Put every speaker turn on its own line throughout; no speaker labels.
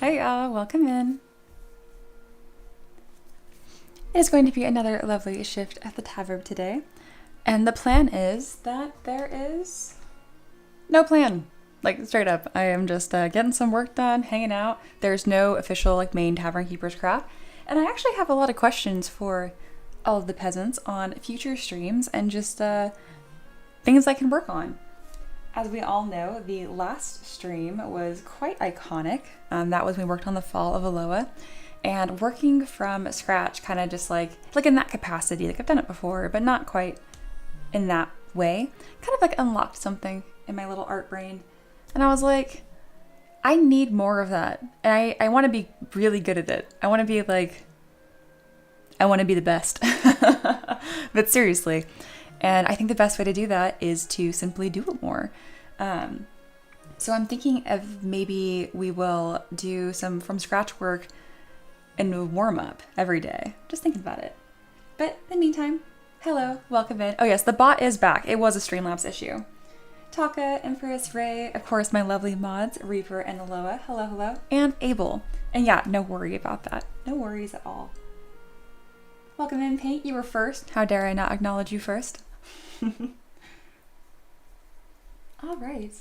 Hi y'all, welcome in. It is going to be another lovely shift at the Tavern today. And the plan is that there is no plan. Like straight up, I am just getting some work done, hanging out. There's no official like main Tavern Keeper's craft. And I actually have a lot of questions for all of the peasants on future streams and just things I can work on. As we all know, the last stream was quite iconic. That was when we worked on the Fall of Aloha, and working from scratch, kind of just like in that capacity. Like I've done it before, but not quite in that way. Kind of like unlocked something in my little art brain, and I was like, I need more of that. And I want to be really good at it. I want to be the best. But seriously. And I think the best way to do that is to simply do it more. So I'm thinking of maybe we will do some from scratch work and a warm up every day. Just thinking about it. But in the meantime, hello, welcome in. Oh yes, the bot is back. It was a Streamlabs issue. Taka, Empress, Ray, of course my lovely mods, Reaper and Aloha. Hello, hello. And Abel. And yeah, no worry about that. No worries at all. Welcome in, Paint. You were first. How dare I not acknowledge you first? All right.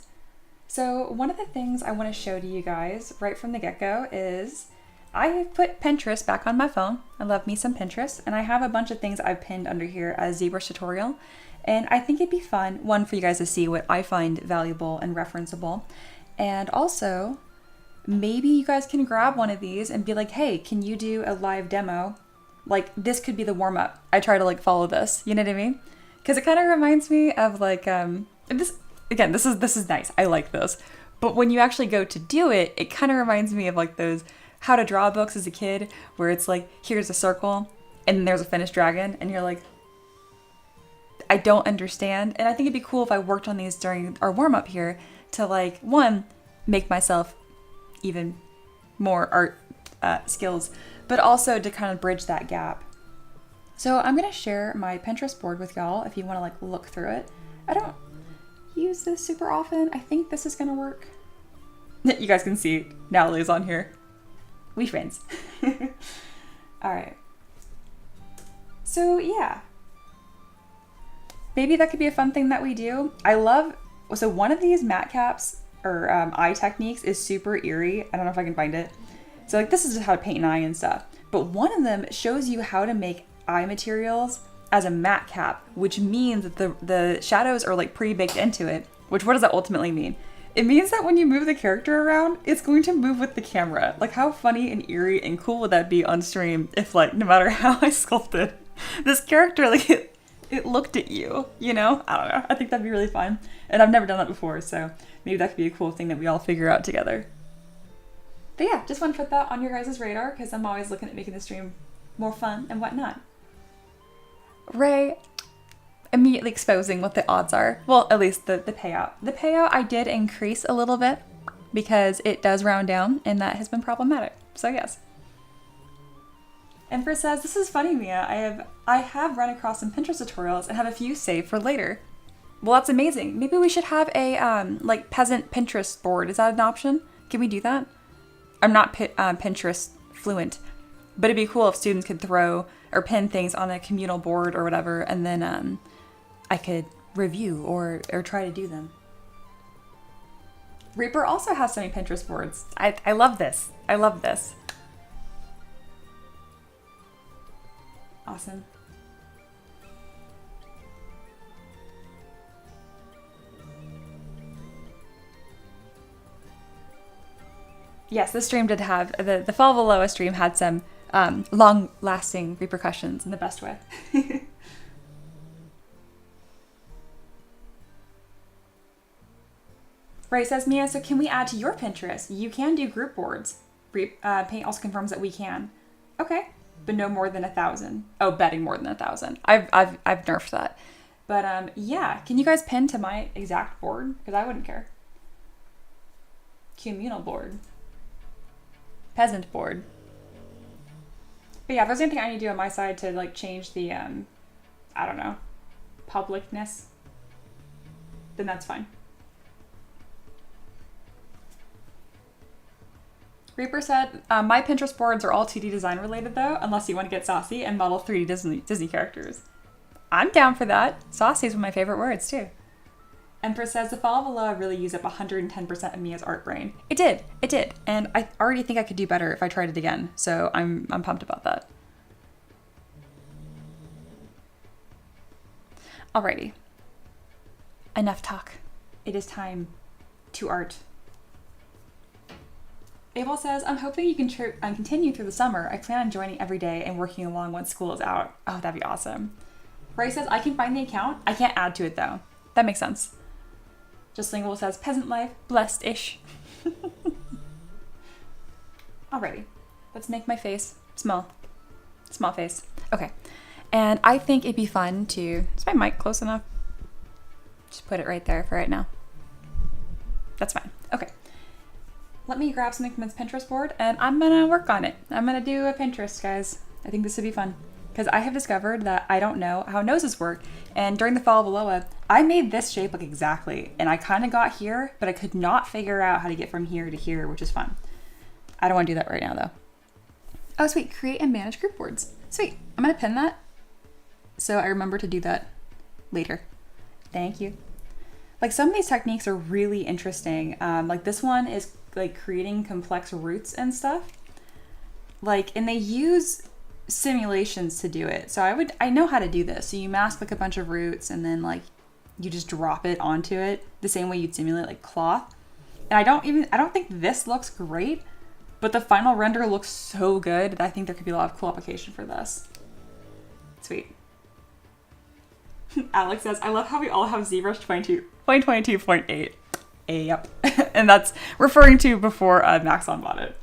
So one of the things I want to show to you guys right from the get-go is I have put Pinterest back on my phone. I love me some Pinterest, and I have a bunch of things I've pinned under here as ZBrush tutorial. And I think it'd be fun, one, for you guys to see what I find valuable and referenceable. And also, maybe you guys can grab one of these and be like, hey, can you do a live demo? Like, this could be the warm-up. I try to like follow this, you know what I mean? because it kind of reminds me of like this again. This is nice. I like this, but when you actually go to do it, it kind of reminds me of like those how to draw books as a kid, where it's like here's a circle and then there's a finished dragon, and you're like, I don't understand. And I think it'd be cool if I worked on these during our warm up here to like one make myself even more art skills, but also to kind of bridge that gap. So I'm gonna share my Pinterest board with y'all if you want to like look through it. I don't use this super often. I think this is gonna work. You guys can see Natalie's on here. We friends. All right. So yeah, maybe that could be a fun thing that we do. So one of these matte caps or eye techniques is super eerie. I don't know if I can find it. So like this is just how to paint an eye and stuff. But one of them shows you how to make eye materials as a matte cap, which means that the shadows are like pre-baked into it. Which, what does that ultimately mean? It means that when you move the character around, it's going to move with the camera. Like how funny and eerie and cool would that be on stream if like no matter how I sculpted this character, like it looked at you, you know? I don't know. I think that'd be really fun. And I've never done that before, so maybe that could be a cool thing that we all figure out together. But yeah, just want to put that on your guys' radar because I'm always looking at making the stream more fun and whatnot. Ray immediately exposing what the odds are. Well, at least the payout. The payout I did increase a little bit because it does round down and that has been problematic. So yes. Empress says, this is funny, Mia. I have run across some Pinterest tutorials and have a few saved for later. Well, that's amazing. Maybe we should have a like peasant Pinterest board. Is that an option? Can we do that? I'm not Pinterest fluent, but it'd be cool if students could throw or pin things on a communal board or whatever, and then I could review or try to do them. Reaper also has so many Pinterest boards. I love this. I love this. Awesome. Yes, this stream did have, the Fall of Aloha stream had some long-lasting repercussions in the best way. Ray says, Mia, so can we add to your Pinterest? You can do group boards. Paint also confirms that we can. Okay, but no more than 1,000. Oh, betting more than 1,000. I've nerfed that. But yeah, can you guys pin to my exact board? Because I wouldn't care. Communal board. Peasant board. But yeah, if there's anything I need to do on my side to like change the, I don't know, publicness, then that's fine. Reaper said, my Pinterest boards are all 2D design related though, unless you want to get saucy and model 3D Disney characters. I'm down for that. Saucy is one of my favorite words too. Empress says, the Fall of Aloha really used up 110% of Mia's art brain. It did. And I already think I could do better if I tried it again. So I'm pumped about that. Alrighty. Enough talk. It is time to art. Abel says, I'm hoping you can continue through the summer. I plan on joining every day and working along once school is out. Oh, that'd be awesome. Ray says, I can find the account. I can't add to it though. That makes sense. Just Lingual says, peasant life, blessed-ish. Alrighty, let's make my face small. Small face. Okay, and I think it'd be fun to, is my mic close enough? Just put it right there for right now. That's fine, okay. Let me grab something from this Pinterest board and I'm gonna work on it. I'm gonna do a Pinterest, guys. I think this would be fun. Because I have discovered that I don't know how noses work. And during the Fall of Aloha, I made this shape like exactly. And I kind of got here, but I could not figure out how to get from here to here, which is fun. I don't want to do that right now though. Oh, sweet. Create and manage group boards. Sweet. I'm going to pin that so I remember to do that later. Thank you. Like some of these techniques are really interesting. Like this one is like creating complex roots and stuff. Like, and they use simulations to do it. So I know how to do this. So you mask like a bunch of roots and then like you just drop it onto it the same way you'd simulate like cloth. And I don't think this looks great, but the final render looks so good that I think there could be a lot of cool application for this. Sweet. Alex says, I love how we all have ZBrush 2022.8. Yep. And that's referring to before Maxon bought it.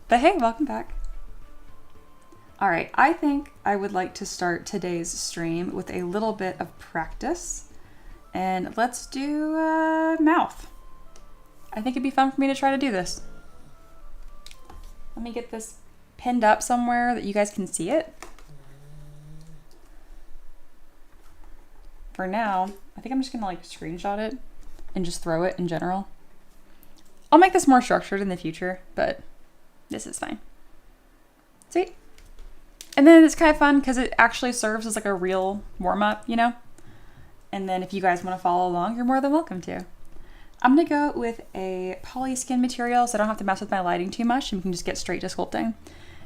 But hey, welcome back. All right, I think I would like to start today's stream with a little bit of practice. And let's do mouth. I think it'd be fun for me to try to do this. Let me get this pinned up somewhere that you guys can see it. For now, I think I'm just gonna like screenshot it and just throw it in general. I'll make this more structured in the future, but this is fine. Sweet. And then it's kind of fun because it actually serves as like a real warm-up, you know? And then if you guys want to follow along, you're more than welcome to. I'm gonna go with a poly skin material so I don't have to mess with my lighting too much and we can just get straight to sculpting.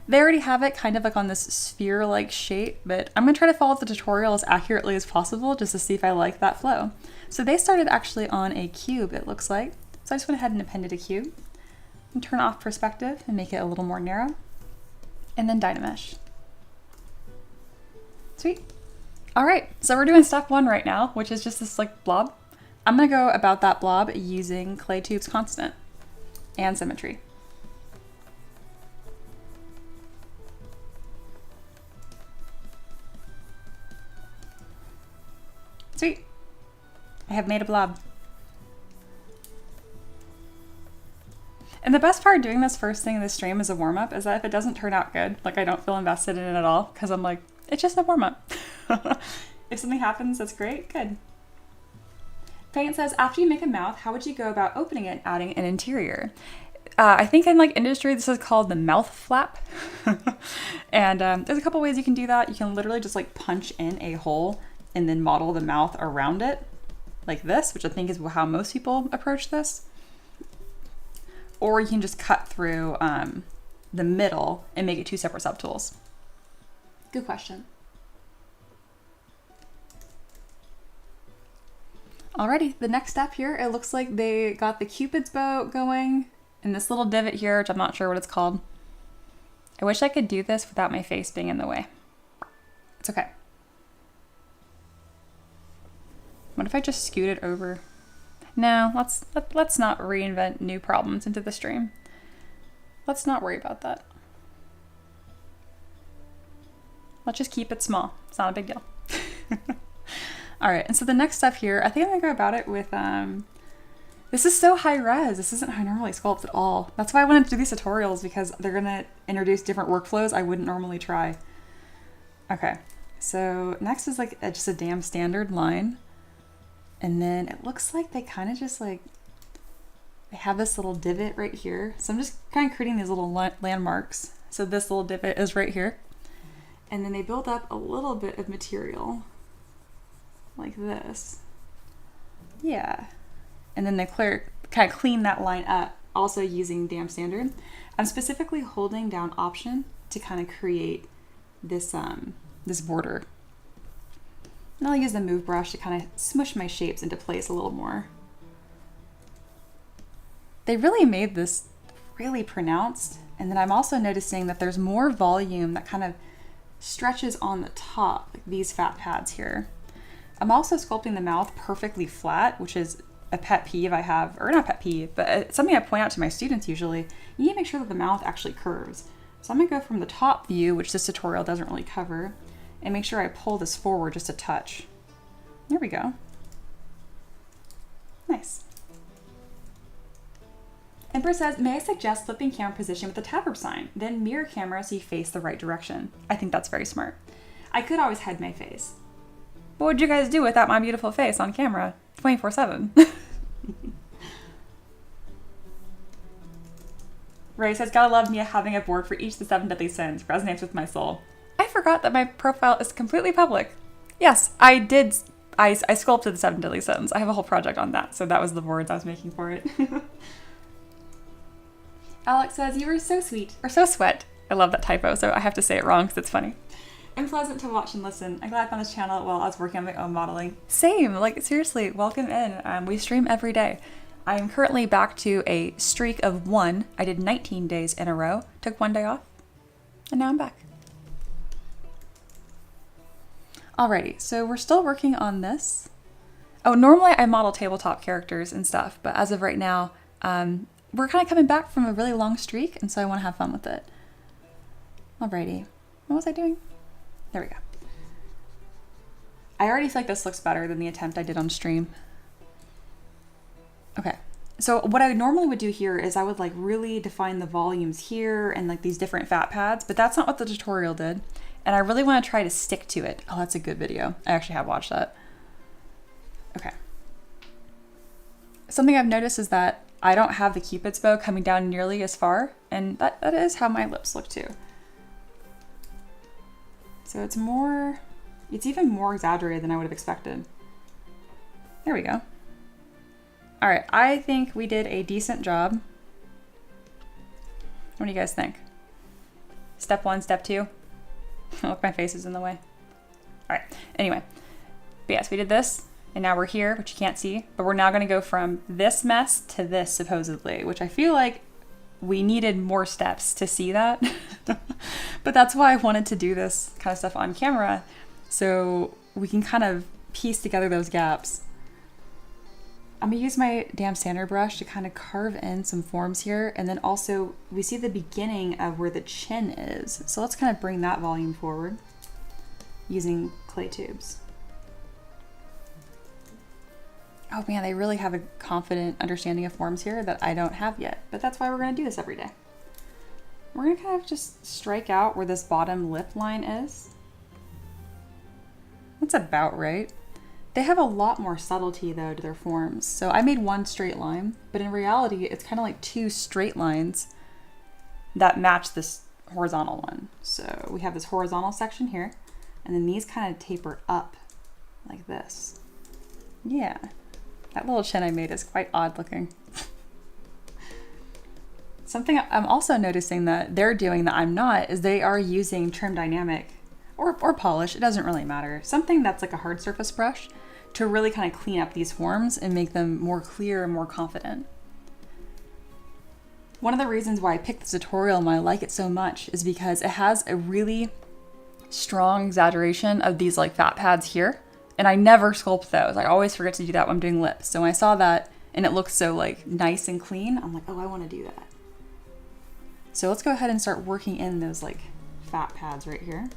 They already have it kind of like on this sphere-like shape, but I'm gonna try to follow the tutorial as accurately as possible just to see if I like that flow. So they started actually on a cube, it looks like. So I just went ahead and appended a cube and turn off perspective and make it a little more narrow. And then Dynamesh. Sweet. All right, so we're doing step 1 right now, which is just this like blob. I'm gonna go about that blob using Claytube's constant and symmetry. Sweet. I have made a blob. And the best part of doing this first thing in the stream as a warm-up is that if it doesn't turn out good, like I don't feel invested in it at all because I'm like, it's just a warm-up. If something happens, that's great, good. Paint says, after you make a mouth, how would you go about opening it and adding an interior? I think in like industry, this is called the mouth flap. And there's a couple ways you can do that. You can literally just like punch in a hole and then model the mouth around it like this, which I think is how most people approach this. Or you can just cut through the middle and make it 2 separate subtools. Good question. Alrighty, the next step here, it looks like they got the Cupid's bow going and this little divot here, which I'm not sure what it's called. I wish I could do this without my face being in the way. It's okay. What if I just scoot it over? No, let's not reinvent new problems into the stream. Let's not worry about that. Let's just keep it small. It's not a big deal. All right, and so the next step here, I think I'm gonna go about it with, this is so high res. This isn't how I normally sculpt at all. That's why I wanted to do these tutorials because they're gonna introduce different workflows I wouldn't normally try. Okay, so next is like just a damn standard line. And then it looks like they kind of just like, they have this little divot right here. So I'm just kind of creating these little landmarks. So this little divot is right here. And then they build up a little bit of material like this. Yeah. And then they kind of clean that line up, also using damn standard. I'm specifically holding down Option to kind of create this, this border. And I'll use the move brush to kind of smush my shapes into place a little more. They really made this really pronounced. And then I'm also noticing that there's more volume that kind of stretches on the top, like these fat pads here. I'm also sculpting the mouth perfectly flat, which is a pet peeve I have, or not pet peeve, but it's something I point out to my students usually. You need to make sure that the mouth actually curves. So I'm gonna go from the top view, which this tutorial doesn't really cover, and make sure I pull this forward just a touch. There we go. Nice. Emperor says, may I suggest flipping camera position with the Tavern sign, then mirror camera so you face the right direction. I think that's very smart. I could always hide my face. What would you guys do without my beautiful face on camera 24/7? Ray says, gotta love me having a board for each of the 7 deadly sins. Resonates with my soul. I forgot that my profile is completely public. Yes, I did. I sculpted the 7 deadly sins. I have a whole project on that, so that was the boards I was making for it. Alex says, you were so sweet, or so sweat. I love that typo, so I have to say it wrong because it's funny. And pleasant to watch and listen. I'm glad I found this channel while I was working on my own modeling. Same, like seriously, welcome in. We stream every day. I am currently back to a streak of 1. I did 19 days in a row, took 1 day off, and now I'm back. Alrighty, so we're still working on this. Oh, normally I model tabletop characters and stuff, but as of right now, we're kind of coming back from a really long streak, and so I want to have fun with it. Alrighty, what was I doing? There we go. I already feel like this looks better than the attempt I did on stream. Okay, so what I normally would do here is I would like really define the volumes here and like these different fat pads, but that's not what the tutorial did. And I really want to try to stick to it. Oh, that's a good video. I actually have watched that. Okay. Something I've noticed is that I don't have the Cupid's bow coming down nearly as far, and that is how my lips look too. So it's even more exaggerated than I would have expected. There we go. All right, I think we did a decent job. What do you guys think? Step 1, step 2? Look, my face is in the way. All right, anyway. But yes, we did this, and now we're here, which you can't see, but we're now gonna go from this mess to this, supposedly, which I feel like we needed more steps to see that. But that's why I wanted to do this kind of stuff on camera, so we can kind of piece together those gaps. I'm gonna use my damn sander brush to kind of carve in some forms here, and then also we see the beginning of where the chin is. So let's kind of bring that volume forward using clay tubes. Oh man, they really have a confident understanding of forms here that I don't have yet, but that's why we're gonna do this every day. We're gonna kind of just strike out where this bottom lip line is. That's about right. They have a lot more subtlety though to their forms. So I made one straight line, but in reality, it's kind of like two straight lines that match this horizontal one. So we have this horizontal section here, and then these kind of taper up like this. Yeah, that little chin I made is quite odd looking. Something I'm also noticing that they're doing that I'm not is they are using trim dynamic or polish, it doesn't really matter. Something that's like a hard surface brush to really kind of clean up these forms and make them more clear and more confident. One of the reasons why I picked this tutorial and why I like it so much is because it has a really strong exaggeration of these like fat pads here. And I never sculpt those. I always forget to do that when I'm doing lips. So when I saw that and it looks so like nice and clean, I'm like, oh, I want to do that. So let's go ahead and start working in those like fat pads right here.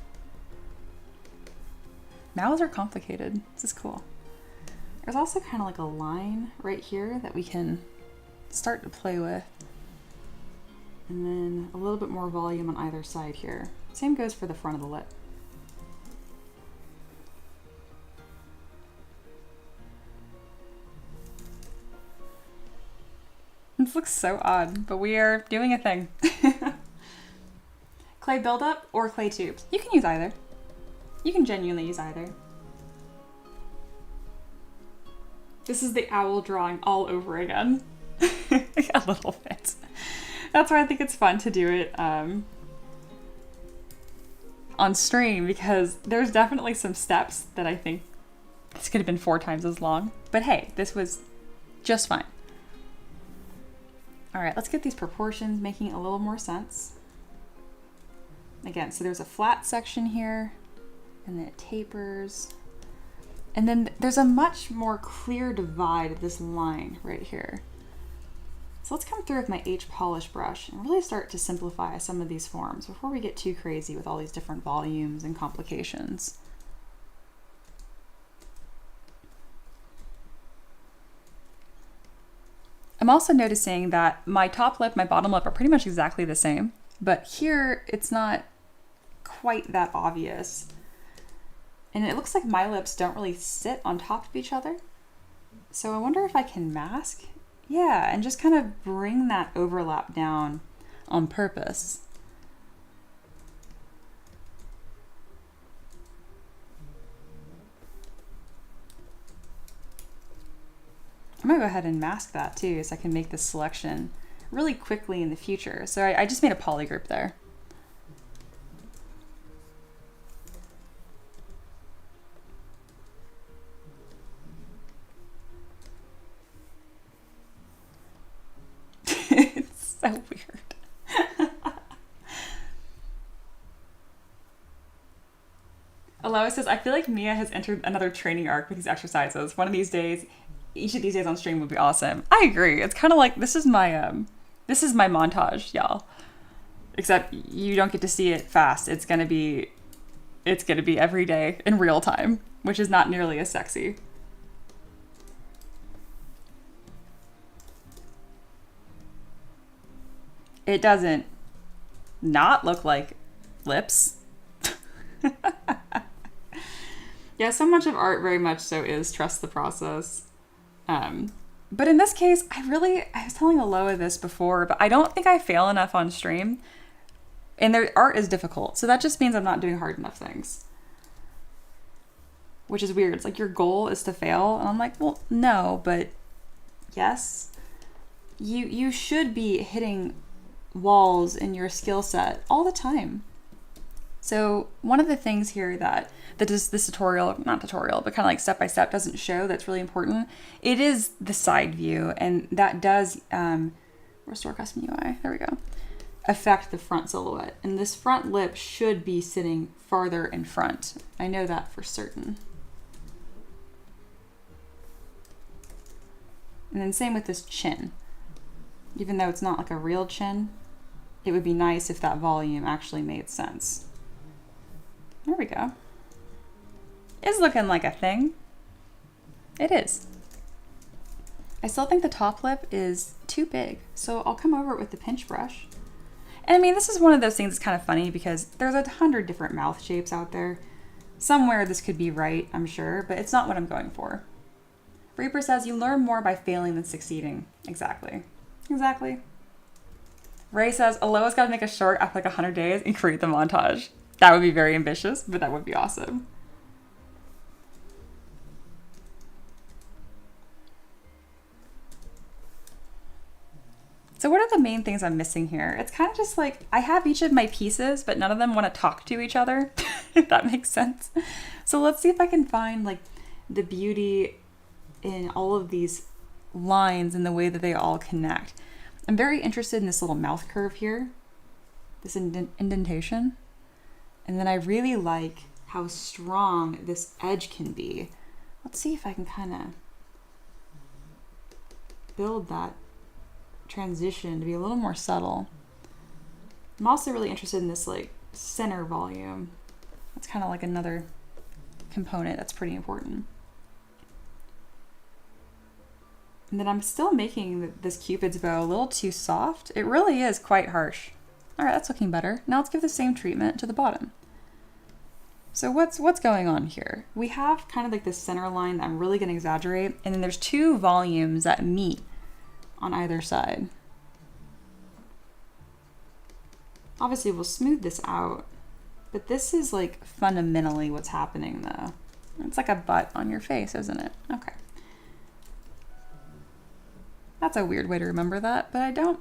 Mouths are complicated. This is cool. There's also kind of like a line right here that we can start to play with. And then a little bit more volume on either side here. Same goes for the front of the lip. This looks so odd, but we are doing a thing. Clay buildup or clay tubes. You can use either. You can genuinely use either. This is the owl drawing all over again. A little bit. That's why I think it's fun to do it on stream, because there's definitely some steps that I think this could have been 4 times as long. But hey, this was just fine. All right, let's get these proportions making a little more sense. Again, so there's a flat section here, and then it tapers. And then there's a much more clear divide of this line right here. So let's come through with my H polish brush and really start to simplify some of these forms before we get too crazy with all these different volumes and complications. I'm also noticing that my top lip, my bottom lip are pretty much exactly the same, but here it's not quite that obvious. And it looks like my lips don't really sit on top of each other. So I wonder if I can mask. Yeah, and just kind of bring that overlap down on purpose. I'm gonna go ahead and mask that too, so I can make this selection really quickly in the future. So I just made a poly group there. It's so weird. Alois says, I feel like Mia has entered another training arc with these exercises. One of these days, each of these days on stream would be awesome. I agree. It's kind of like, this is my montage, y'all. Except you don't get to see it fast. It's gonna be every day in real time, which is not nearly as sexy. It doesn't not look like lips. Yeah, so much of art very much so is trust the process. But in this case, I was telling Aloha this before, but I don't think I fail enough on stream. And their art is difficult. So that just means I'm not doing hard enough things. Which is weird. It's like your goal is to fail. And I'm like, well, no, but yes. You should be hitting walls in your skill set all the time. So one of the things here that this tutorial, not tutorial, but kind of like step-by-step doesn't show that's really important, it is the side view. And that does, restore custom UI, there we go, affect the front silhouette. And this front lip should be sitting farther in front. I know that for certain. And then same with this chin. Even though it's not like a real chin, it would be nice if that volume actually made sense. There we go. It's looking like a thing. It is. I still think the top lip is too big, so I'll come over it with the pinch brush. And I mean, this is one of those things that's kind of funny because there's 100 different mouth shapes out there. Somewhere this could be right, I'm sure, but it's not what I'm going for. Reaper says, you learn more by failing than succeeding. Exactly. Exactly. Ray says, Aloha's got to make a short after like 100 days and create the montage. That would be very ambitious, but that would be awesome. So what are the main things I'm missing here? It's kind of just like, I have each of my pieces, but none of them want to talk to each other, if that makes sense. So let's see if I can find like the beauty in all of these lines and the way that they all connect. I'm very interested in this little mouth curve here, this indentation. And then I really like how strong this edge can be. Let's see if I can kind of build that transition to be a little more subtle. I'm also really interested in this like center volume. That's kind of like another component that's pretty important. And then I'm still making this Cupid's bow a little too soft. It really is quite harsh. All right, that's looking better. Now let's give the same treatment to the bottom. So what's going on here? We have kind of like this center line that I'm really going to exaggerate, and then there's two volumes that meet on either side. Obviously, we'll smooth this out, but this is like fundamentally what's happening though. It's like a butt on your face, isn't it? Okay. That's a weird way to remember that, but I don't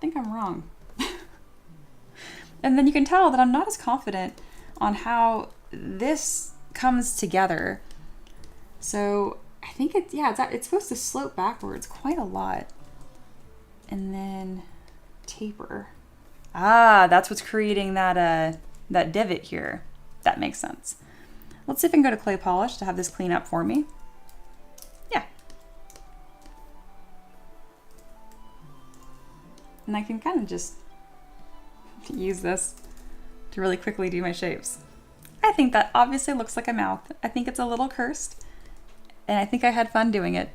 think I'm wrong. And then you can tell that I'm not as confident on how this comes together. So I think it's supposed to slope backwards quite a lot and then taper. Ah, that's what's creating that divot here. That makes sense. Let's see if I can go to clay polish to have this clean up for me. Yeah. And I can kind of just use this to really quickly do my shapes. I think that obviously looks like a mouth. I think it's a little cursed, and I think I had fun doing it.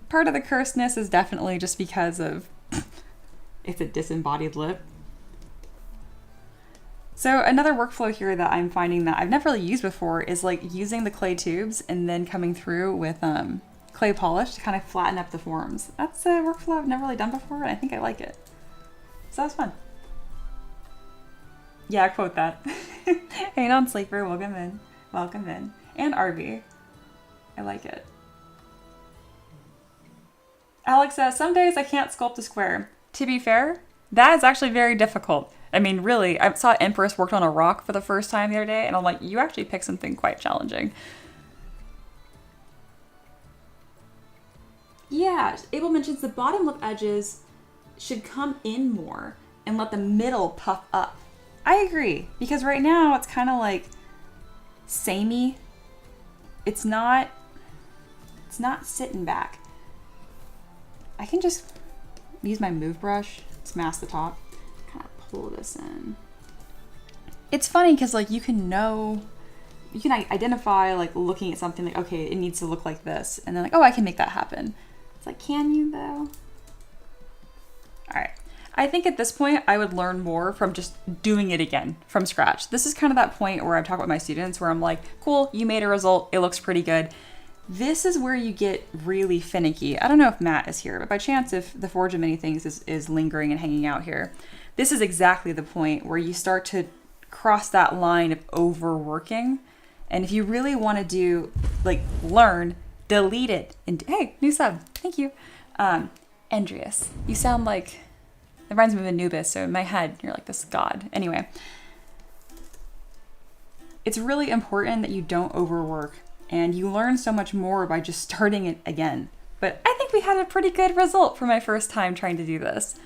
Part of the cursedness is definitely just because of it's a disembodied lip. So another workflow here that I'm finding that I've never really used before is like using the clay tubes and then coming through with clay polish to kind of flatten up the forms. That's a workflow I've never really done before, and I think I like it. So that was fun. Yeah, I quote that. Hey, non-sleeper, welcome in. Welcome in. And RV. I like it. Alex says, some days I can't sculpt a square. To be fair, that is actually very difficult. I mean, really, I saw Empress worked on a rock for the first time the other day, and I'm like, you actually picked something quite challenging. Yeah, Abel mentions the bottom lip edges should come in more and let the middle puff up. I agree, because right now it's kind of like samey. It's not sitting back. I can just use my move brush to mask the top, kind of pull this in. It's funny because like you can identify like looking at something like, okay, it needs to look like this, and then like, oh, I can make that happen. It's like, can you though? All right. I think at this point I would learn more from just doing it again from scratch. This is kind of that point where I'm talking with my students where I'm like, cool, you made a result, it looks pretty good. This is where you get really finicky. I don't know if Matt is here, but by chance, if the Forge of Many Things is lingering and hanging out here, this is exactly the point where you start to cross that line of overworking. And if you really want to do, like, learn, delete it. And hey, new sub, thank you. Andreas, you sound like, it reminds me of Anubis, so in my head, you're like this god. Anyway, it's really important that you don't overwork. And you learn so much more by just starting it again. But I think we had a pretty good result for my first time trying to do this.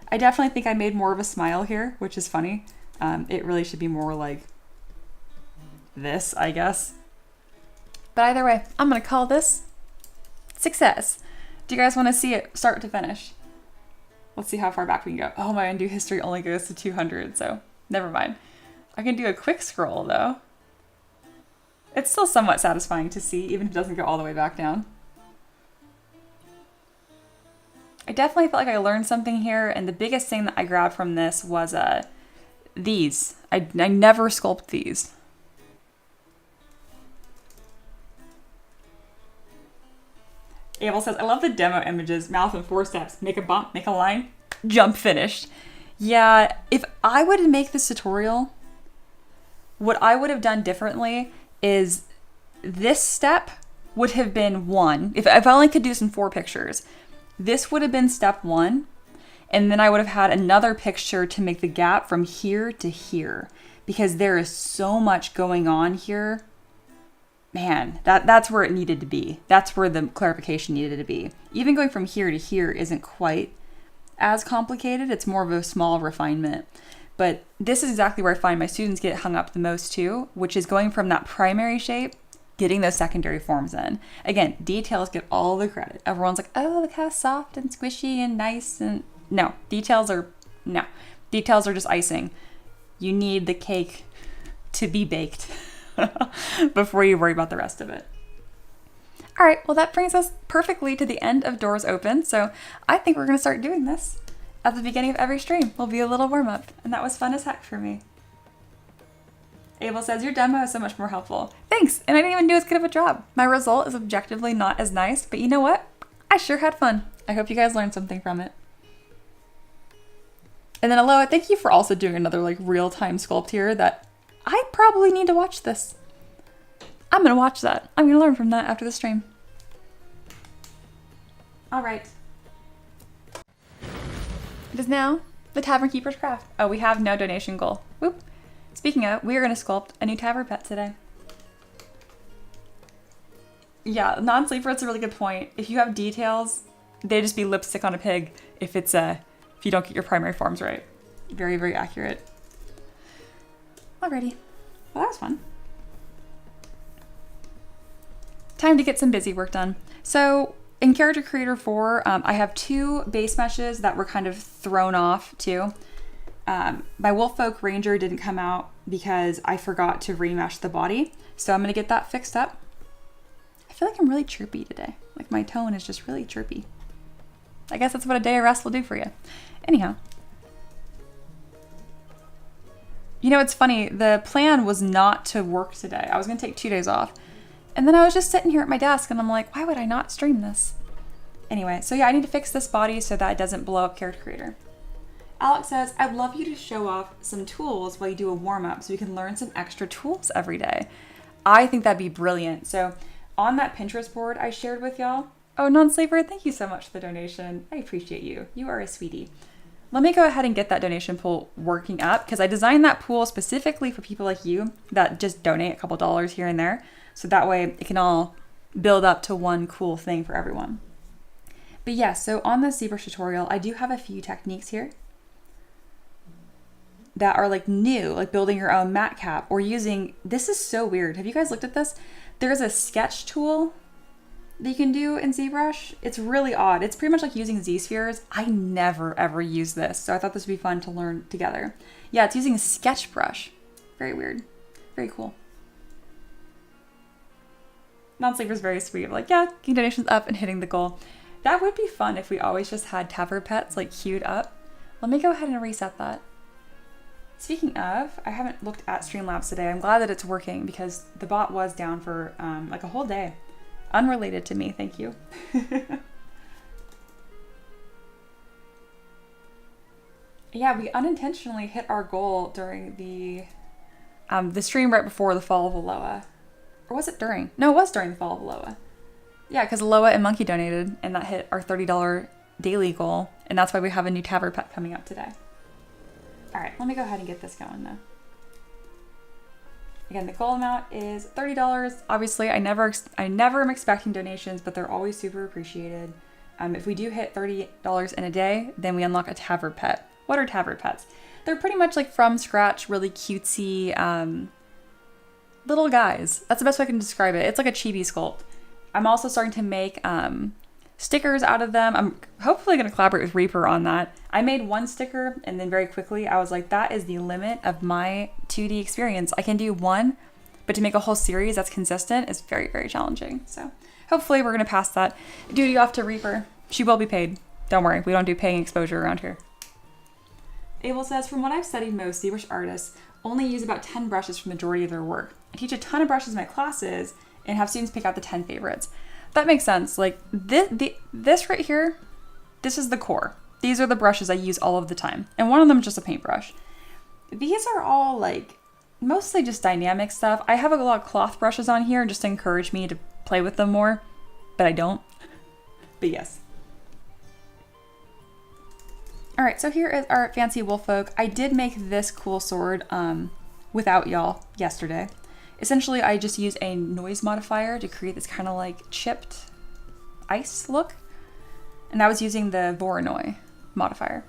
I definitely think I made more of a smile here, which is funny. It really should be more like this, I guess. But either way, I'm gonna call this success. Do you guys want to see it start to finish? Let's see how far back we can go. Oh, my undo history only goes to 200, so never mind. I can do a quick scroll though. It's still somewhat satisfying to see, even if it doesn't go all the way back down. I definitely felt like I learned something here, and the biggest thing that I grabbed from this was these. I never sculpt these. Abel says, I love the demo images. Mouth in 4 steps. Make a bump, make a line, jump, finished. Yeah, if I would make this tutorial, what I would have done differently is this step would have been 1. If I only could do this in 4 pictures, this would have been step 1. And then I would have had another picture to make the gap from here to here, because there is so much going on here. Man, that's where it needed to be. That's where the clarification needed to be. Even going from here to here isn't quite as complicated. It's more of a small refinement. But this is exactly where I find my students get hung up the most too, which is going from that primary shape, getting those secondary forms in. Again, details get all the credit. Everyone's like, oh, look how soft and squishy and nice. And no, details are just icing. You need the cake to be baked before you worry about the rest of it. All right, well, that brings us perfectly to the end of Doors Open. So I think we're going to start doing this. At the beginning of every stream will be a little warm-up, and that was fun as heck for me. Abel says, your demo is so much more helpful. Thanks, and I didn't even do as good of a job. My result is objectively not as nice, but you know what? I sure had fun. I hope you guys learned something from it. And then Aloha, thank you for also doing another like real-time sculpt here that I probably need to watch this. I'm gonna watch that. I'm gonna learn from that after the stream. All right. It is now the Tavern Keeper's Craft. Oh, we have no donation goal. Whoop. Speaking of, we are going to sculpt a new Tavern pet today. Yeah, non-sleeper, it's a really good point. If you have details, they just be lipstick on a pig if it's if you don't get your primary forms right. Very, very accurate. Alrighty. Well, that was fun. Time to get some busy work done. So in Character Creator 4, I have 2 base meshes that were kind of thrown off too. My Wolffolk Ranger didn't come out because I forgot to remesh the body. So I'm gonna get that fixed up. I feel like I'm really chirpy today. Like my tone is just really chirpy. I guess that's what a day of rest will do for you. Anyhow. You know, it's funny, the plan was not to work today. I was gonna take 2 days off. And then I was just sitting here at my desk and I'm like, why would I not stream this? Anyway, so yeah, I need to fix this body so that it doesn't blow up Character Creator. Alex says, I'd love you to show off some tools while you do a warm-up so we can learn some extra tools every day. I think that'd be brilliant. So on that Pinterest board I shared with y'all, oh, non-sleeper, thank you so much for the donation. I appreciate you. You are a sweetie. Let me go ahead and get that donation pool working up because I designed that pool specifically for people like you that just donate a couple dollars here and there. So that way it can all build up to one cool thing for everyone. But yeah, so on the ZBrush tutorial, I do have a few techniques here that are like new, like building your own matte cap or using, this is so weird. Have you guys looked at this? There's a sketch tool that you can do in ZBrush. It's really odd. It's pretty much like using Z-spheres. I never ever use this, so I thought this would be fun to learn together. Yeah, it's using a sketch brush. Very weird. Very cool. Non-sleeper's very sweet. Like, yeah, getting donations up and hitting the goal. That would be fun if we always just had Tavern pets like queued up. Let me go ahead and reset that. Speaking of, I haven't looked at Streamlabs today. I'm glad that it's working because the bot was down for like a whole day. Unrelated to me, thank you. Yeah, we unintentionally hit our goal during the stream right before the fall of Aloha. Or was it during? No, it was during the fall of Aloha. Yeah, because Aloha and Monkey donated and that hit our $30 daily goal. And that's why we have a new Tavern pet coming up today. All right, let me go ahead and get this going though. Again, the goal amount is $30. Obviously, I never am expecting donations, but they're always super appreciated. If we do hit $30 in a day, then we unlock a Tavern pet. What are Tavern pets? They're pretty much like from scratch, really cutesy little guys. That's the best way I can describe it. It's like a chibi sculpt. I'm also starting to make stickers out of them. I'm hopefully going to collaborate with Reaper on that. I made one sticker and then very quickly I was like, that is the limit of my 2D experience. I can do one, but to make a whole series that's consistent is very, very challenging. So hopefully we're going to pass that duty off to Reaper. She will be paid. Don't worry, we don't do paying exposure around here. Abel says, from what I've studied, most ZBrush artists only use about 10 brushes for the majority of their work. I teach a ton of brushes in my classes and have students pick out the 10 favorites. That makes sense. Like this right here, this is the core. These are the brushes I use all of the time. And one of them is just a paintbrush. These are all like mostly just dynamic stuff. I have a lot of cloth brushes on here just to encourage me to play with them more, but I don't. But yes. All right, so here is our fancy wolf folk. I did make this cool sword without y'all yesterday. Essentially, I just use a noise modifier to create this kind of like chipped ice look. And I was using the Voronoi modifier.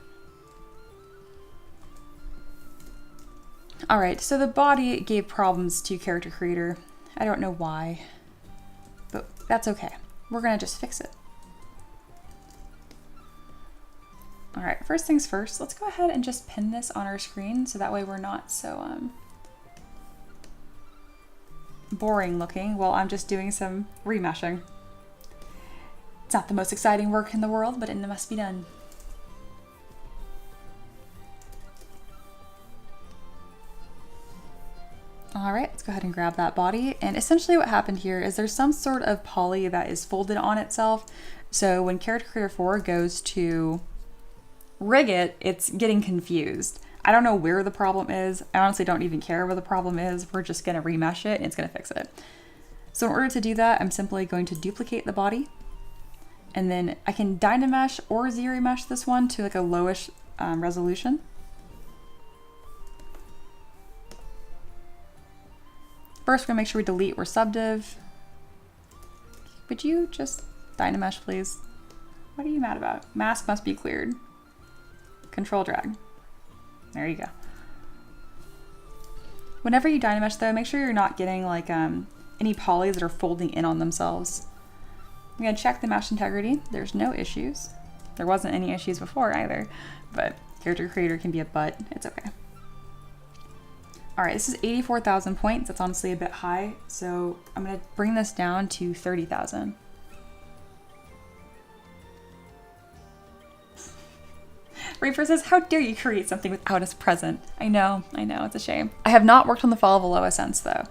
All right, so the body gave problems to Character Creator. I don't know why, but that's okay. We're gonna just fix it. All right, first things first, let's go ahead and just pin this on our screen so that way we're not so boring looking while I'm just doing some remeshing. It's not the most exciting work in the world, but it must be done. All right, let's go ahead and grab that body. And essentially what happened here is there's some sort of poly that is folded on itself. So when Character Creator 4 goes to rig it, it's getting confused. I don't know where the problem is. I honestly don't even care where the problem is. We're just gonna remesh it and it's gonna fix it. So in order to do that, I'm simply going to duplicate the body. And then I can Dynamesh or ZRemesh this one to like a lowish resolution. First, we're gonna make sure we delete or subdiv. Would you just Dynamesh, please? What are you mad about? Mask must be cleared. Control drag. There you go. Whenever you Dynamesh though, make sure you're not getting like any polys that are folding in on themselves. I'm gonna check the mesh integrity. There's no issues. There wasn't any issues before either, but Character Creator can be a butt. It's okay. All right, this is 84,000 points. That's honestly a bit high. So I'm gonna bring this down to 30,000. Reaper says, how dare you create something without us present? I know, it's a shame. I have not worked on the Fall of Aloha since though.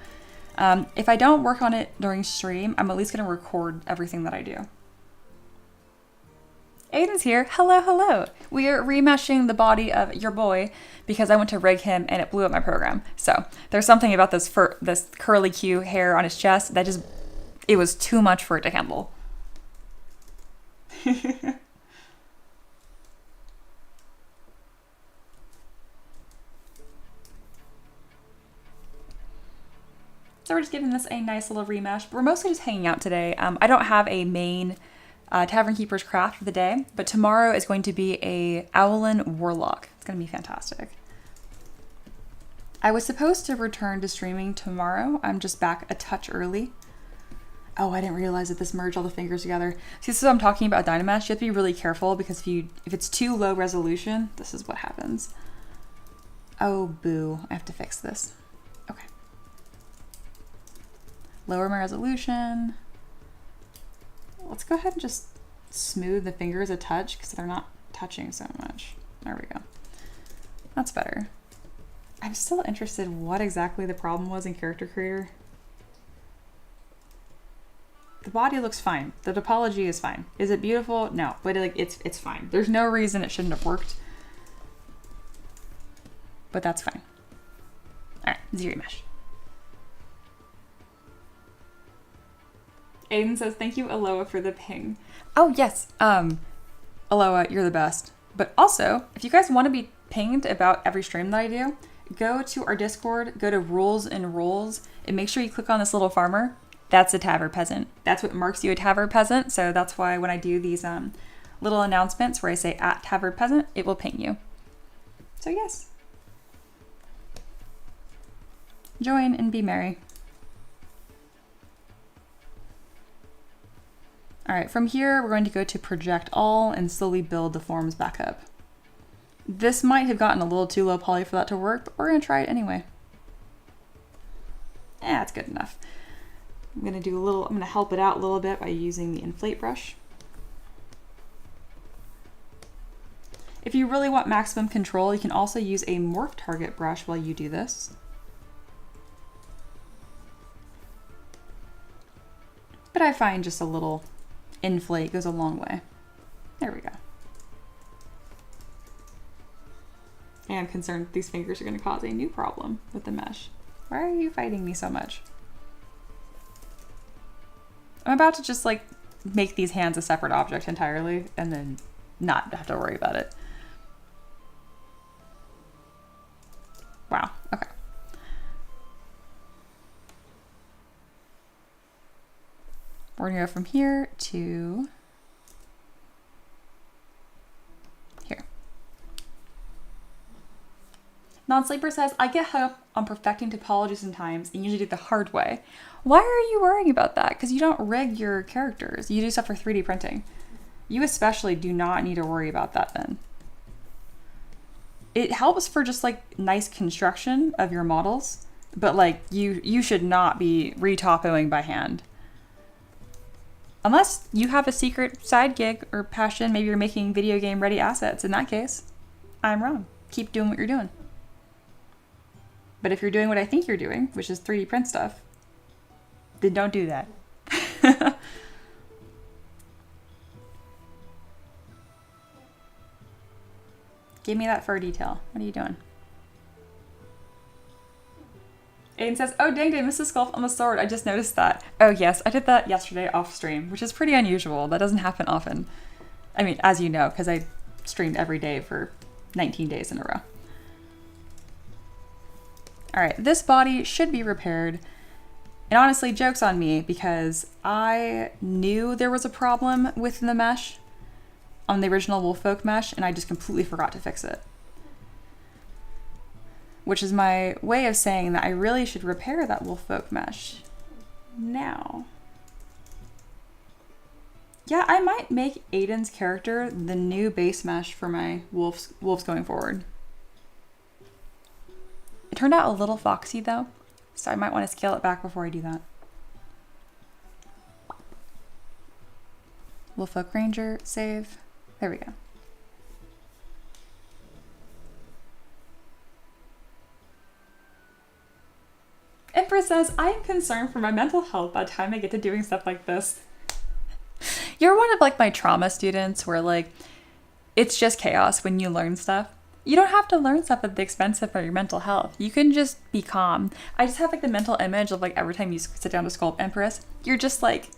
If I don't work on it during stream, I'm at least gonna record everything that I do. Aiden's here, hello, hello. We are remeshing the body of your boy because I went to rig him and it blew up my program. So there's something about this curly Q hair on his chest that just, it was too much for it to handle. So we're just giving this a nice little remesh. We're mostly just hanging out today. I don't have a main Tavern Keeper's craft for the day, but tomorrow is going to be a Owlin Warlock. It's going to be fantastic. I was supposed to return to streaming tomorrow. I'm just back a touch early. Oh, I didn't realize that this merged all the fingers together. See, this is what I'm talking about Dynamesh. You have to be really careful because if it's too low resolution, this is what happens. Oh, boo. I have to fix this. Okay. Lower my resolution. Let's go ahead and just smooth the fingers a touch because they're not touching so much. There we go. That's better. I'm still interested what exactly the problem was in Character Creator. The body looks fine. The topology is fine. Is it beautiful? No, but it's fine. There's no reason it shouldn't have worked. But that's fine. All right, ZBrush. Aiden says, thank you, Aloha, for the ping. Oh, yes. Aloha, you're the best. But also, if you guys want to be pinged about every stream that I do, go to our Discord, go to Rules and Roles, and make sure you click on this little farmer. That's a Tavern Peasant. That's what marks you a Tavern Peasant. So that's why when I do these little announcements where I say at Tavern Peasant, it will ping you. So yes. Join and be merry. All right, from here, we're going to go to project all and slowly build the forms back up. This might have gotten a little too low poly for that to work, but we're gonna try it anyway. Yeah, it's good enough. I'm gonna help it out a little bit by using the inflate brush. If you really want maximum control, you can also use a morph target brush while you do this. But I find just a little inflate goes a long way. There we go. I am concerned these fingers are going to cause a new problem with the mesh. Why are you fighting me so much? I'm about to just like make these hands a separate object entirely and then not have to worry about it. Wow, okay. We're gonna go from here to here. Non-sleeper says, I get hung up on perfecting topology sometimes and usually do it the hard way. Why are you worrying about that? Because you don't rig your characters. You do stuff for 3D printing. You especially do not need to worry about that then. It helps for just like nice construction of your models, but like you should not be re-topoing by hand. Unless you have a secret side gig or passion, maybe you're making video game ready assets. In that case, I'm wrong. Keep doing what you're doing. But if you're doing what I think you're doing, which is 3D print stuff, then don't do that. Give me that fur detail. What are you doing? Aiden says, oh dang, did I miss the sculpt on the sword? I just noticed that. Oh yes, I did that yesterday off stream, which is pretty unusual. That doesn't happen often. I mean, as you know, because I streamed every day for 19 days in a row. All right, this body should be repaired. And honestly, joke's on me because I knew there was a problem with the mesh on the original Wolffolk mesh and I just completely forgot to fix it. Which is my way of saying that I really should repair that Wolffolk mesh now. Yeah, I might make Aiden's character the new base mesh for my wolves going forward. It turned out a little foxy though, so I might want to scale it back before I do that. Wolffolk Ranger, save. There we go. Empress says, I am concerned for my mental health by the time I get to doing stuff like this. You're one of like my trauma students where like, it's just chaos when you learn stuff. You don't have to learn stuff at the expense of your mental health. You can just be calm. I just have like the mental image of like every time you sit down to sculpt Empress, you're just like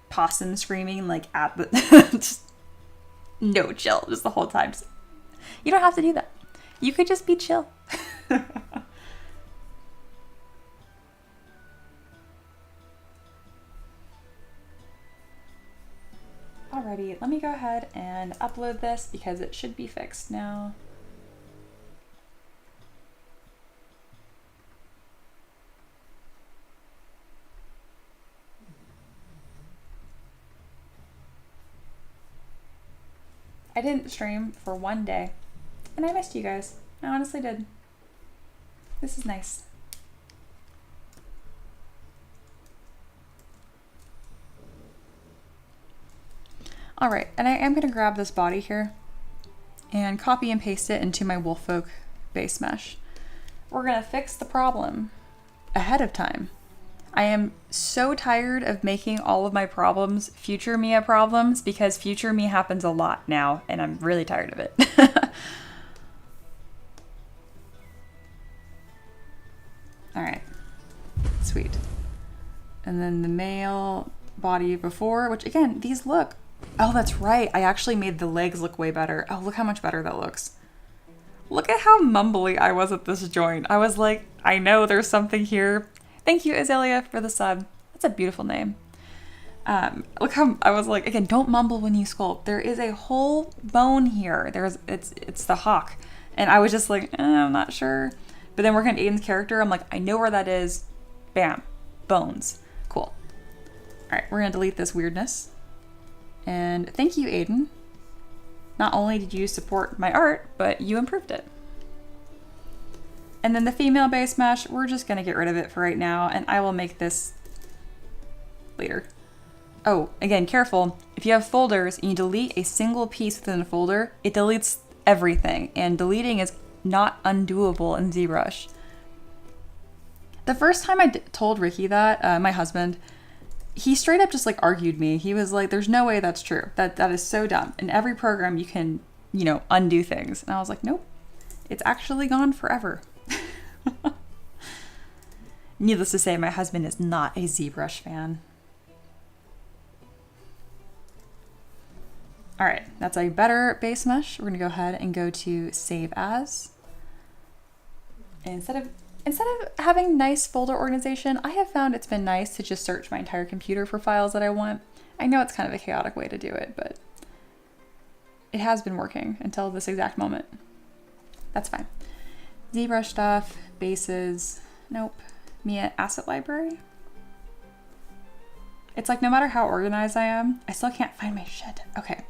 possum screaming like at the, just no chill, just the whole time. Just, you don't have to do that. You could just be chill. Alrighty, let me go ahead and upload this because it should be fixed now. I didn't stream for one day, and I missed you guys. I honestly did. This is nice. All right, and I am gonna grab this body here and copy and paste it into my Wolffolk base mesh. We're gonna fix the problem ahead of time. I am so tired of making all of my problems future Mia problems because future me happens a lot now, and I'm really tired of it. All right, sweet. And then the male body before, which again, these look, oh, that's right. I actually made the legs look way better. Oh, look how much better that looks. Look at how mumbly I was at this joint. I was like, I know there's something here. Thank you, Azalea, for the sub. That's a beautiful name. Look how I was like, again, don't mumble when you sculpt. There is a whole bone here. It's the hawk. And I was just like, I'm not sure. But then working on Aiden's character, I'm like, I know where that is. Bam, bones. Cool. All right, we're gonna delete this weirdness. And thank you, Aiden. Not only did you support my art, but you improved it. And then the female base mesh, we're just gonna get rid of it for right now, and I will make this later. Oh, again, careful. If you have folders and you delete a single piece within a folder, it deletes everything, and deleting is not undoable in ZBrush. The first time I told Ricky that, my husband, he straight up just like argued me. He was like, there's no way that's true. That is so dumb. In every program you can, you know, undo things. And I was like, nope, it's actually gone forever. Needless to say, my husband is not a ZBrush fan. All right, that's a better base mesh. We're gonna go ahead and go to Save As. And instead of having nice folder organization, I have found it's been nice to just search my entire computer for files that I want. I know it's kind of a chaotic way to do it, but it has been working until this exact moment. That's fine. ZBrush stuff, bases, nope. Mia asset library. It's like no matter how organized I am, I still can't find my shit. Okay.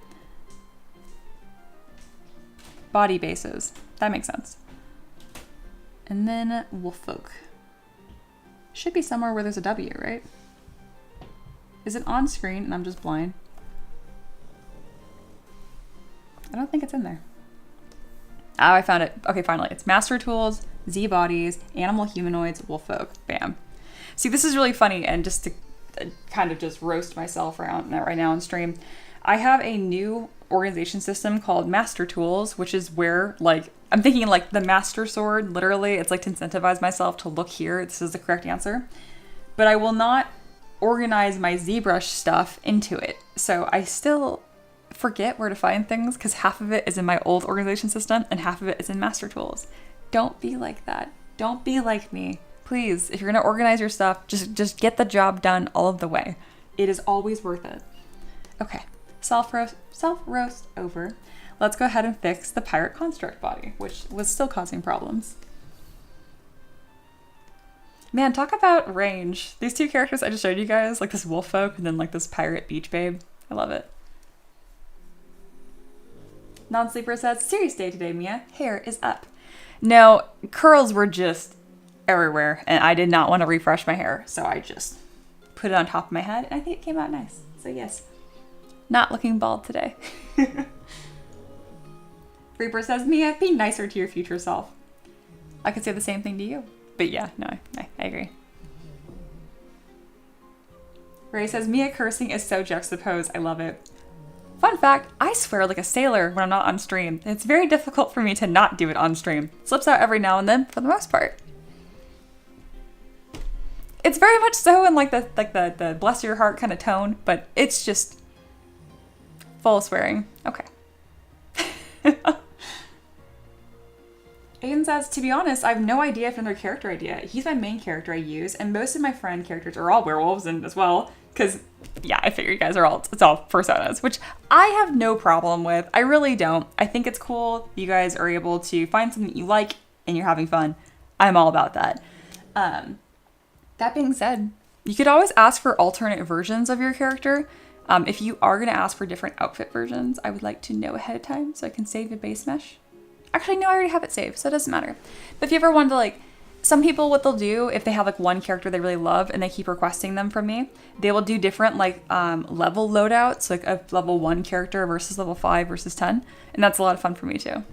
Body bases, that makes sense. And then Wolffolk. Should be somewhere where there's a W, right? Is it on screen and I'm just blind? I don't think it's in there. Oh, I found it. Okay, finally. It's Master Tools, Z Bodies, Animal Humanoids, Wolffolk. Bam. See, this is really funny, and just to kind of just roast myself right now on stream, I have a new organization system called Master Tools, which is where, like, I'm thinking like the Master Sword, literally, it's like to incentivize myself to look here. This is the correct answer. But I will not organize my ZBrush stuff into it. So I still forget where to find things because half of it is in my old organization system and half of it is in Master Tools. Don't be like that. Don't be like me. Please, if you're gonna organize your stuff, just get the job done all of the way. It is always worth it. Okay, self-roast over. Let's go ahead and fix the pirate construct body, which was still causing problems. Man, talk about range. These two characters I just showed you guys, like this Wolffolk and then like this pirate beach babe. I love it. Non-sleeper says, serious day today, Mia. Hair is up. No, curls were just everywhere and I did not want to refresh my hair. So I just put it on top of my head and I think it came out nice. So yes, not looking bald today. Reaper says, Mia, be nicer to your future self. I could say the same thing to you. But yeah, no, I agree. Ray says, Mia cursing is so juxtaposed. I love it. Fun fact, I swear like a sailor when I'm not on stream. It's very difficult for me to not do it on stream. Slips out every now and then for the most part. It's very much so in like the bless your heart kind of tone, but it's just full swearing. Okay. Aiden says, to be honest, I have no idea from their character idea. He's my main character I use, and most of my friend characters are all werewolves and as well, because, yeah, I figure you guys are all, it's all personas, which I have no problem with. I really don't. I think it's cool you guys are able to find something you like and you're having fun. I'm all about that. That being said, you could always ask for alternate versions of your character. If you are going to ask for different outfit versions, I would like to know ahead of time so I can save the base mesh. Actually, no, I already have it saved, so it doesn't matter. But if you ever want to, like, some people, what they'll do, if they have, like, one character they really love and they keep requesting them from me, they will do different, like, level loadouts, like a level 1 character versus level 5 versus 10. And that's a lot of fun for me, too.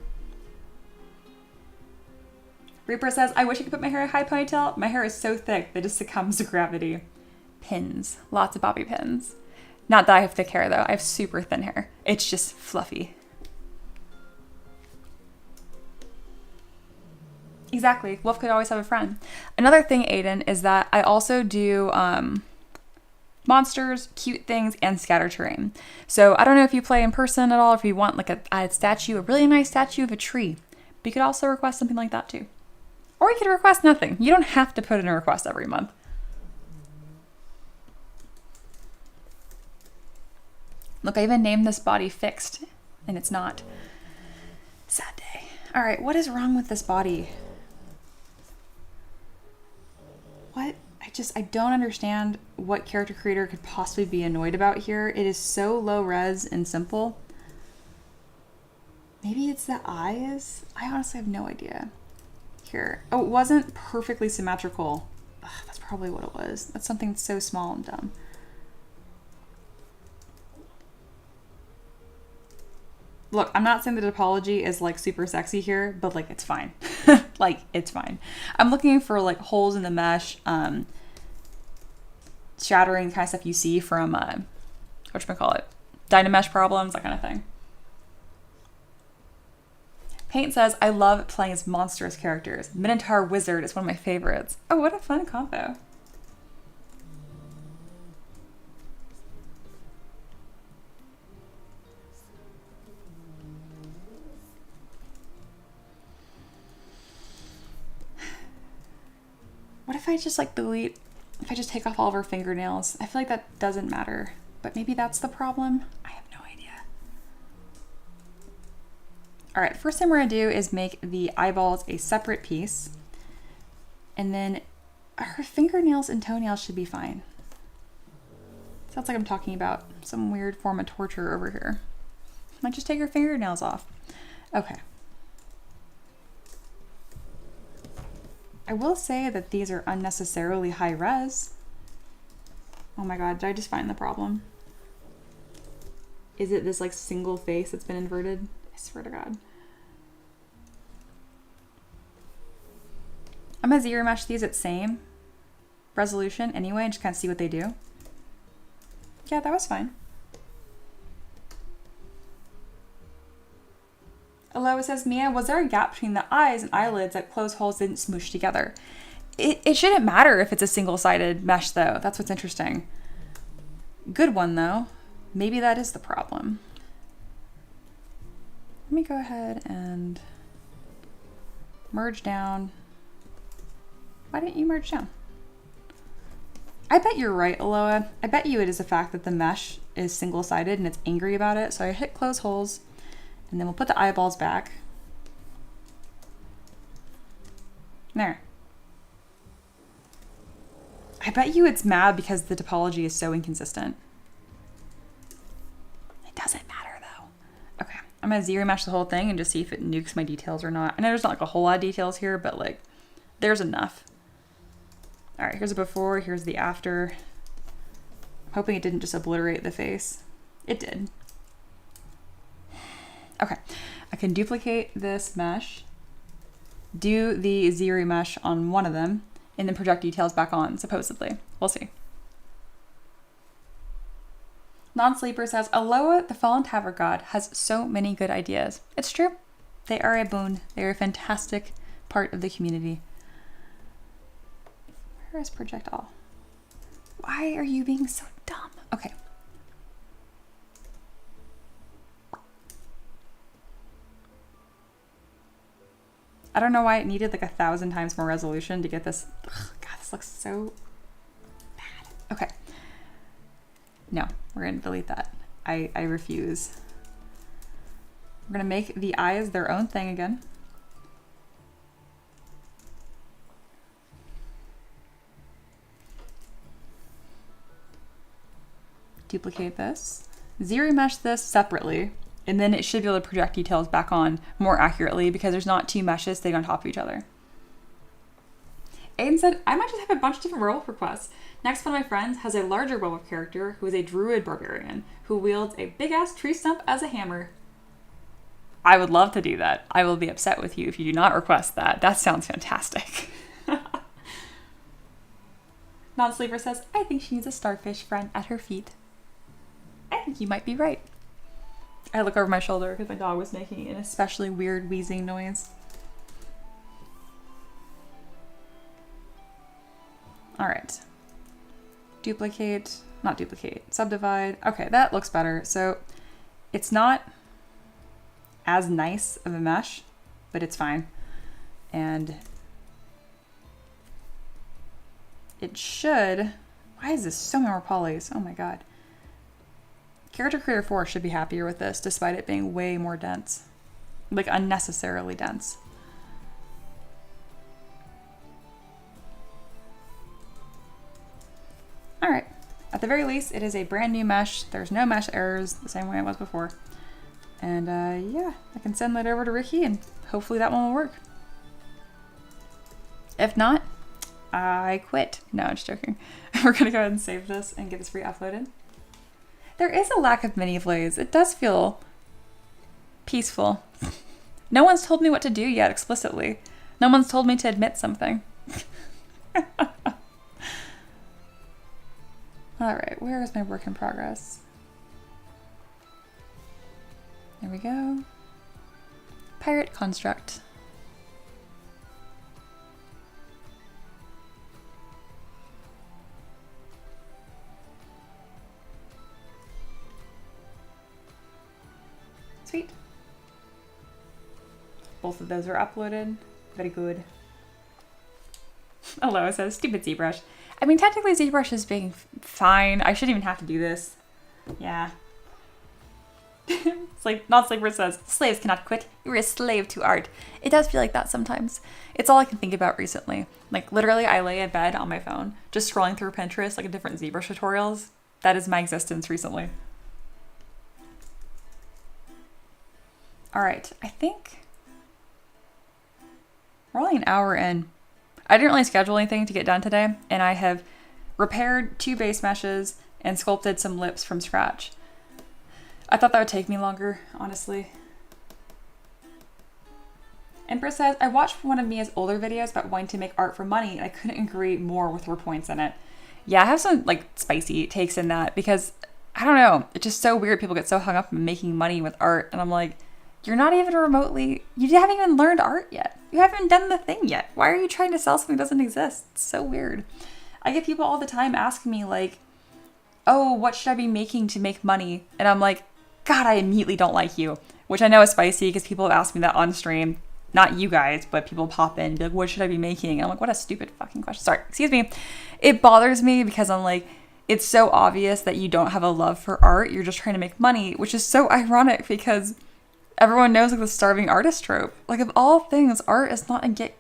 Reaper says, I wish I could put my hair in a high ponytail. My hair is so thick that it just succumbs to gravity. Pins. Lots of bobby pins. Not that I have thick hair, though. I have super thin hair. It's just fluffy. Exactly. Wolf could always have a friend. Another thing, Aiden, is that I also do monsters, cute things, and scatter terrain. So I don't know if you play in person at all, if you want like a statue, a really nice statue of a tree. But you could also request something like that too. Or you could request nothing. You don't have to put in a request every month. Look, I even named this body Fixed, and it's not. Sad day. All right, what is wrong with this body? What? I don't understand what character creator could possibly be annoyed about here. It is so low res and simple. Maybe it's the eyes? I honestly have no idea. Here. Oh, it wasn't perfectly symmetrical. Ugh, that's probably what it was. That's something so small and dumb. Look, I'm not saying the topology is like super sexy here, but like it's fine. Like it's fine. I'm looking for like holes in the mesh, shattering kind of stuff you see from whatchamacallit, Dynamesh problems, that kind of thing. Paint says, I love playing as monstrous characters. Minotaur Wizard is one of my favorites. Oh, what a fun combo. What if I just like delete, if I just take off all of her fingernails? I feel like that doesn't matter, but maybe that's the problem. I have no idea. All right, first thing we're gonna do is make the eyeballs a separate piece. And then her fingernails and toenails should be fine. Sounds like I'm talking about some weird form of torture over here. Might just take her fingernails off. Okay. I will say that these are unnecessarily high res. Oh my god, did I just find the problem? Is it this like single face that's been inverted? I swear to god. I'm gonna ZBrush these at same resolution anyway and just kind of see what they do. Yeah, that was fine. Aloha says, Mia, was there a gap between the eyes and eyelids that closed holes didn't smoosh together? It shouldn't matter if it's a single-sided mesh, though. That's what's interesting. Good one, though. Maybe that is the problem. Let me go ahead and merge down. Why didn't you merge down? I bet you're right, Aloha. I bet you it is the fact that the mesh is single-sided and it's angry about it. So I hit close holes. And then we'll put the eyeballs back. There. I bet you it's mad because the topology is so inconsistent. It doesn't matter though. Okay, I'm gonna ZBrush the whole thing and just see if it nukes my details or not. I know there's not like a whole lot of details here, but like there's enough. All right, here's the before, here's the after. I'm hoping it didn't just obliterate the face. It did. Okay, I can duplicate this mesh, do the ZBrush on one of them, and then project details back on, supposedly. We'll see. Non-Sleeper says, Aloha, the Fallen Tavern God, has so many good ideas. It's true. They are a boon. They are a fantastic part of the community. Where is project all? Why are you being so dumb? Okay. I don't know why it needed like 1,000 times more resolution to get this. Ugh, God, this looks so bad. Okay. No, we're going to delete that. I refuse. We're going to make the eyes their own thing again. Duplicate this. ZBrush this separately, and then it should be able to project details back on more accurately because there's not two meshes staying on top of each other. Aiden said, I might just have a bunch of different werewolf requests. Next one of my friends has a larger werewolf character who is a druid barbarian who wields a big ass tree stump as a hammer. I would love to do that. I will be upset with you if you do not request that. That sounds fantastic. Non-sleeper says, I think she needs a starfish friend at her feet. I think you might be right. I look over my shoulder because my dog was making an especially weird wheezing noise. All right. Duplicate, not duplicate, subdivide. Okay, that looks better. So it's not as nice of a mesh, but it's fine. And it should, why is this so many more polys? Oh my God. Character Creator 4 should be happier with this, despite it being way more dense. Like, unnecessarily dense. Alright. At the very least, it is a brand new mesh. There's no mesh errors, the same way it was before. And, yeah, I can send that over to Ricky, and hopefully that one will work. If not, I quit. No, I'm just joking. We're gonna go ahead and save this and get this re-uploaded. There is a lack of mini flays. It does feel peaceful. No one's told me what to do yet explicitly. No one's told me to admit something. All right, where is my work in progress? There we go. Pirate construct. Sweet. Both of those are uploaded. Very good. Hello, says stupid ZBrush. I mean, technically ZBrush is being fine. I shouldn't even have to do this. Yeah. It's like, Non-Sleeper says, slaves cannot quit. You're a slave to art. It does feel like that sometimes. It's all I can think about recently. Like, literally, I lay in bed on my phone, just scrolling through Pinterest, like, different ZBrush tutorials. That is my existence recently. All right, I think we're only an hour in. I didn't really schedule anything to get done today, and I have repaired 2 base meshes and sculpted some lips from scratch. I thought that would take me longer, honestly. Empress says, I watched one of Mia's older videos about wanting to make art for money, and I couldn't agree more with her points in it. Yeah, I have some like spicy takes in that because, I don't know, it's just so weird people get so hung up in making money with art, and I'm like, you're not even remotely, you haven't even learned art yet. You haven't done the thing yet. Why are you trying to sell something that doesn't exist? It's so weird. I get people all the time asking me like, oh, what should I be making to make money? And I'm like, God, I immediately don't like you. Which I know is spicy because people have asked me that on stream. Not you guys, but people pop in and be like, what should I be making? And I'm like, what a stupid fucking question. Sorry, excuse me. It bothers me because I'm like, it's so obvious that you don't have a love for art. You're just trying to make money, which is so ironic because everyone knows like the starving artist trope. Like of all things, art is not a get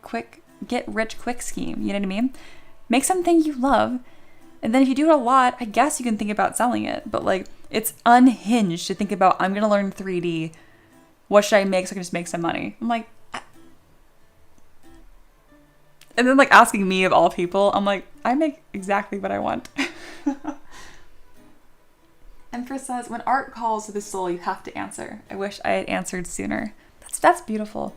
rich quick scheme. You know what I mean? Make something you love. And then if you do it a lot, I guess you can think about selling it. But like, it's unhinged to think about, I'm going to learn 3D. What should I make so I can just make some money? I'm like, and then like asking me of all people, I'm like, I make exactly what I want. Empress says, when art calls to the soul, you have to answer. I wish I had answered sooner. That's beautiful.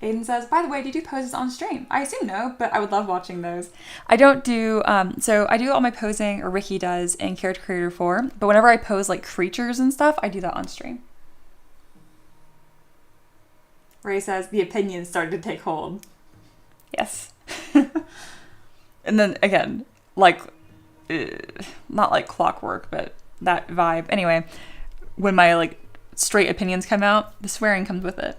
Aiden says, by the way, do you do poses on stream? I assume no, but I would love watching those. I don't do, so I do all my posing, or Ricky does, in Character Creator 4, but whenever I pose like creatures and stuff, I do that on stream. Ray says, the opinions started to take hold. Yes. And then again, like, not like clockwork, but that vibe. Anyway, when my like straight opinions come out, the swearing comes with it.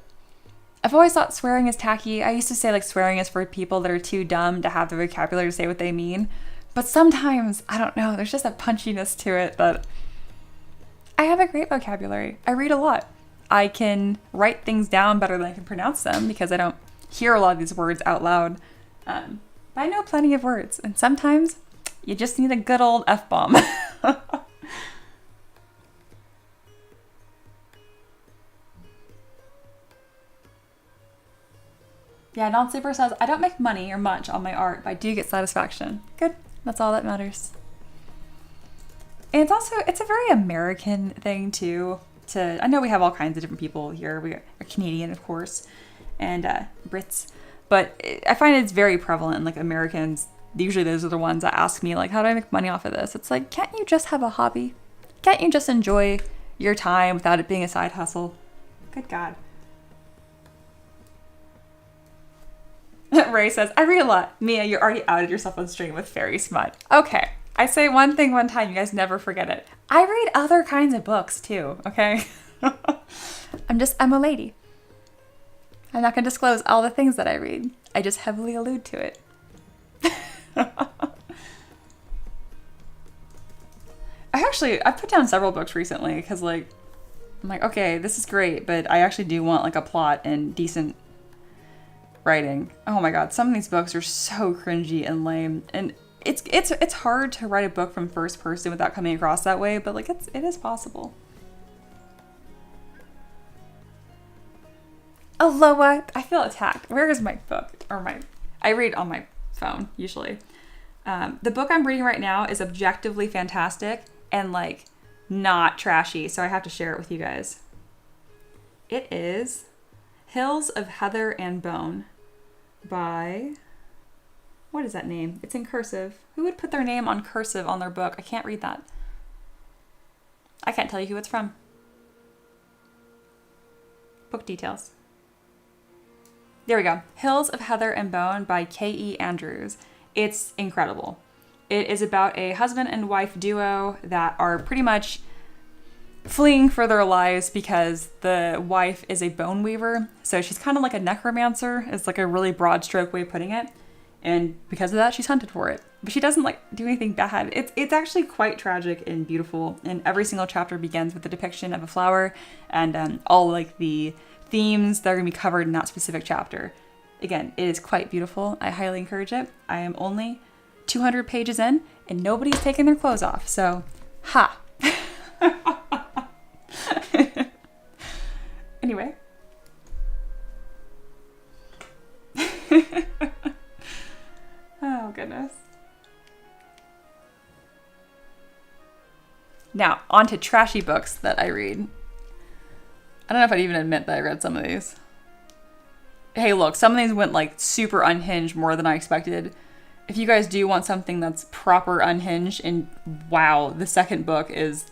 I've always thought swearing is tacky. I used to say like swearing is for people that are too dumb to have the vocabulary to say what they mean. But sometimes, I don't know, there's just a punchiness to it that I have a great vocabulary. I read a lot. I can write things down better than I can pronounce them because I don't hear a lot of these words out loud. But I know plenty of words, and sometimes you just need a good old F-bomb. Yeah, Non-Sleeper says, I don't make money or much on my art, but I do get satisfaction. Good. That's all that matters. And it's a very American thing too. I know we have all kinds of different people here. We are Canadian, of course, and Brits. But I find it's very prevalent in like Americans. Usually those are the ones that ask me like, how do I make money off of this? It's like, can't you just have a hobby? Can't you just enjoy your time without it being a side hustle? Good God. Ray says, I read a lot. Mia, you already outed yourself on stream with fairy smut. Okay. I say one thing one time, you guys never forget it. I read other kinds of books too, okay? I'm a lady. I'm not going to disclose all the things that I read. I just heavily allude to it. I put down several books recently because I'm like, okay, this is great, but I actually do want like a plot and decent writing. Oh my God, some of these books are so cringy and lame, and it's hard to write a book from first person without coming across that way, but like it is possible. Aloha, I feel attacked. Where is my book? I read on my phone usually. The book I'm reading right now is objectively fantastic and like not trashy, so I have to share it with you guys. It is Hills of Heather and Bone by, what is that name? It's in cursive. Who would put their name on cursive on their book? I can't read that. I can't tell you who it's from. Book details. There we go. Hills of Heather and Bone by K.E. Andrews. It's incredible. It is about a husband and wife duo that are pretty much fleeing for their lives because the wife is a bone weaver. So she's kind of like a necromancer. It's like a really broad stroke way of putting it. And because of that, she's hunted for it. But she doesn't like do anything bad. It's actually quite tragic and beautiful. And every single chapter begins with a depiction of a flower and all like the themes that are going to be covered in that specific chapter. Again, it is quite beautiful. I highly encourage it. I am only 200 pages in and nobody's taking their clothes off. So, ha. Anyway. Oh, goodness. Now, on to trashy books that I read. I don't know if I'd even admit that I read some of these. Hey, look, some of these went like super unhinged more than I expected. If you guys do want something that's proper unhinged, and wow, the second book is,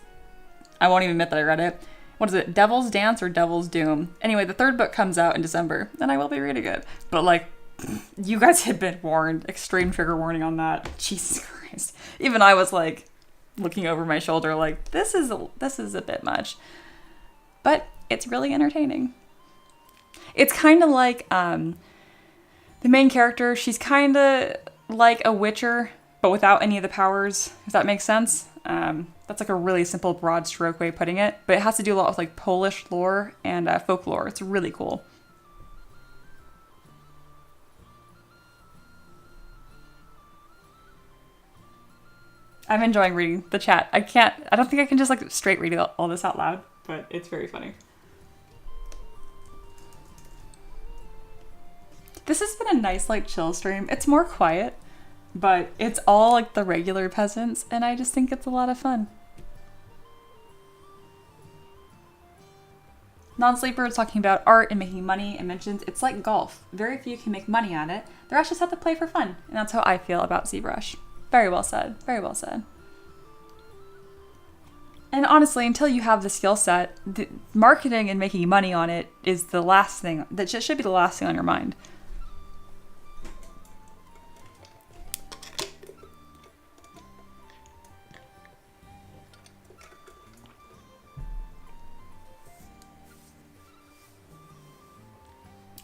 I won't even admit that I read it. What is it? Devil's Dance or Devil's Doom? Anyway, the third book comes out in December, and I will be reading it. But like, you guys had been warned. Extreme trigger warning on that. Jesus Christ. Even I was like, looking over my shoulder like, this is a bit much. But it's really entertaining. It's kind of like the main character. She's kind of like a witcher, but without any of the powers, if that makes sense. That's like a really simple, broad stroke way of putting it. But it has to do a lot with like Polish lore and folklore. It's really cool. I'm enjoying reading the chat. I don't think I can just like straight read all this out loud, but it's very funny. This has been a nice like chill stream. It's more quiet, but it's all like the regular peasants, and I just think it's a lot of fun. Non-Sleeper is talking about art and making money and mentions it's like golf. Very few can make money at it. The rest just have to play for fun, and that's how I feel about ZBrush. Very well said. Very well said. And honestly, until you have the skill set, the marketing and making money on it is the last thing. That just should be the last thing on your mind.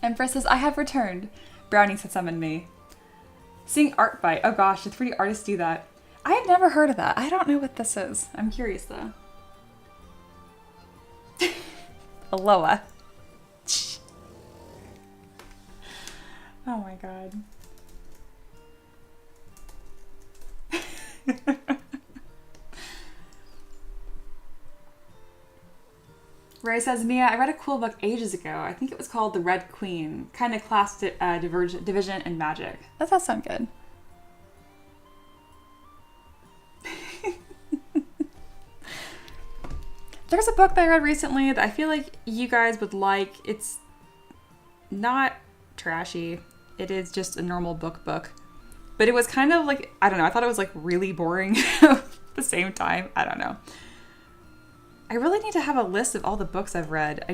Empress says, I have returned. Brownies had summoned me. Seeing art bite. Oh gosh, did 3D artists do that? I have never heard of that. I don't know what this is. I'm curious though. Aloha. Oh my god. Ray says, Mia, I read a cool book ages ago. I think it was called The Red Queen. Kind of class division and magic. That does sound good. There's a book that I read recently that I feel like you guys would like. It's not trashy. It is just a normal book. But it was kind of like, I don't know, I thought it was like really boring at the same time. I don't know. I really need to have a list of all the books I've read. I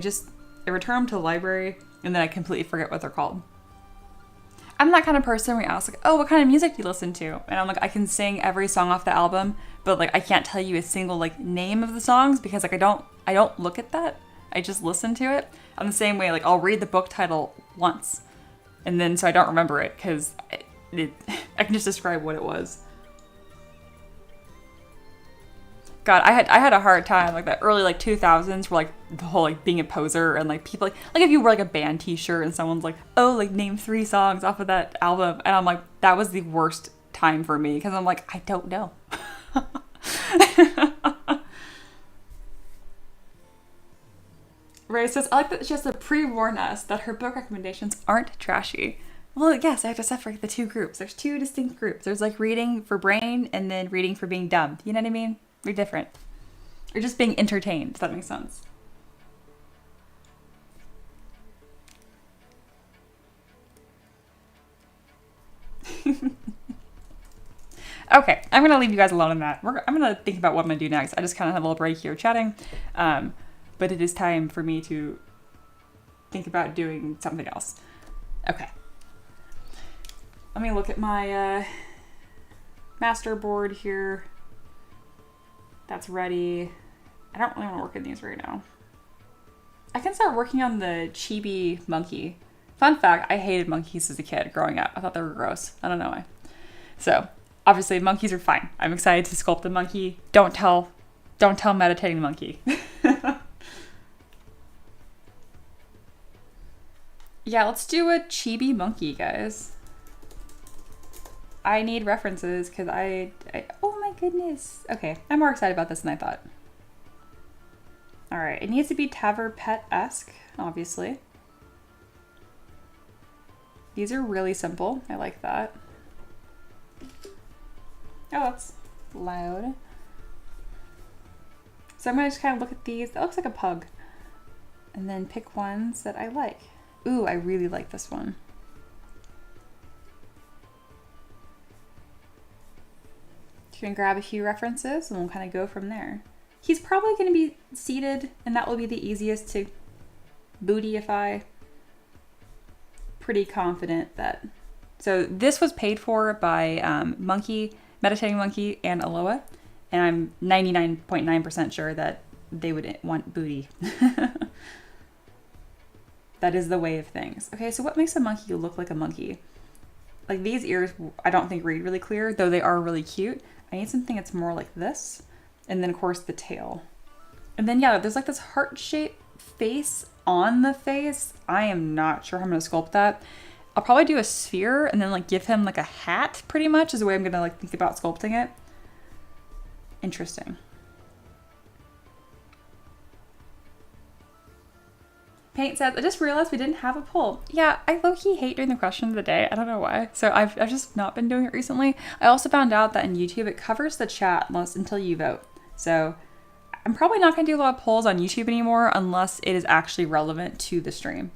return them to the library and then I completely forget what they're called. I'm that kind of person where you ask like, oh, what kind of music do you listen to? And I'm like, I can sing every song off the album, but like I can't tell you a single like name of the songs because like I don't look at that. I just listen to it. I'm the same way, like I'll read the book title once and then so I don't remember it because I can just describe what it was. God, I had a hard time, like the early like 2000s were like the whole like being a poser and like people like if you wear like a band t-shirt and someone's like, oh, like name 3 songs off of that album, and I'm like, that was the worst time for me because I'm like, I don't know. Ray says, I like that she has to pre-warn us that her book recommendations aren't trashy. Well, yes, I have to separate the 2 groups. There's 2 distinct groups. There's like reading for brain and then reading for being dumb. You know what I mean? We're different. Or just being entertained, if that makes sense. Okay, I'm going to leave you guys alone on that. I'm going to think about what I'm going to do next. I just kind of had a little break here chatting. But it is time for me to think about doing something else. Okay. Let me look at my master board here. That's ready. I don't really want to work in these right now. I can start working on the chibi monkey. Fun fact, I hated monkeys as a kid growing up. I thought they were gross. I don't know why. So, obviously monkeys are fine. I'm excited to sculpt the monkey. Don't tell meditating monkey. Yeah, let's do a chibi monkey, guys. I need references because oh my goodness. Okay, I'm more excited about this than I thought. All right, it needs to be Tavern pet-esque, obviously. These are really simple. I like that. Oh, that's loud. So I'm gonna just kind of look at these. That looks like a pug. And then pick ones that I like. Ooh, I really like this one. You can grab a few references and we'll kind of go from there. He's probably going to be seated and that will be the easiest to bootyify. Pretty confident that. So this was paid for by Monkey, Meditating Monkey, and Aloha. And I'm 99.9% sure that they would want booty. That is the way of things. Okay, so what makes a monkey look like a monkey? Like these ears, I don't think read really clear, though they are really cute. I need something that's more like this. And then of course the tail. And then yeah, there's like this heart-shaped face on the face. I am not sure how I'm gonna sculpt that. I'll probably do a sphere and then like give him like a hat pretty much is the way I'm gonna like think about sculpting it. Interesting. Paint says, I just realized we didn't have a poll. Yeah, I low-key hate doing the question of the day. I don't know why. So I've just not been doing it recently. I also found out that in YouTube, it covers the chat until you vote. So I'm probably not going to do a lot of polls on YouTube anymore unless it is actually relevant to the stream.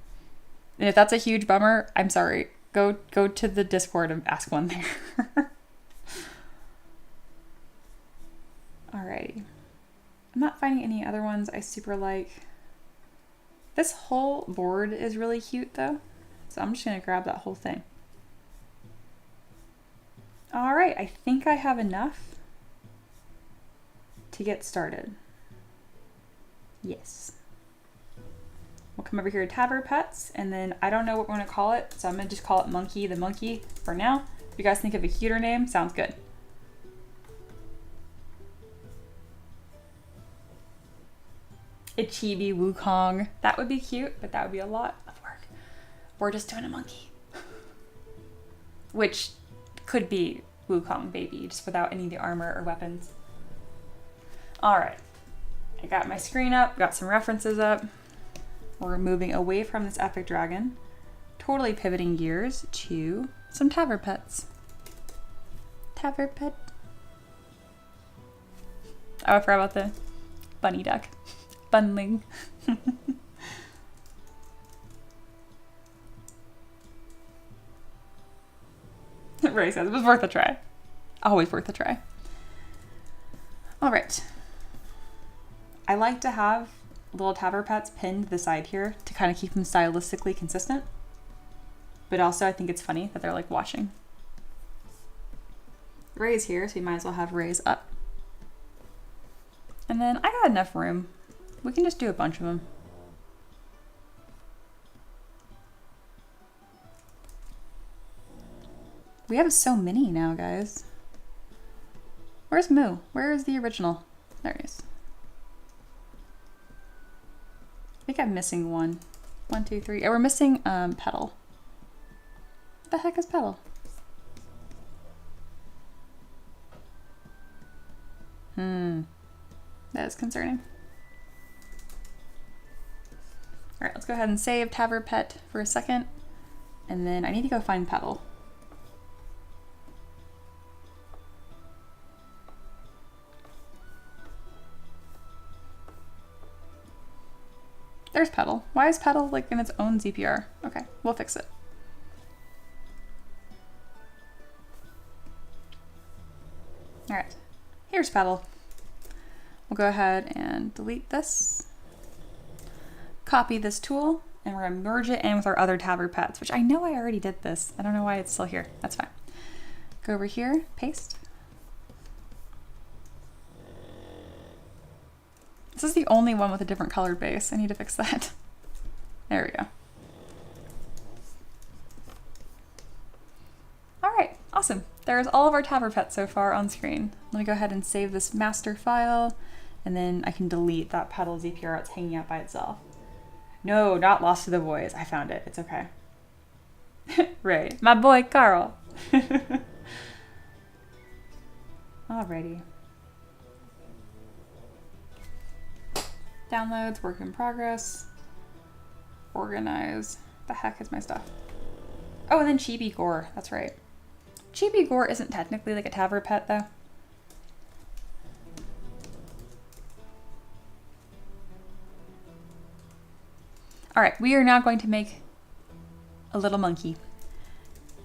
And if that's a huge bummer, I'm sorry. Go to the Discord and ask one there. Alrighty. I'm not finding any other ones I super like. This whole board is really cute though. So I'm just gonna grab that whole thing. All right, I think I have enough to get started. Yes. We'll come over here to Tavern Pets, and then I don't know what we're gonna call it, so I'm gonna just call it Monkey the Monkey for now. If you guys think of a cuter name, sounds good. A chibi Wukong. That would be cute, but that would be a lot of work. We're just doing a monkey. Which could be Wukong baby, just without any of the armor or weapons. All right, I got my screen up, got some references up. We're moving away from this epic dragon, totally pivoting gears to some Tavern Pets. Tavern Pet. Oh, I forgot about the bunny duck. Bunling. Ray says it was worth a try. Always worth a try. All right. I like to have little Tavern Pets pinned to the side here to kind of keep them stylistically consistent. But also I think it's funny that they're like watching. Ray's here, so we might as well have Ray's up. And then I got enough room. We can just do a bunch of them. We have so many now, guys. Where's Moo? Where is the original? There he is. I think I'm missing one. 1, 2, 3. Oh, we're missing Petal. What the heck is Petal? That is concerning. All right, let's go ahead and save Tavern Pet for a second. And then I need to go find Petal. There's Petal. Why is Petal like in its own ZPR? Okay, we'll fix it. All right, here's Petal. We'll go ahead and delete this. Copy this tool, and we're gonna merge it in with our other Tavern Pets, which I know I already did this. I don't know why it's still here. That's fine. Go over here, paste. This is the only one with a different colored base. I need to fix that. There we go. All right, awesome. There's all of our Tavern Pets so far on screen. Let me go ahead and save this master file, and then I can delete that Petal ZPR that's hanging out by itself. No, not lost to the voice. I found it. It's okay. Ray, my boy Carl. Alrighty. Downloads, work in progress. Organize. The heck is my stuff? Oh, and then Chibi Gore. That's right. Chibi Gore isn't technically like a Tavern Pet though. All right, we are now going to make a little monkey.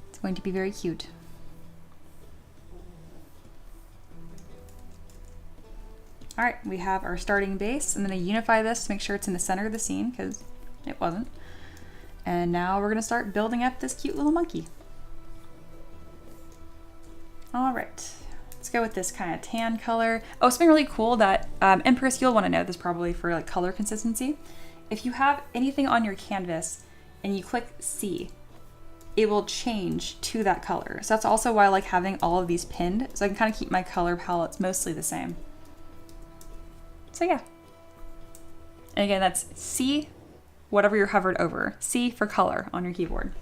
It's going to be very cute. All right, we have our starting base. I'm gonna unify this to make sure it's in the center of the scene because it wasn't. And now we're gonna start building up this cute little monkey. All right, let's go with this kind of tan color. Oh, something really cool that Empress, you'll wanna know this probably for like color consistency. If you have anything on your canvas and you click C, it will change to that color. So that's also why I like having all of these pinned, so I can kind of keep my color palettes mostly the same. So yeah. And again, that's C, whatever you're hovered over. C for color on your keyboard.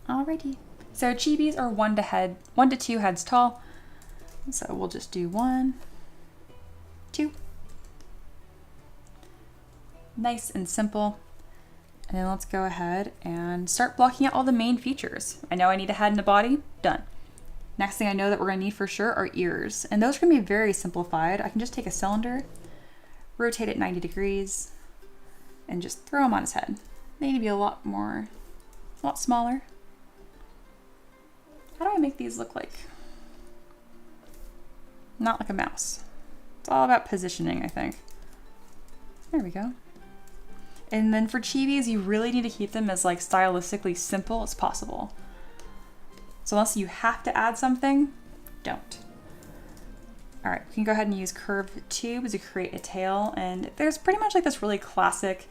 Alrighty. So chibis are 1 to 2 heads tall. So we'll just do 1, 2. Nice and simple. And then let's go ahead and start blocking out all the main features. I know I need a head and a body. Done. Next thing I know that we're gonna need for sure are ears. And those are gonna be very simplified. I can just take a cylinder, rotate it 90 degrees, and just throw them on his head. They need to be a lot smaller. How do I make these look like? Not like a mouse. It's all about positioning, I think. There we go. And then for chibis, you really need to keep them as like stylistically simple as possible. So unless you have to add something, don't. All right, we can go ahead and use curved tubes to create a tail. And there's pretty much like this really classic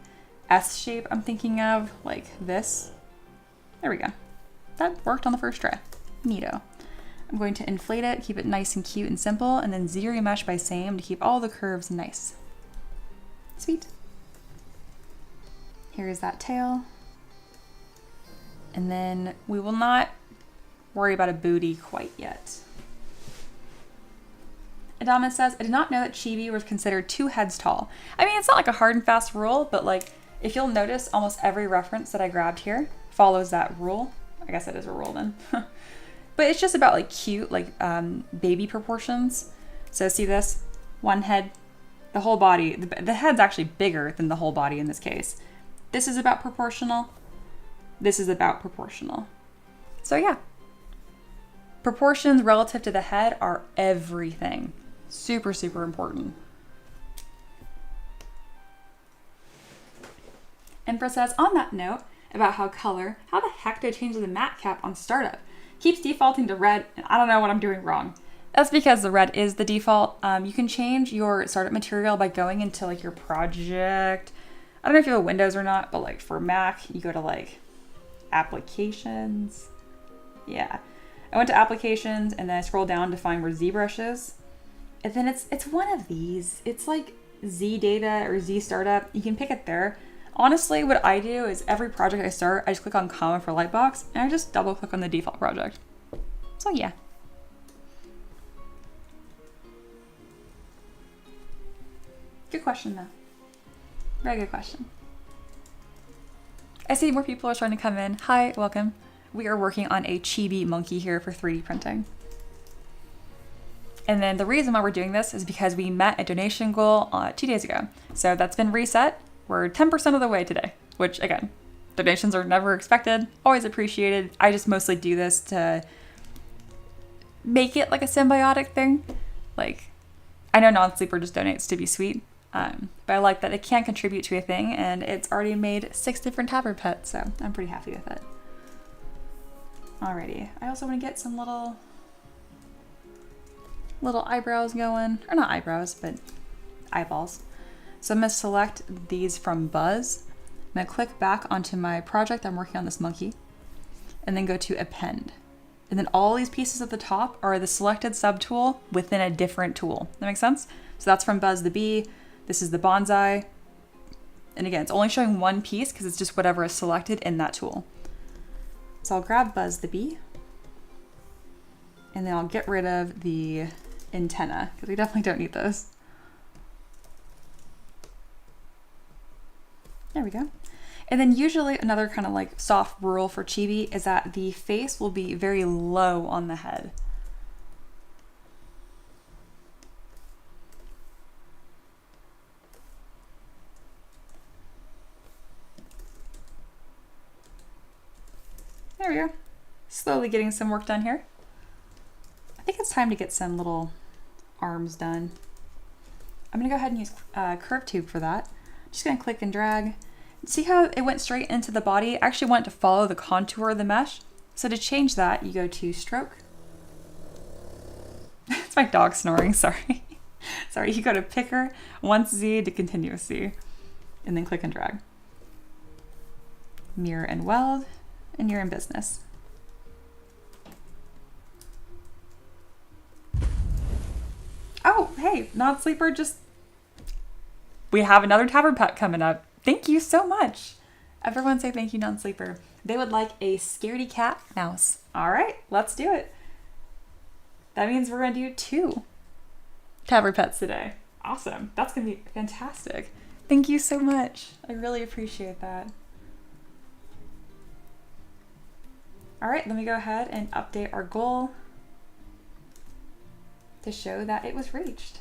S shape I'm thinking of, like this. There we go. That worked on the first try. Neato. I'm going to inflate it, keep it nice and cute and simple, and then zero mesh by same to keep all the curves nice. Sweet. Here's that tail. And then we will not worry about a booty quite yet. Adama says, I did not know that chibi was considered 2 heads tall. I mean, it's not like a hard and fast rule, but like, if you'll notice, almost every reference that I grabbed here follows that rule. I guess it is a rule then. But it's just about like cute, like baby proportions. So see this? One head, the whole body. The head's actually bigger than the whole body in this case. This is about proportional. This is about proportional. So yeah. Proportions relative to the head are everything. Super, super important. Empress says, on that note about how the heck do I change the matte cap on startup? Keeps defaulting to red, and I don't know what I'm doing wrong. That's because the red is the default. You can change your startup material by going into like your project. I don't know if you have Windows or not, but like for Mac, you go to like applications. Yeah. I went to applications and then I scroll down to find where ZBrush is. And then it's one of these. It's like Z data or Z startup. You can pick it there. Honestly, what I do is every project I start, I just click on common for Lightbox and I just double click on the default project. So yeah. Good question though. Very good question. I see more people are trying to come in. Hi, welcome. We are working on a chibi monkey here for 3D printing. And then the reason why we're doing this is because we met a donation goal 2 days ago. So that's been reset. We're 10% of the way today, which again, donations are never expected, always appreciated. I just mostly do this to make it like a symbiotic thing. Like, I know Non-Sleeper just donates to be sweet, but I like that it can contribute to a thing, and it's already made 6 different Tavern pets, so I'm pretty happy with it. Alrighty, I also want to get some little eyebrows going, or not eyebrows, but eyeballs. So I'm going to select these from Buzz. I'm going to click back onto my project. I'm working on this monkey. And then go to Append. And then all these pieces at the top are the selected subtool within a different tool. That makes sense? So that's from Buzz the Bee. This is the bonsai. And again, it's only showing one piece because it's just whatever is selected in that tool. So I'll grab Buzz the Bee. And then I'll get rid of the antenna because we definitely don't need those. There we go. And then usually another kind of like soft rule for chibi is that the face will be very low on the head. There we go. Slowly getting some work done here. I think it's time to get some little arms done. I'm gonna go ahead and use curve tube for that. Just gonna click and drag. See how it went straight into the body? I actually want to follow the contour of the mesh. So to change that, you go to stroke. It's my dog snoring, sorry. Sorry, you go to picker, once Z to continuous Z, and then click and drag. Mirror and weld, and you're in business. Oh, hey, Non-Sleeper just... We have another Tavern pet coming up. Thank you so much. Everyone say thank you, Non-Sleeper. They would like a scaredy cat mouse. All right, let's do it. That means we're going to do 2 Tavern pets today. Awesome. That's going to be fantastic. Thank you so much. I really appreciate that. All right, let me go ahead and update our goal to show that it was reached.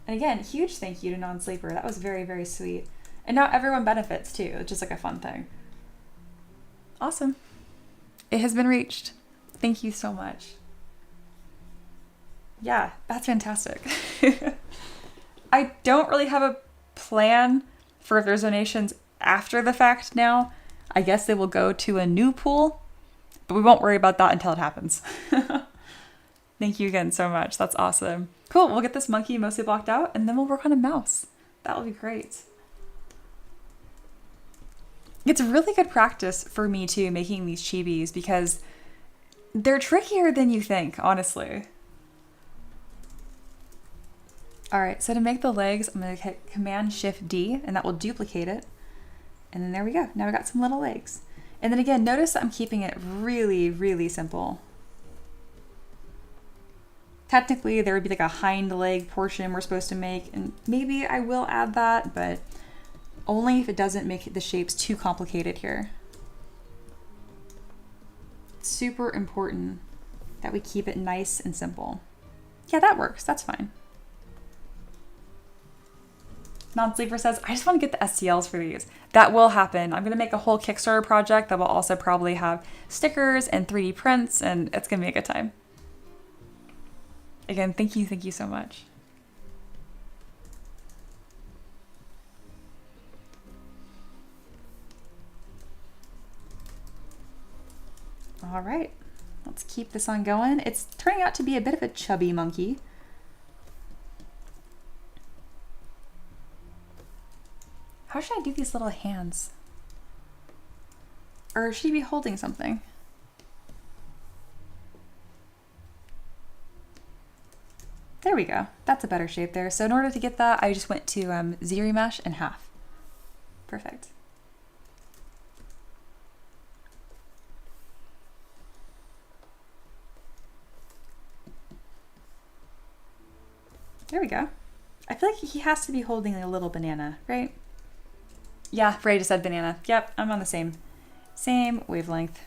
And again, huge thank you to Non-Sleeper. That was very, very sweet. And now everyone benefits too. It's just like a fun thing. Awesome. It has been reached. Thank you so much. Yeah, that's fantastic. I don't really have a plan for if there's donations after the fact now. I guess they will go to a new pool, but we won't worry about that until it happens. Thank you again so much. That's awesome. Cool, we'll get this monkey mostly blocked out and then we'll work on a mouse. That will be great. It's really good practice for me too, making these chibis, because they're trickier than you think, honestly. All right, so to make the legs, I'm gonna hit Command-Shift-D and that will duplicate it. And then there we go. Now we got some little legs. And then again, notice that I'm keeping it really, really simple. Technically, there would be like a hind leg portion we're supposed to make, and maybe I will add that, but only if it doesn't make the shapes too complicated here. It's super important that we keep it nice and simple. Yeah, that works. That's fine. Non-Sleeper says, I just want to get the STLs for these. That will happen. I'm going to make a whole Kickstarter project that will also probably have stickers and 3D prints, and it's going to be a good time. Again, thank you so much. All right, let's keep this on going. It's turning out to be a bit of a chubby monkey. How should I do these little hands? Or should he be holding something? There we go. That's a better shape there. So in order to get that, I just went to ZBrush and half. Perfect. There we go. I feel like he has to be holding a little banana, right? Yeah, Ray just said banana. Yep, I'm on the same wavelength.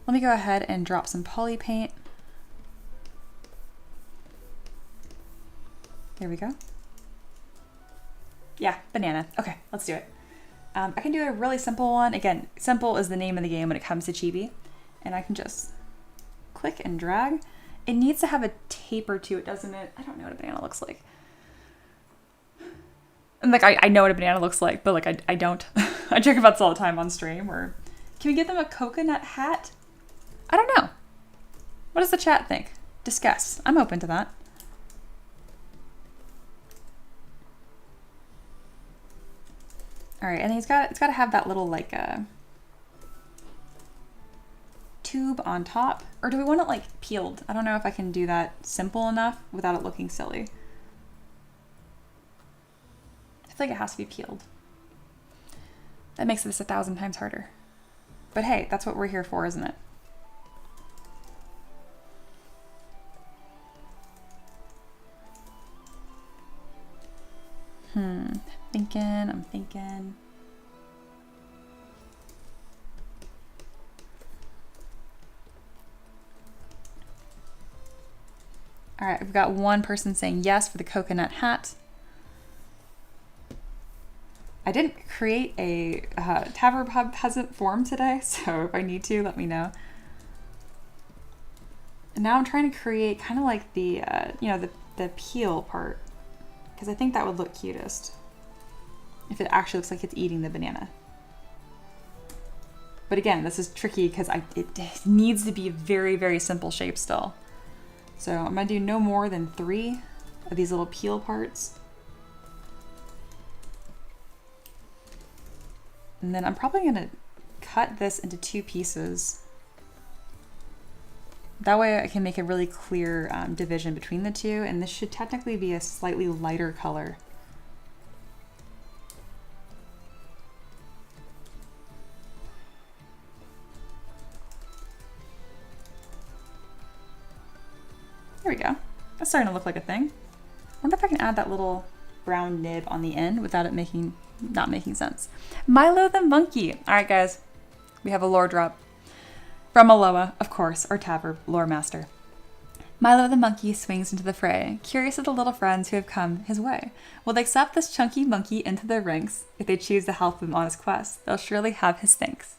Let me go ahead and drop some poly paint. There we go. Yeah, banana. Okay, let's do it. I can do a really simple one. Again, simple is the name of the game when it comes to chibi. And I can just click and drag. It needs to have a taper to it, doesn't it? I don't know what a banana looks like. And like, I know what a banana looks like, but like, I don't. I joke about this all the time on stream. Or can we get them a coconut hat? I don't know. What does the chat think? Discuss. I'm open to that. All right, and it's got to have that little like tube on top. Or do we want it like peeled? I don't know if I can do that simple enough without it looking silly. I feel like it has to be peeled. That makes this 1,000 times harder. But hey, that's what we're here for, isn't it? I'm thinking. All right, we've got one person saying yes for the coconut hat. I didn't create a Tavern peasant form today, so if I need to, let me know. And now I'm trying to create kind of like the, you know, the peel part, because I think that would look cutest if it actually looks like it's eating the banana. But again, this is tricky because it needs to be a very, very simple shape still. So I'm gonna do no more than 3 of these little peel parts. And then I'm probably gonna cut this into 2 pieces. That way I can make a really clear division between the two, and this should technically be a slightly lighter color. There we go. That's starting to look like a thing. I wonder if I can add that little brown nib on the end without it not making sense. Milo the monkey. All right, guys, we have a lore drop from Aloha, of course, our Tavern lore master. Milo the monkey swings into the fray, curious of the little friends who have come his way. Will they accept this chunky monkey into their ranks? If they choose to help him on his quest, they'll surely have his thanks.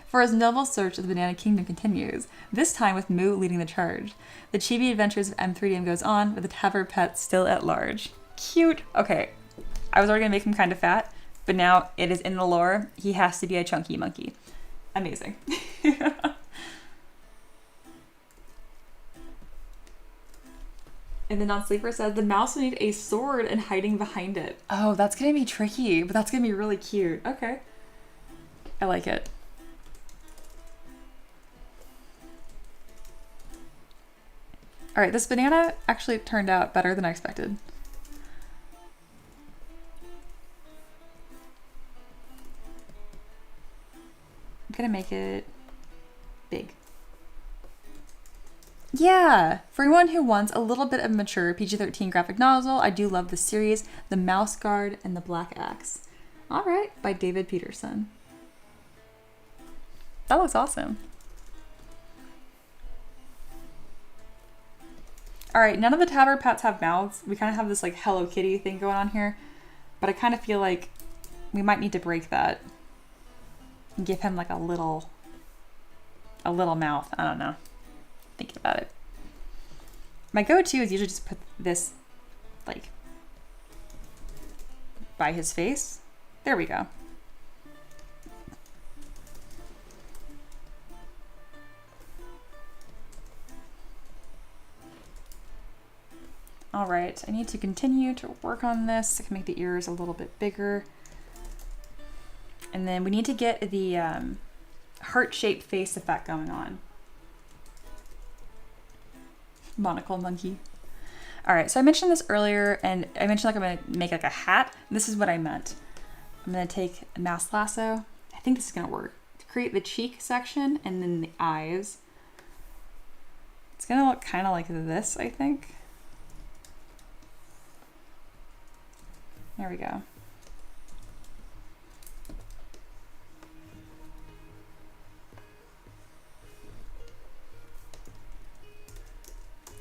For his noble search of the Banana Kingdom continues, this time with Moo leading the charge. The chibi adventures of M3DM goes on, with the Tavern pet still at large. Cute. Okay, I was already gonna make him kind of fat, but now it is in the lore. He has to be a chunky monkey. Amazing. And then on Sleeper says, the mouse will need a sword and hiding behind it. Oh, that's going to be tricky, but that's going to be really cute. Okay. I like it. All right, this banana actually turned out better than I expected. I'm gonna make it big. Yeah, for anyone who wants a little bit of mature PG-13 graphic novel, I do love the series, The Mouse Guard and the Black Axe. All right, by David Peterson. That looks awesome. All right, none of the Tavern pets have mouths. We kind of have this like Hello Kitty thing going on here, but I kind of feel like we might need to break that and give him like a little mouth. I don't know. Thinking about it. My go-to is usually just put this like by his face. There we go. All right, I need to continue to work on this. I can make the ears a little bit bigger. And then we need to get the heart-shaped face effect going on. Monocle monkey. All right, so I mentioned this earlier, and I mentioned like I'm gonna make like a hat. This is what I meant. I'm gonna take a mouse lasso. I think this is gonna work. To create the cheek section and then the eyes. It's gonna look kind of like this, I think. There we go.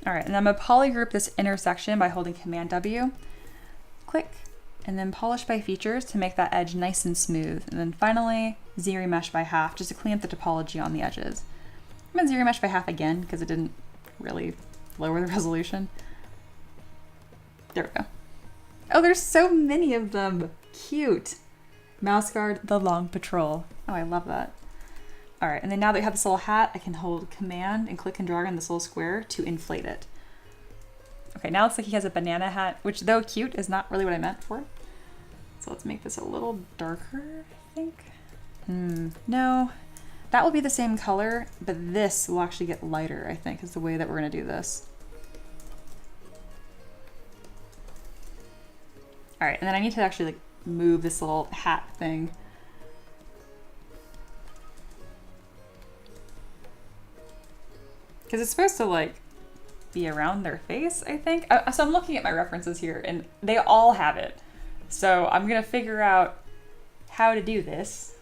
All right, and I'm gonna polygroup this intersection by holding Command W, click, and then polish by features to make that edge nice and smooth. And then finally, ZBrush by half, just to clean up the topology on the edges. I'm gonna ZBrush by half again, because it didn't really lower the resolution. There we go. Oh, there's so many of them. Cute. Mouse Guard, The Long Patrol. Oh, I love that. All right, and then now that we have this little hat, I can hold Command and click and drag on this little square to inflate it. Okay, now it looks like he has a banana hat, which though cute is not really what I meant for. So let's make this a little darker, I think. No, that will be the same color, but this will actually get lighter, I think, is the way that we're gonna do this. All right, and then I need to actually like move this little hat thing. Because it's supposed to like be around their face, I think. So I'm looking at my references here and they all have it. So I'm gonna figure out how to do this,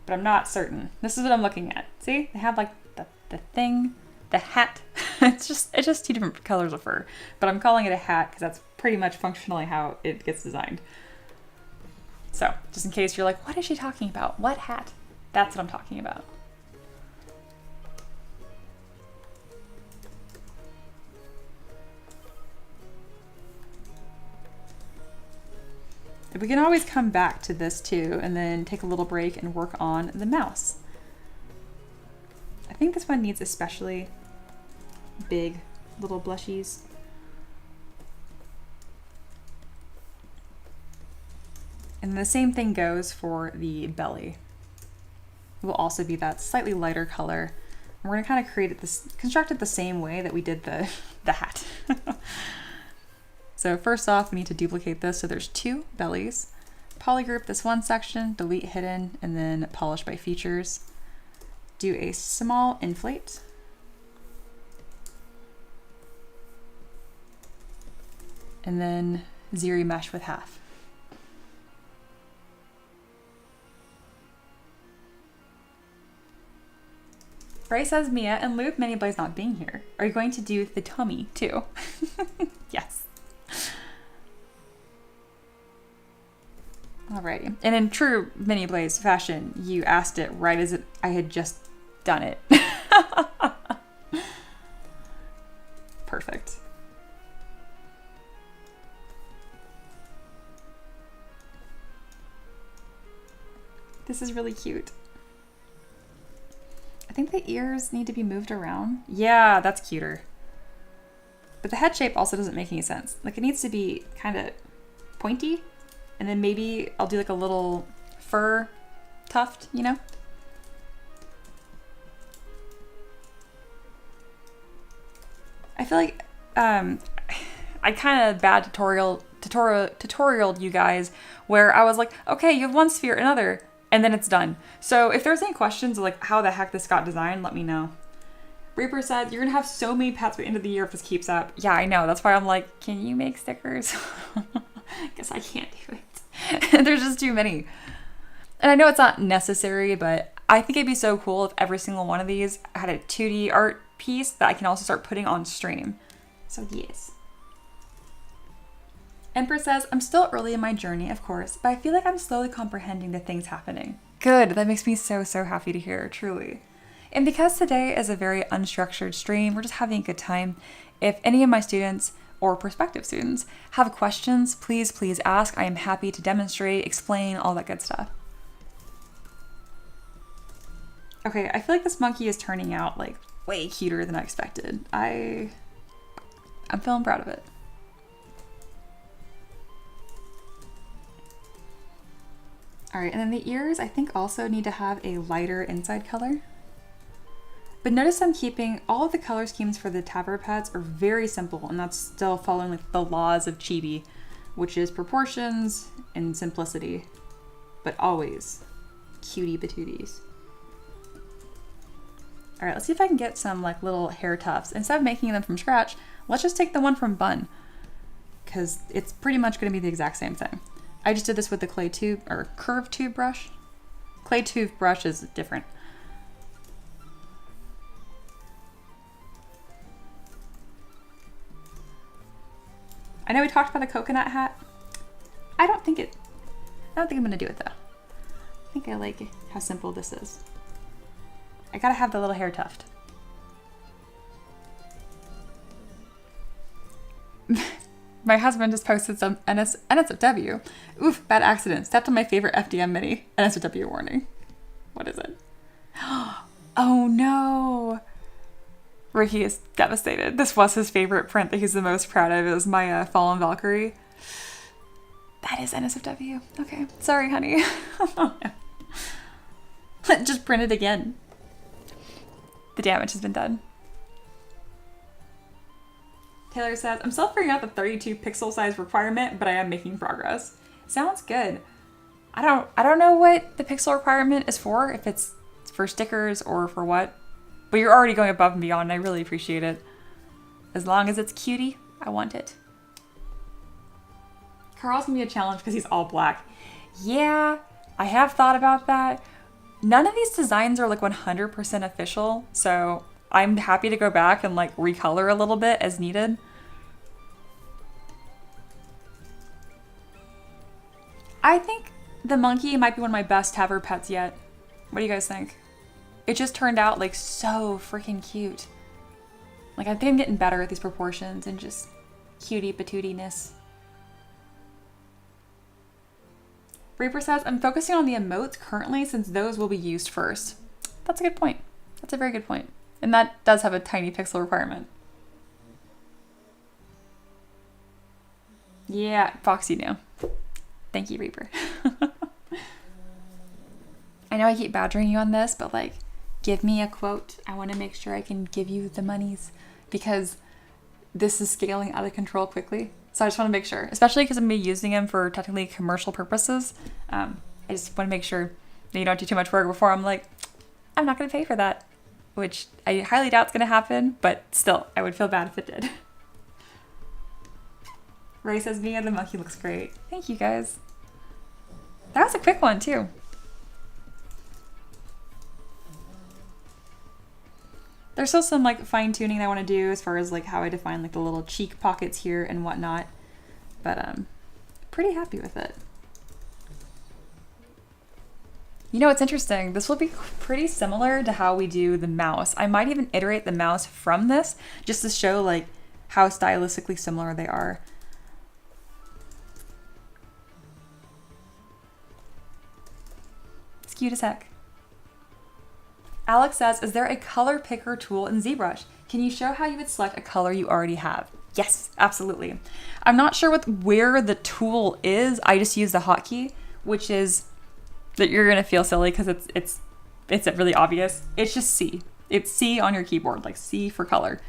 but I'm not certain. This is what I'm looking at. See, they have like the thing, the hat. it's just two different colors of fur, but I'm calling it a hat because that's pretty much functionally how it gets designed. So just in case you're like, what is she talking about? What hat? That's what I'm talking about. We can always come back to this too and then take a little break and work on the mouse. I think this one needs especially big little blushies. And the same thing goes for the belly. It will also be that slightly lighter color. And we're gonna kind of construct it the same way that we did the hat. So first off, we need to duplicate this. So there's two bellies. Polygroup this one section, delete hidden, and then polish by features. Do a small inflate. And then ZBrush with half. Bryce says, Mia, in lieu of Many Blaze not being here, are you going to do the tummy too? Yes. Alrighty. And in true Mini Blaze fashion, you asked it right as I had just done it. Perfect. This is really cute. I think the ears need to be moved around. Yeah, that's cuter. But the head shape also doesn't make any sense. Like it needs to be kind of pointy, and then maybe I'll do like a little fur tuft, you know? I feel like I kind of bad tutorialed you guys where I was like, okay, you have one sphere, another, and then it's done. So if there's any questions of like how the heck this got designed, let me know. Reaper said, you're gonna have so many pets by the end of the year if this keeps up. Yeah, I know. That's why I'm like, can you make stickers? Guess I can't do it. There's just too many. And I know it's not necessary, but I think it'd be so cool if every single one of these had a 2D art piece that I can also start putting on stream. So yes. Empress says, I'm still early in my journey, of course, but I feel like I'm slowly comprehending the things happening. Good, that makes me so happy to hear, truly. And because today is a very unstructured stream, we're just having a good time. If any of my students or prospective students have questions, please ask. I am happy to demonstrate, explain, all that good stuff. Okay, I feel like this monkey is turning out like way cuter than I expected. I'm feeling proud of it. All right, and then the ears, I think also need to have a lighter inside color. But notice I'm keeping all of the color schemes for the Tavern pets are very simple, and that's still following like the laws of chibi, which is proportions and simplicity, but always cutie patooties. All right, let's see if I can get some like little hair tufts. Instead of making them from scratch, let's just take the one from Bun, because it's pretty much gonna be the exact same thing. I just did this with the clay tube or curved tube brush. Clay tube brush is different. I know we talked about the coconut hat. I don't think I'm gonna do it though. I think I like how simple this is. I gotta have the little hair tuft. My husband just posted some NSFW. Oof, bad accident. Stepped on my favorite FDM mini. NSFW warning. What is it? Oh no. Ricky is devastated. This was his favorite print that he's the most proud of. It was my Fallen Valkyrie. That is NSFW. Okay. Sorry, honey. Just print it again. The damage has been done. Taylor says, I'm still figuring out the 32 pixel size requirement, but I am making progress. Sounds good. I don't know what the pixel requirement is for, if it's for stickers or for what, but you're already going above and beyond, and I really appreciate it. As long as it's cutie, I want it. Carl's gonna be a challenge because he's all black. Yeah, I have thought about that. None of these designs are like 100% official, so I'm happy to go back and like recolor a little bit as needed. I think the monkey might be one of my best Tavern pets yet. What do you guys think? It just turned out like so freaking cute. Like I think I'm getting better at these proportions and just cutie patootiness. Reaper says, I'm focusing on the emotes currently since those will be used first. That's a good point. That's a very good point. And that does have a tiny pixel requirement. Yeah, Foxy knew. Thank you, Reaper. I know I keep badgering you on this, but like, give me a quote. I want to make sure I can give you the monies because this is scaling out of control quickly. So I just want to make sure, especially because I'm going to be using them for technically commercial purposes. I just want to make sure that you don't do too much work before I'm like, I'm not going to pay for that. Which I highly doubt is going to happen, but still, I would feel bad if it did. Ray says, Mia the monkey looks great. Thank you, guys. That was a quick one, too. There's still some, like, fine-tuning I want to do as far as, like, how I define, like, the little cheek pockets here and whatnot. But, pretty happy with it. You know, it's interesting. This will be pretty similar to how we do the mouse. I might even iterate the mouse from this just to show like how stylistically similar they are. It's cute as heck. Alex says, is there a color picker tool in ZBrush? Can you show how you would select a color you already have? Yes, absolutely. I'm not sure where the tool is. I just use the hotkey, which is that you're gonna feel silly because it's really obvious. It's just C. It's C on your keyboard, like C for color.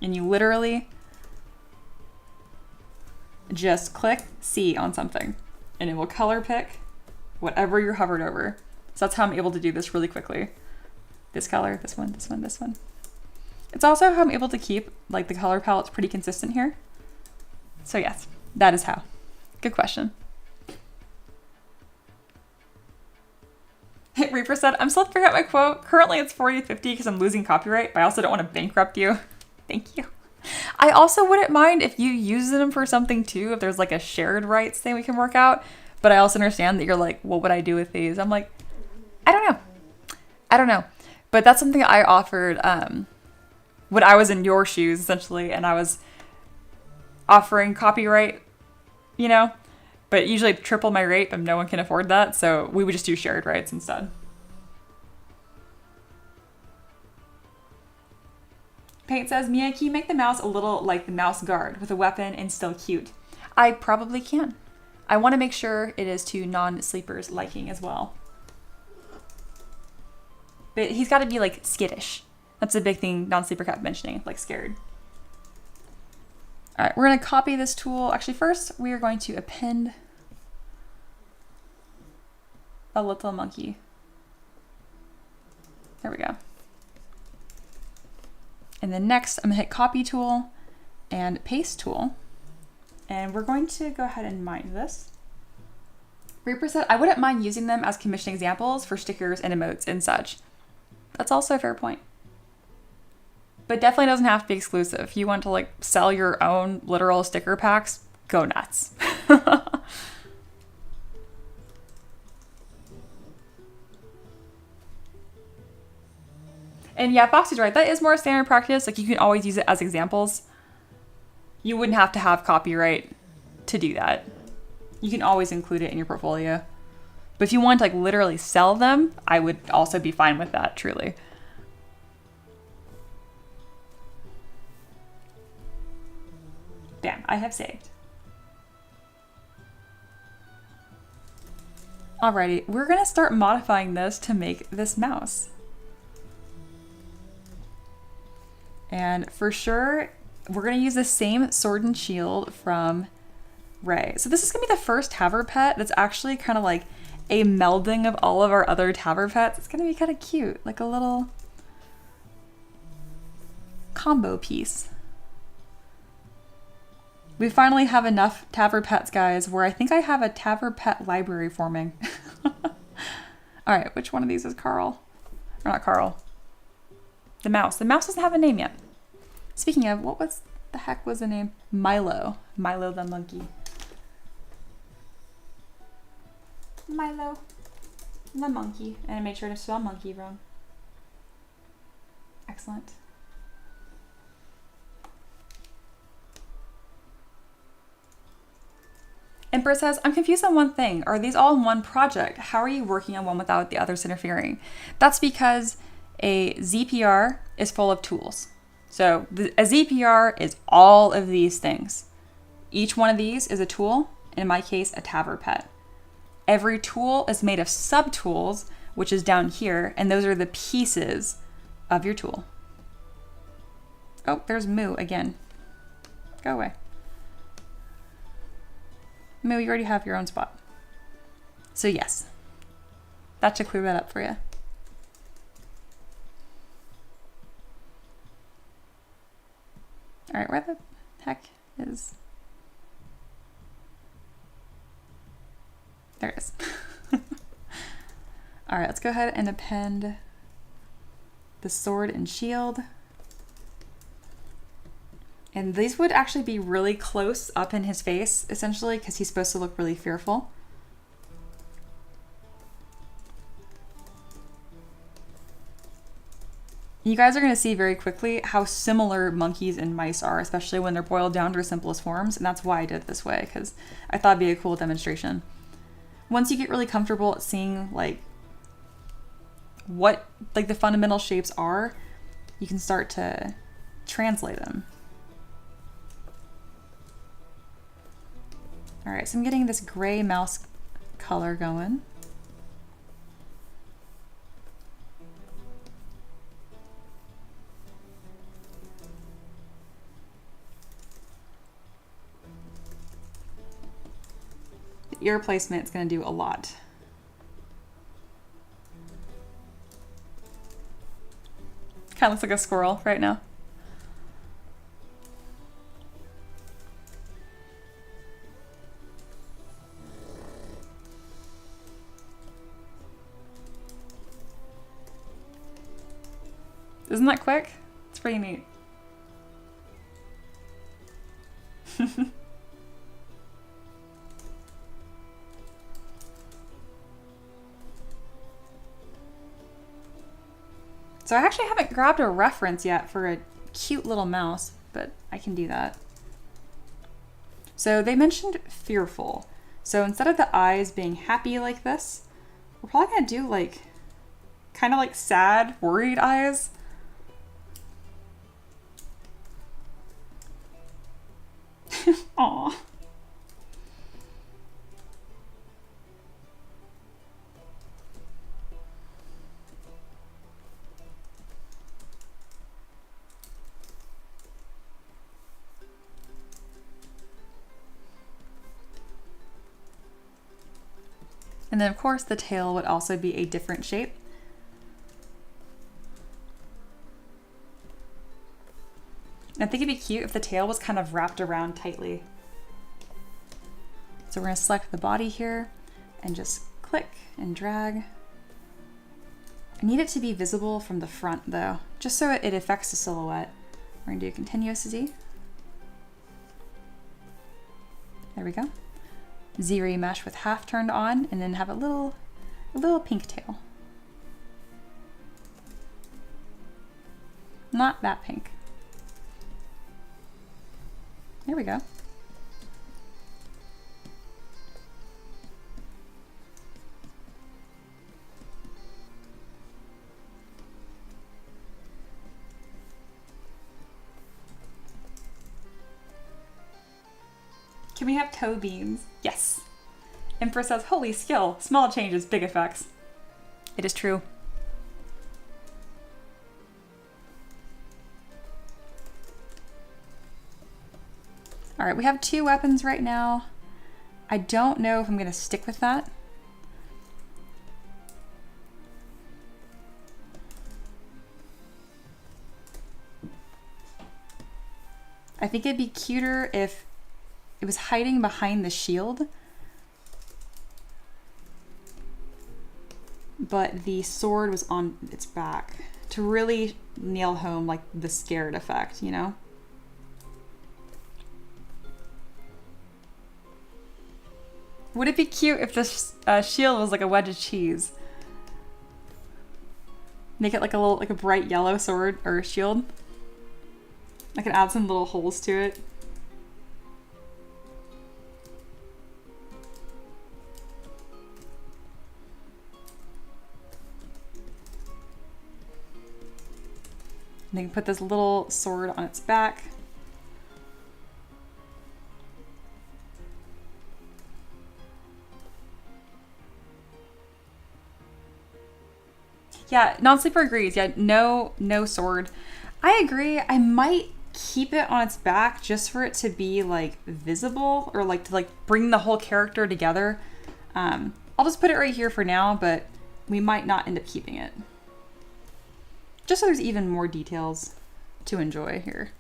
And you literally just click C on something and it will color pick whatever you're hovered over. So that's how I'm able to do this really quickly. This color, this one, this one, this one. It's also how I'm able to keep like the color palettes pretty consistent here. So yes, that is how. Good question. Reaper said, I'm still figuring out my quote. Currently it's 40 to 50 because I'm losing copyright, but I also don't want to bankrupt you. Thank you. I also wouldn't mind if you use them for something too, if there's like a shared rights thing we can work out. But I also understand that you're like, what would I do with these? I'm like, I don't know. But that's something I offered when I was in your shoes, essentially, and I was offering copyright, you know? But usually triple my rate, but no one can afford that, so we would just do shared rights instead. Paint says, Mia, can you make the mouse a little like the mouse guard with a weapon and still cute? I probably can. I want to make sure it is to non-sleepers' liking as well. But he's got to be like skittish. That's a big thing non-sleeper kept mentioning, like scared. All right, we're going to copy this tool. Actually, first we are going to append a little monkey. There we go. And then next, I'm gonna hit copy tool and paste tool. And we're going to go ahead and mine this. Reaper said, I wouldn't mind using them as commission examples for stickers and emotes and such. That's also a fair point. But definitely doesn't have to be exclusive. If you want to like sell your own literal sticker packs, go nuts. And yeah, Foxy's right. That is more standard practice. Like you can always use it as examples. You wouldn't have to have copyright to do that. You can always include it in your portfolio. But if you want to like literally sell them, I would also be fine with that, truly. Bam, I have saved. Alrighty, we're gonna start modifying this to make this mouse. And for sure, we're gonna use the same sword and shield from Ray. So this is gonna be the first Tavern pet that's actually kind of like a melding of all of our other Tavern pets. It's gonna be kind of cute, like a little combo piece. We finally have enough Tavern pets, guys, where I think I have a Tavern pet library forming. All right, which one of these is Carl? Or not Carl. The mouse. The mouse doesn't have a name yet. Speaking of, what was the heck was the name? Milo. Milo the monkey. Milo the monkey. And I made sure to spell monkey wrong. Excellent. Emperor says, I'm confused on one thing. Are these all in one project? How are you working on one without the others interfering? That's because a ZPR is full of tools. So a ZPR is all of these things. Each one of these is a tool, in my case, a Tavern pet. Every tool is made of subtools, which is down here, and those are the pieces of your tool. Oh, there's Moo again. Go away. Moo, you already have your own spot. So yes, that should clear that up for you. All right, where the heck is... There it is. All right, let's go ahead and append the sword and shield. And these would actually be really close up in his face, essentially, because he's supposed to look really fearful. You guys are going to see very quickly how similar monkeys and mice are, especially when they're boiled down to their simplest forms. And that's why I did it this way, because I thought it'd be a cool demonstration. Once you get really comfortable at seeing like what like the fundamental shapes are, you can start to translate them. All right, so I'm getting this gray mouse color going. The ear placement is going to do a lot. Kind of looks like a squirrel right now. Isn't that quick? It's pretty neat. So I actually haven't grabbed a reference yet for a cute little mouse, but I can do that. So they mentioned fearful. So instead of the eyes being happy like this, we're probably gonna do like, kind of like sad, worried eyes. Aww. And then of course the tail would also be a different shape. I think it'd be cute if the tail was kind of wrapped around tightly. So we're gonna select the body here and just click and drag. I need it to be visible from the front though, just so it affects the silhouette. We're gonna do continuous Z. There we go. Z mesh with half turned on, and then have a little pink tail. Not that pink. There we go. Can we have toe beans? Yes. Emperor says, holy skill, small changes, big effects. It is true. All right, we have 2 weapons right now. I don't know if I'm gonna stick with that. I think it'd be cuter if it was hiding behind the shield, but the sword was on its back to really nail home like the scared effect, you know? Would it be cute if this shield was like a wedge of cheese? Make it like a bright yellow sword or shield. I can add some little holes to it. And then put this little sword on its back. Yeah, Non-Sleeper agrees. Yeah, no sword. I agree. I might keep it on its back just for it to be like visible, or like to like bring the whole character together. I'll just put it right here for now, but we might not end up keeping it. Just so there's even more details to enjoy here.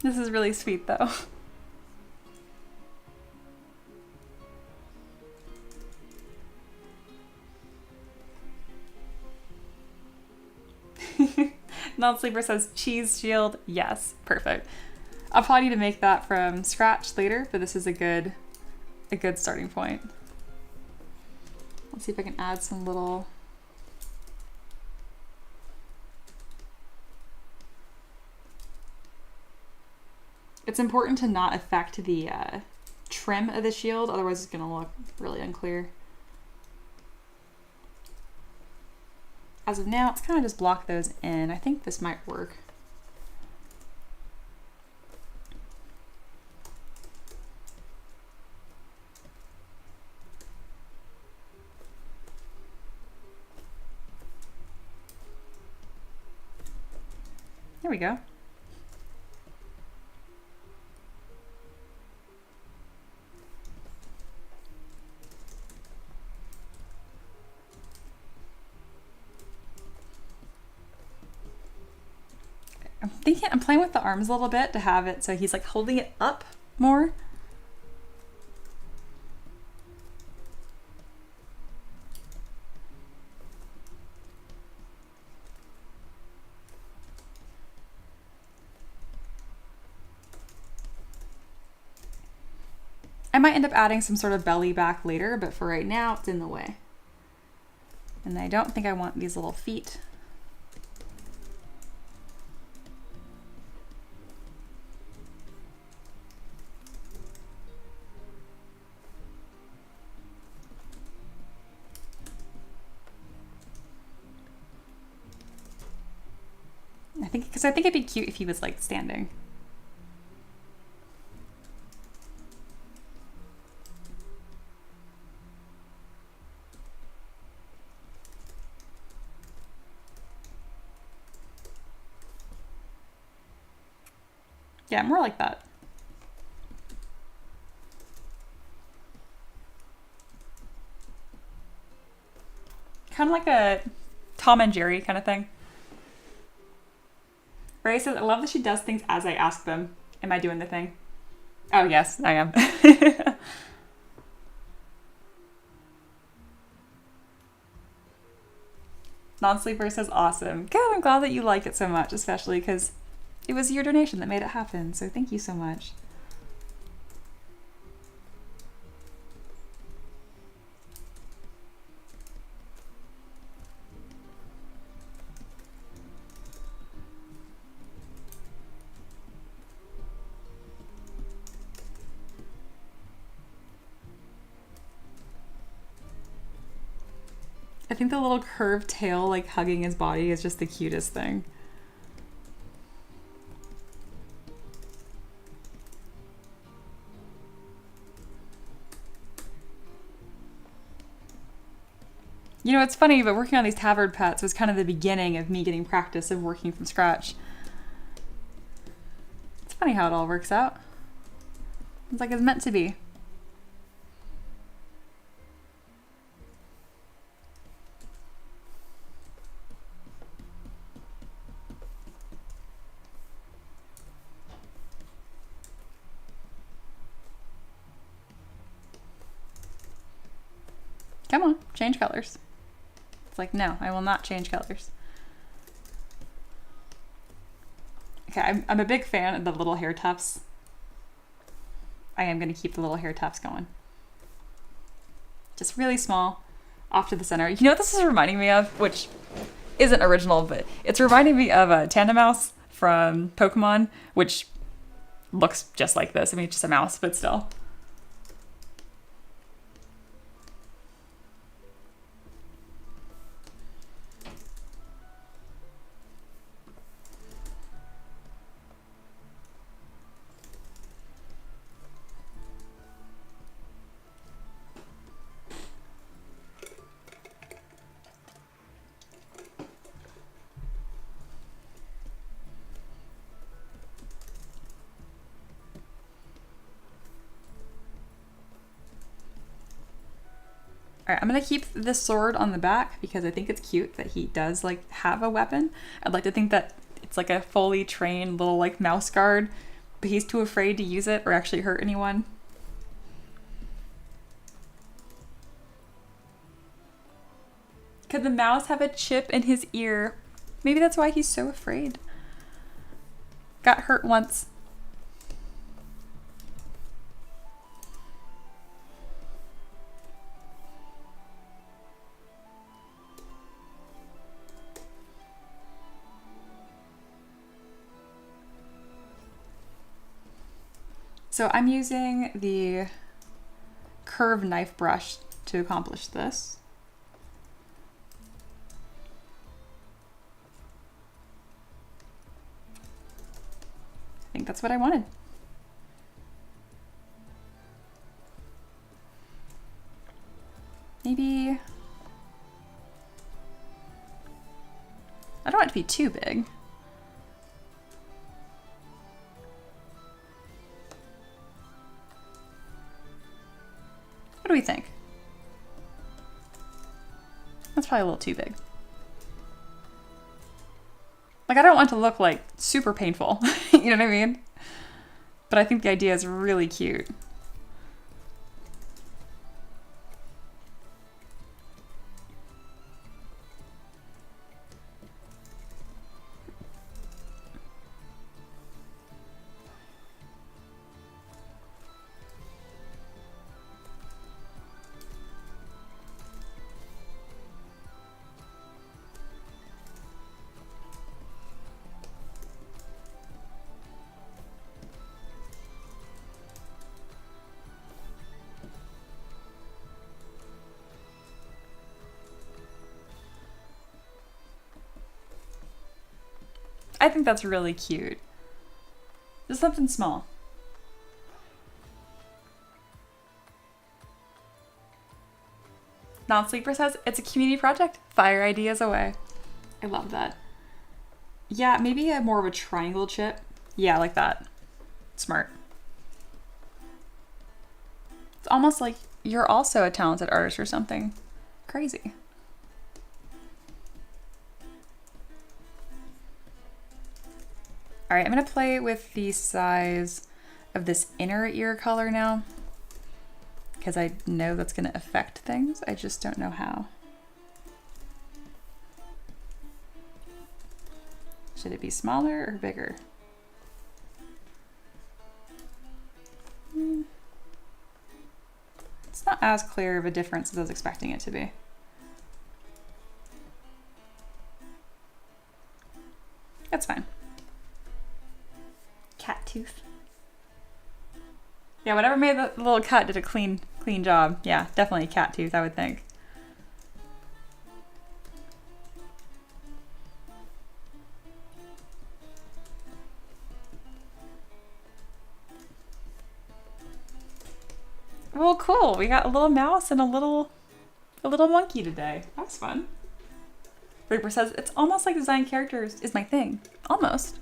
This is really sweet though. Non-Sleeper says cheese shield. Yes, perfect. I'll probably need to make that from scratch later, but this is a good starting point. Let's see if I can add some little It's important to not affect the trim of the shield, otherwise it's gonna look really unclear. As of now, let's kind of just block those in. I think this might work. There we go. I'm playing with the arms a little bit to have it so he's like holding it up more. I might end up adding some sort of belly back later, but for right now it's in the way. And I don't think I want these little feet. Because I think it'd be cute if he was like standing. Yeah, more like that. Kind of like a Tom and Jerry kind of thing. Ray says, I love that she does things as I ask them. Am I doing the thing? Oh, yes, I am. Non-sleeper says, awesome. Good, I'm glad that you like it so much, especially because it was your donation that made it happen. So thank you so much. I think the little curved tail like hugging his body is just the cutest thing. You know, it's funny, but working on these Tavern pets was kind of the beginning of me getting practice of working from scratch. It's funny how it all works out. It's like it's meant to be. Come on, change colors. It's like, no, I will not change colors. Okay, I'm a big fan of the little hair tufts. I am going to keep the little hair tufts going. Just really small, off to the center. You know what this is reminding me of? Which isn't original, but it's reminding me of a Tandem Mouse from Pokemon, which looks just like this. I mean, it's just a mouse, but still. All right, I'm gonna keep this sword on the back because I think it's cute that he does like have a weapon. I'd like to think that it's like a fully trained little like mouse guard, but he's too afraid to use it or actually hurt anyone. Could the mouse have a chip in his ear? Maybe that's why he's so afraid. Got hurt once. So I'm using the curved knife brush to accomplish this. I think that's what I wanted. Maybe, I don't want it to be too big. What do we think? That's probably a little too big. Like, I don't want it to look like super painful, you know what I mean? But I think the idea is really cute. I think that's really cute. Just something small. Non-Sleeper says, it's a community project. Fire ideas away. I love that. Yeah, maybe more of a triangle chip. Yeah, like that. Smart. It's almost like you're also a talented artist or something. Crazy. All right, I'm gonna play with the size of this inner ear color now, because I know that's gonna affect things. I just don't know how. Should it be smaller or bigger? It's not as clear of a difference as I was expecting it to be. That's fine. Cat tooth. Yeah, whatever made the little cut did a clean job. Yeah, definitely a cat tooth, I would think. Well, cool. We got a little mouse and a little monkey today. That was fun. Reaper says, it's almost like design characters is my thing. Almost.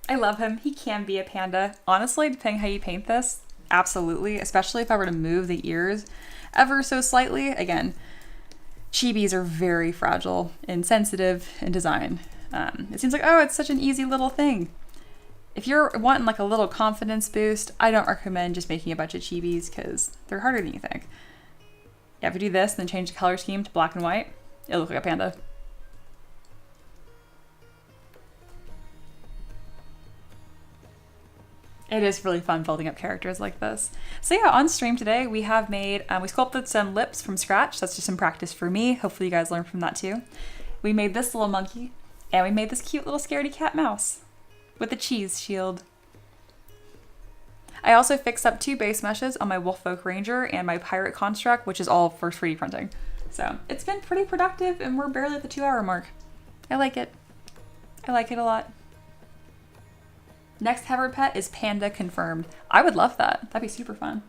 I love him. He can be a panda. Honestly, depending how you paint this, absolutely. Especially if I were to move the ears ever so slightly. Again, chibis are very fragile and sensitive in design. It seems like, oh, it's such an easy little thing. If you're wanting like a little confidence boost, I don't recommend just making a bunch of chibis because they're harder than you think. Yeah, if you do this, then change the color scheme to black and white, it'll look like a panda. It is really fun building up characters like this. So yeah, on stream today, we have made, we sculpted some lips from scratch. That's just some practice for me. Hopefully you guys learn from that too. We made this little monkey, and we made this cute little scaredy cat mouse with a cheese shield. I also fixed up 2 base meshes on my Wolfolk Ranger and my Pirate Construct, which is all for 3D printing. So it's been pretty productive, and we're barely at the 2-hour mark. I like it. I like it a lot. Next Tavern pet is panda confirmed. I would love that. That'd be super fun.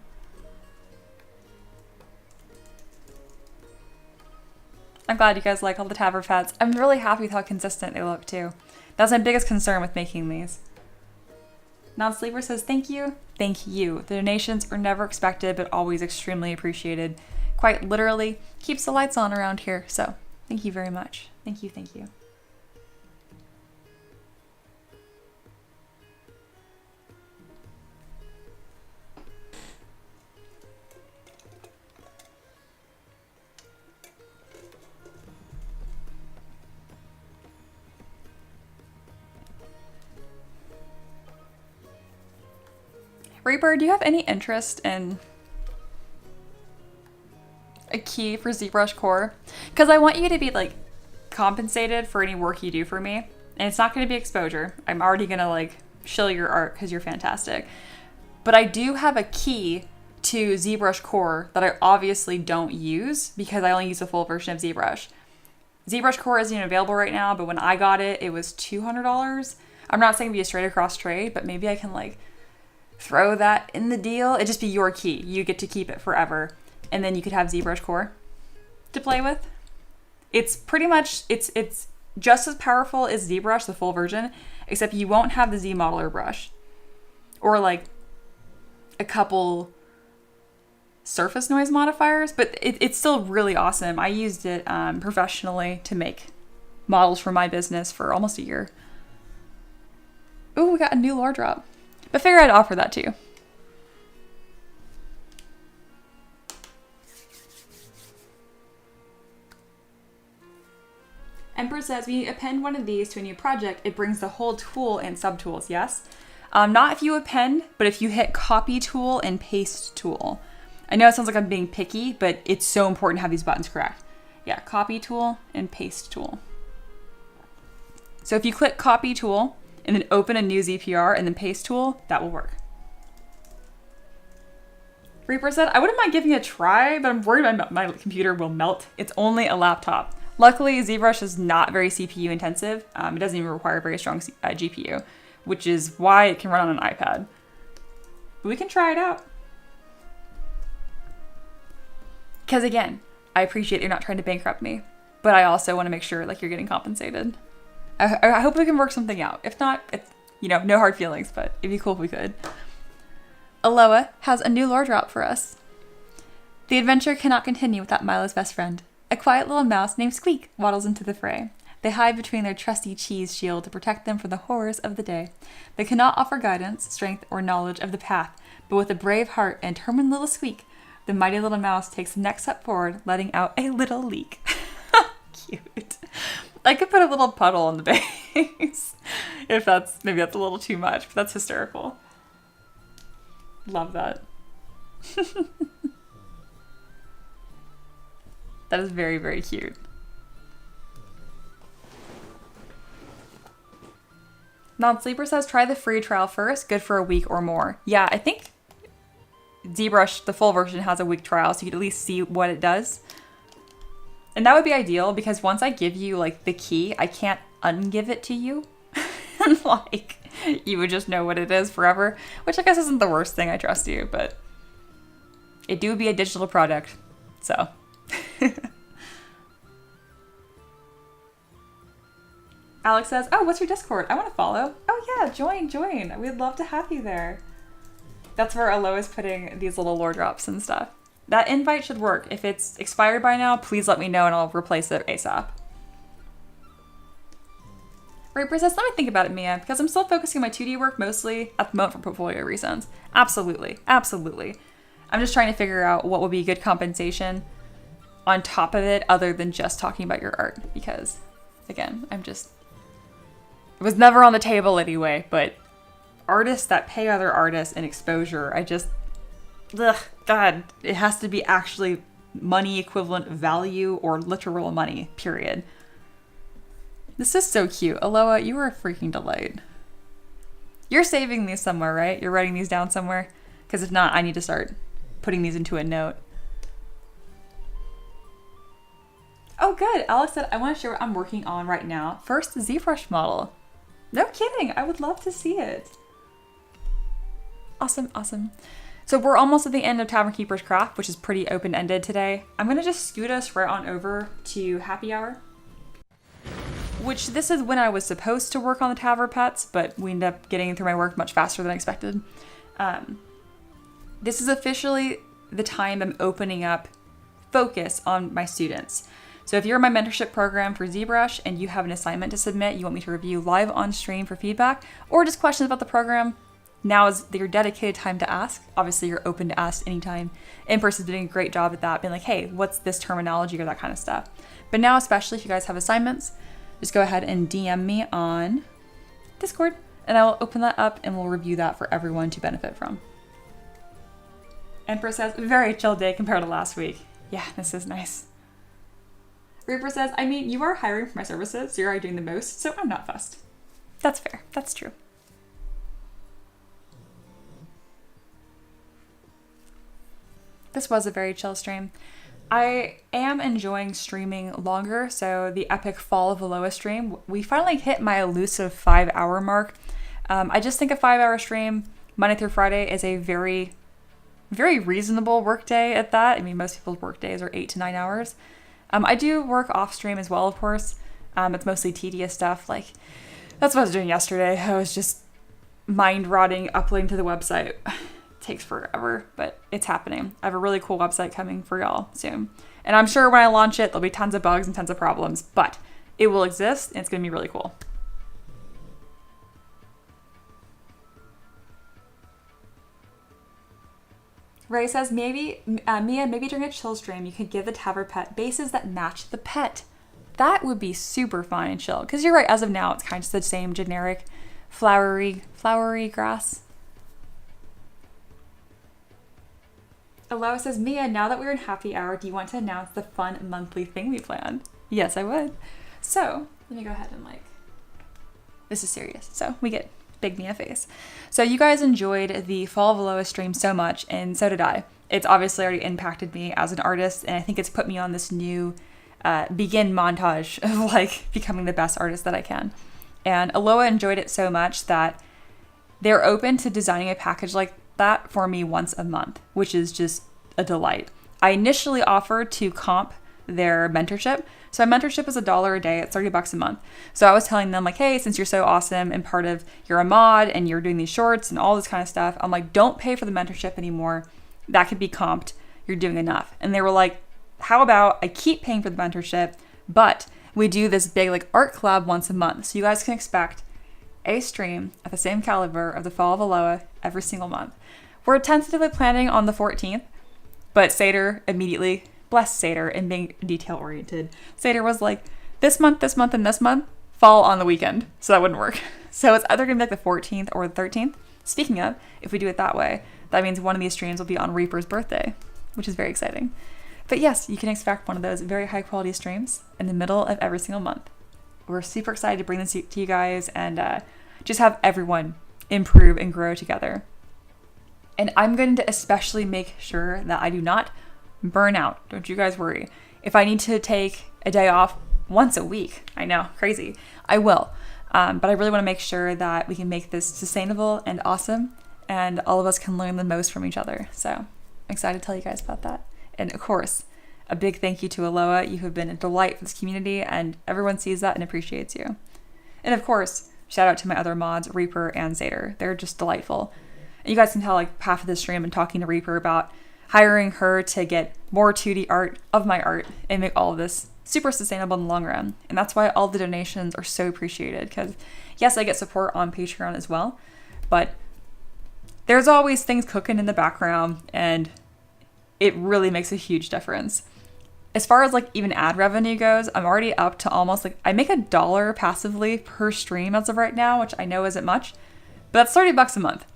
I'm glad you guys like all the Tavern pets. I'm really happy with how consistent they look too. That's my biggest concern with making these. Non-Sleeper says, thank you. Thank you. The donations are never expected, but always extremely appreciated. Quite literally keeps the lights on around here. So thank you very much. Thank you, thank you. Reaper, do you have any interest in a key for ZBrush Core? Because I want you to be like compensated for any work you do for me. And it's not going to be exposure. I'm already going to like shill your art because you're fantastic. But I do have a key to ZBrush Core that I obviously don't use because I only use a full version of ZBrush. ZBrush Core isn't even available right now, but when I got it, it was $200. I'm not saying it'd be a straight across trade, but maybe I can like throw that in the deal. It'd just be your key. You get to keep it forever. And then you could have ZBrush Core to play with. It's pretty much, it's just as powerful as ZBrush, the full version, except you won't have the Z modeler brush. Or like a couple surface noise modifiers, but it's still really awesome. I used it professionally to make models for my business for almost a year. Ooh, we got a new lore drop. But figured I'd offer that to you. Emperor says, when you append one of these to a new project, it brings the whole tool and subtools, yes? Not if you append, but if you hit copy tool and paste tool. I know it sounds like I'm being picky, but it's so important to have these buttons correct. Yeah, copy tool and paste tool. So if you click copy tool and then open a new ZPR and then paste tool, that will work. Reaper said, I wouldn't mind giving it a try, but I'm worried my computer will melt. It's only a laptop. Luckily, ZBrush is not very CPU intensive. It doesn't even require a very strong GPU, which is why it can run on an iPad. But we can try it out. Because again, I appreciate you're not trying to bankrupt me, but I also want to make sure like you're getting compensated. I hope we can work something out. If not, it's, you know, no hard feelings, but it'd be cool if we could. Aloha has a new lore drop for us. The adventure cannot continue without Milo's best friend. A quiet little mouse named Squeak waddles into the fray. They hide between their trusty cheese shield to protect them from the horrors of the day. They cannot offer guidance, strength, or knowledge of the path, but with a brave heart and determined little Squeak, the mighty little mouse takes the next step forward, letting out a little leak. Cute. I could put a little puddle on the base. If maybe that's a little too much, but that's hysterical. Love that. That is very, very cute. Non-Sleeper says, try the free trial first. Good for a week or more. Yeah, I think ZBrush, the full version, has a week trial, so you can at least see what it does. And that would be ideal, because once I give you, like, the key, I can't ungive it to you. Like, you would just know what it is forever, which I guess isn't the worst thing, I trust you, but it do be a digital product, so. Alex says, oh, what's your Discord? I want to follow. Oh yeah, join. We'd love to have you there. That's where Aloha is putting these little lore drops and stuff. That invite should work. If it's expired by now, please let me know and I'll replace it ASAP. Reaper says, let me think about it, Mia, because I'm still focusing on my 2D work mostly at the moment for portfolio reasons. Absolutely. I'm just trying to figure out what would be good compensation on top of it other than just talking about your art, because again, it was never on the table anyway, but artists that pay other artists in exposure, God, it has to be actually money equivalent value or literal money, period. This is so cute. Aloha, you are a freaking delight. You're saving these somewhere, right? You're writing these down somewhere? Because if not, I need to start putting these into a note. Oh, good. Alex said, I want to share what I'm working on right now. First, the ZBrush model. No kidding. I would love to see it. Awesome. So we're almost at the end of Tavern Keeper's Craft, which is pretty open-ended today. I'm going to just scoot us right on over to Happy Hour, which this is when I was supposed to work on the Tavern pets, but we ended up getting through my work much faster than expected. This is officially the time I'm opening up focus on my students. So if you're in my mentorship program for ZBrush and you have an assignment to submit, you want me to review live on stream for feedback, or just questions about the program, now is your dedicated time to ask. Obviously, you're open to ask anytime. In-person's doing a great job at that, being like, hey, what's this terminology or that kind of stuff. But now, especially if you guys have assignments, just go ahead and DM me on Discord, and I will open that up and we'll review that for everyone to benefit from. Empress says, very chill day compared to last week. Yeah, this is nice. Reaper says, I mean, you are hiring for my services, so you're already doing the most, so I'm not fussed. That's fair. That's true. This was a very chill stream. I am enjoying streaming longer, so the epic Fall of Aloha stream, we finally hit my elusive 5-hour mark. I just think a 5-hour stream, Monday through Friday, is a very, very reasonable work day at that. I mean, most people's work days are 8 to 9 hours. I do work off stream as well, of course. It's mostly tedious stuff. Like, that's what I was doing yesterday. I was just mind-rotting, uploading to the website. Takes forever, but it's happening. I have a really cool website coming for y'all soon. And I'm sure when I launch it, there'll be tons of bugs and tons of problems, but it will exist and it's going to be really cool. Ray says, Mia, maybe during a chill stream, you could give the Tavern pet bases that match the pet. That would be super fun and chill. Because you're right, as of now, it's kind of just the same generic flowery grass. Aloha says, Mia, now that we're in happy hour, do you want to announce the fun monthly thing we planned? Yes, I would. So, let me go ahead and this is serious. So, we get big Mia face. So, you guys enjoyed the Fall of Aloha stream so much, and so did I. It's obviously already impacted me as an artist, and I think it's put me on this new begin montage of becoming the best artist that I can. And Aloha enjoyed it so much that they're open to designing a package like that for me once a month, which is just a delight. I initially offered to comp their mentorship. So my mentorship is $1 a day. It's $30 a month. So I was telling them hey, since you're so awesome and you're a mod and you're doing these shorts and all this kind of stuff, I'm like, don't pay for the mentorship anymore. That could be comped. You're doing enough. And they were like, how about I keep paying for the mentorship, but we do this big art collab once a month. So you guys can expect a stream at the same caliber of the Fall of Aloha every single month. We're tentatively planning on the 14th, but Seder immediately, bless Seder and being detail-oriented, Seder was like, this month, and this month fall on the weekend, so that wouldn't work. So it's either going to be the 14th or the 13th. Speaking of, if we do it that way, that means one of these streams will be on Reaper's birthday, which is very exciting. But yes, you can expect one of those very high-quality streams in the middle of every single month. We're super excited to bring this to you guys and just have everyone improve and grow together. And I'm going to especially make sure that I do not burn out. Don't you guys worry. If I need to take a day off once a week, I know, crazy, I will. But I really want to make sure that we can make this sustainable and awesome, and all of us can learn the most from each other. So I'm excited to tell you guys about that. And of course, a big thank you to Aloha. You have been a delight for this community, and everyone sees that and appreciates you. And of course, shout out to my other mods, Reaper and Zader. They're just delightful. And you guys can tell half of this stream and talking to Reaper about hiring her to get more 2D art of my art and make all of this super sustainable in the long run. And that's why all the donations are so appreciated, because yes, I get support on Patreon as well, but there's always things cooking in the background, and it really makes a huge difference. As far as even ad revenue goes, I'm already up to almost I make $1 passively per stream as of right now, which I know isn't much, but that's $30 a month.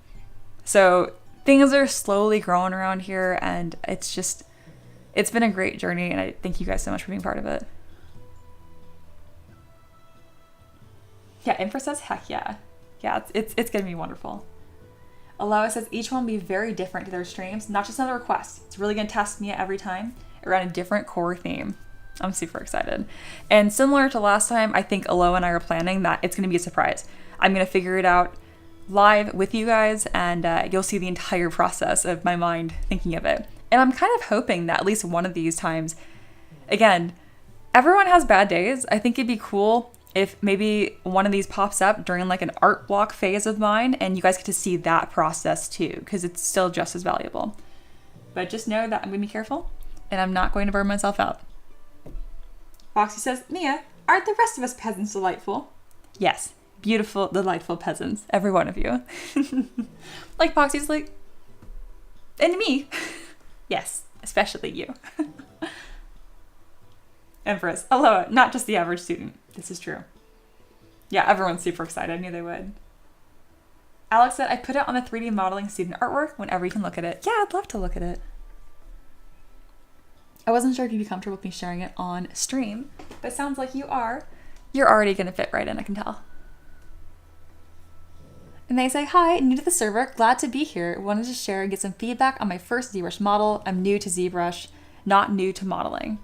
So things are slowly growing around here, and it's been a great journey, and I thank you guys so much for being part of it. Yeah, Infra says, heck yeah. Yeah, it's gonna be wonderful. Aloha says, each one will be very different to their streams, not just another request. It's really gonna test me every time around a different core theme. I'm super excited. And similar to last time, I think Aloha and I are planning that it's gonna be a surprise. I'm gonna figure it out live with you guys, and you'll see the entire process of my mind thinking of it. And I'm kind of hoping that at least one of these times, again, everyone has bad days. I think it'd be cool if maybe one of these pops up during an art block phase of mine, and you guys get to see that process too, because it's still just as valuable. But just know that I'm going to be careful, and I'm not going to burn myself out. Foxy says, Mia, aren't the rest of us peasants delightful? Yes, beautiful, delightful peasants, every one of you. Foxy's and me. Yes, especially you. Empress, Aloha, not just the average student. This is true. Yeah, everyone's super excited. I knew they would. Alex said, I put it on the 3D modeling student artwork whenever you can look at it. Yeah, I'd love to look at it. I wasn't sure if you'd be comfortable with me sharing it on stream, but it sounds like you are. You're already going to fit right in, I can tell. And they say, hi, new to the server, glad to be here. Wanted to share and get some feedback on my first ZBrush model. I'm new to ZBrush, not new to modeling.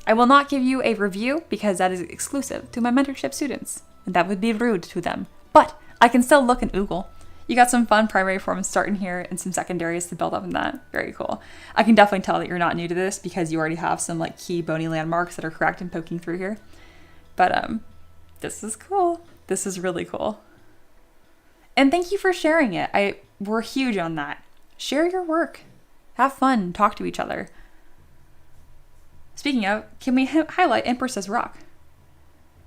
I will not give you a review because that is exclusive to my mentorship students, and that would be rude to them. But I can still look and oogle. You got some fun primary forms starting here and some secondaries to build up in that. Very cool. I can definitely tell that you're not new to this because you already have some like key bony landmarks that are correct and poking through here. But this is cool. This is really cool. And thank you for sharing it. We're huge on that. Share your work. Have fun. Talk to each other. Speaking of, can we highlight Empress's rock?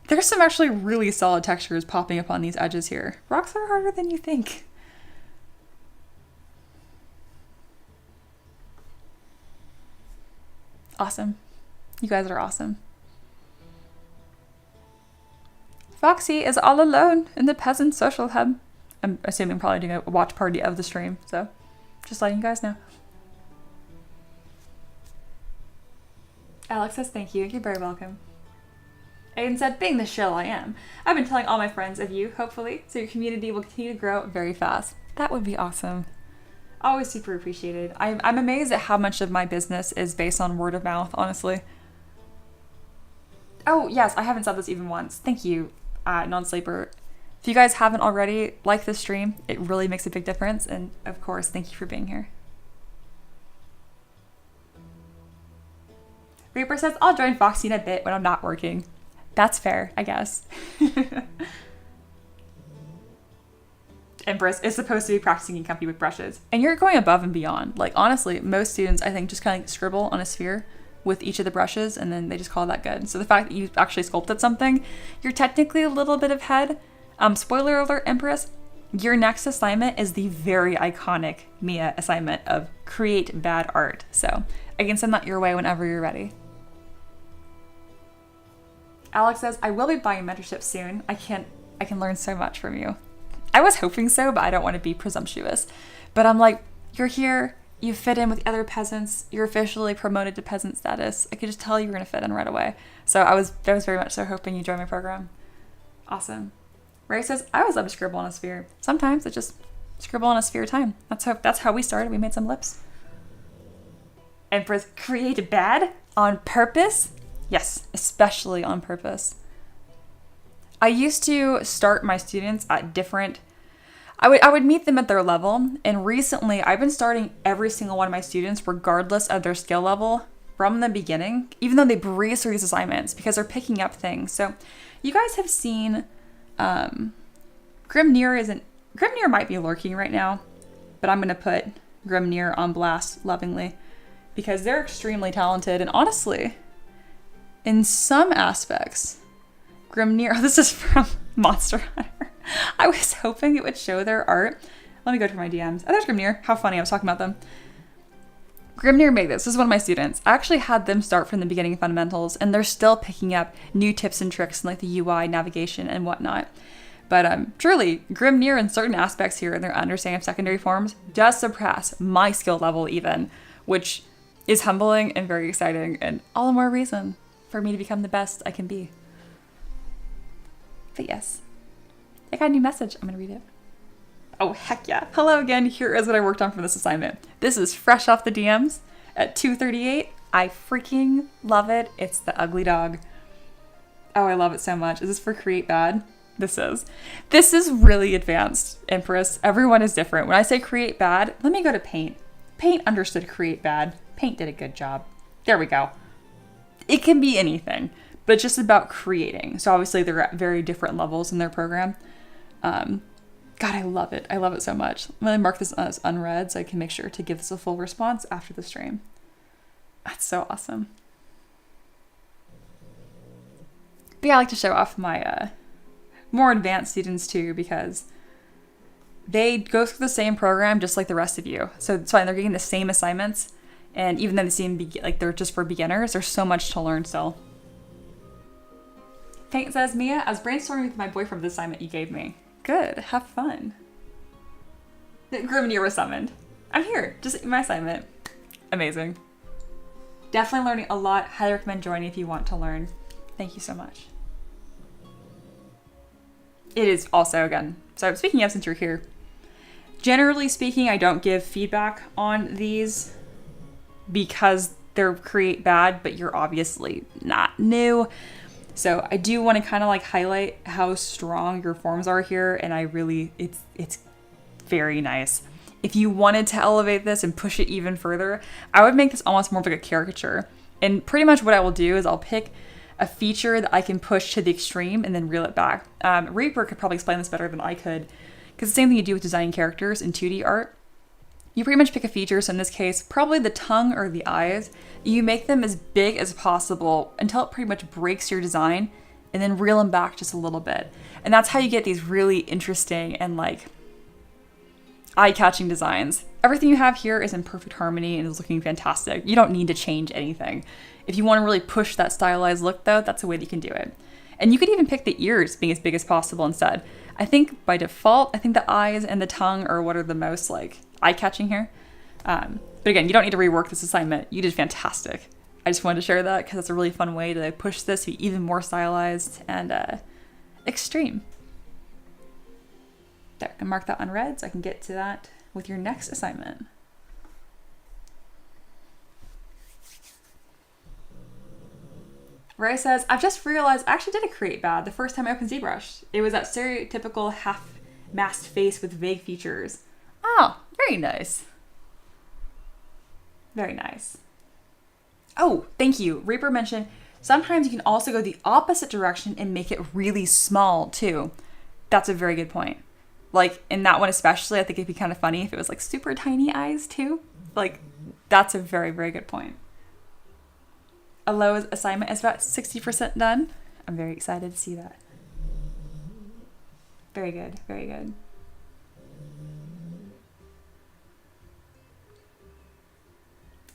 There's some actually really solid textures popping up on these edges here. Rocks are harder than you think. Awesome. You guys are awesome. Foxy is all alone in the peasant social hub. I'm assuming probably doing a watch party of the stream, so just letting you guys know. Alex says thank you. You're very welcome. Aiden said, being the shill I am, I've been telling all my friends of you, hopefully, so your community will continue to grow very fast. That would be awesome. Always super appreciated. I'm amazed at how much of my business is based on word of mouth, honestly. Oh, yes, I haven't said this even once. Thank you, non-sleeper. If you guys haven't already, like this stream. It really makes a big difference. And of course, thank you for being here. Reaper says, I'll join Foxy in a bit when I'm not working. That's fair, I guess. Empress is supposed to be practicing in company with brushes. And you're going above and beyond. Like, honestly, most students, I think, just kind of like scribble on a sphere with each of the brushes, and then they just call that good. So the fact that you actually sculpted something, you're technically a little bit ahead. Spoiler alert, Empress, your next assignment is the very iconic Mia assignment of create bad art. So I can send that your way whenever you're ready. Alex says, I will be buying mentorship soon. I can learn so much from you. I was hoping so, but I don't want to be presumptuous. But I'm like, you're here, you fit in with other peasants, you're officially promoted to peasant status. I could just tell you were going to fit in right away. So I was very much so hoping you join my program. Awesome. Ray says, I always love to scribble on a sphere. Sometimes it's just scribble on a sphere time. That's how we started. We made some lips. Empress, create bad on purpose? Yes, especially on purpose. I used to start my students at different, I would meet them at their level, and recently I've been starting every single one of my students regardless of their skill level from the beginning, even though they breeze through these assignments because they're picking up things. So you guys have seen Grimnir might be lurking right now, but I'm going to put Grimnir on blast lovingly because they're extremely talented, and honestly, in some aspects, Grimnir, this is from Monster Hunter. I was hoping it would show their art. Let me go through my DMs. Oh, there's Grimnir. How funny, I was talking about them. Grimnir made this. This is one of my students. I actually had them start from the beginning of fundamentals, and they're still picking up new tips and tricks in like the UI, navigation, and whatnot. But truly, Grimnir in certain aspects here in their understanding of secondary forms does surpass my skill level even, which is humbling and very exciting, and all the more reason for me to become the best I can be. But yes, I got a new message. I'm gonna read it. Oh, heck yeah. Hello again. Here is what I worked on for this assignment. This is fresh off the DMs at 2:38. I freaking love it. It's the ugly dog. Oh, I love it so much. Is this for Create Bad? This is really advanced, Empress. Everyone is different. When I say Create Bad, let me go to Paint. Paint understood Create Bad. Paint did a good job. There we go. It can be anything, but it's just about creating. So obviously they're at very different levels in their program. God, I love it. I love it so much. I'm going to mark this as unread so I can make sure to give this a full response after the stream. That's so awesome. But yeah, I like to show off my more advanced students too, because they go through the same program just like the rest of you. So it's fine. They're getting the same assignments. And even though they seem like they're just for beginners, there's so much to learn still. Paint says, Mia, I was brainstorming with my boyfriend for the assignment you gave me. Good. Have fun. Grimnir was summoned. I'm here, just my assignment. Amazing. Definitely learning a lot. Highly recommend joining if you want to learn. Thank you so much. It is also, again, so speaking of, since you're here, generally speaking, I don't give feedback on these because they're create bad, but you're obviously not new. So I do want to kind of like highlight how strong your forms are here, and I really, it's very nice. If you wanted to elevate this and push it even further, I would make this almost more of like a caricature. And pretty much what I will do is I'll pick a feature that I can push to the extreme and then reel it back. Reaper could probably explain this better than I could, because the same thing you do with designing characters in 2D art. You pretty much pick a feature, so in this case, probably the tongue or the eyes. You make them as big as possible until it pretty much breaks your design, and then reel them back just a little bit. And that's how you get these really interesting and like eye-catching designs. Everything you have here is in perfect harmony and is looking fantastic. You don't need to change anything. If you want to really push that stylized look though, that's the way that you can do it. And you could even pick the ears being as big as possible instead. I think by default, I think the eyes and the tongue are what are the most like eye-catching here. But again, you don't need to rework this assignment. You did fantastic. I just wanted to share that because it's a really fun way to push this to be even more stylized and extreme. There, I can mark that on red so I can get to that with your next assignment. Ray says, I've just realized I actually did a create bad the first time I opened ZBrush. It was that stereotypical half-masked face with vague features. Oh, very nice. Very nice. Oh, thank you. Reaper mentioned sometimes you can also go the opposite direction and make it really small too. That's a very good point. Like in that one especially, I think it'd be kind of funny if it was like super tiny eyes too. Like that's a very, very good point. Aloe's assignment is about 60% done. I'm very excited to see that. Very good, very good.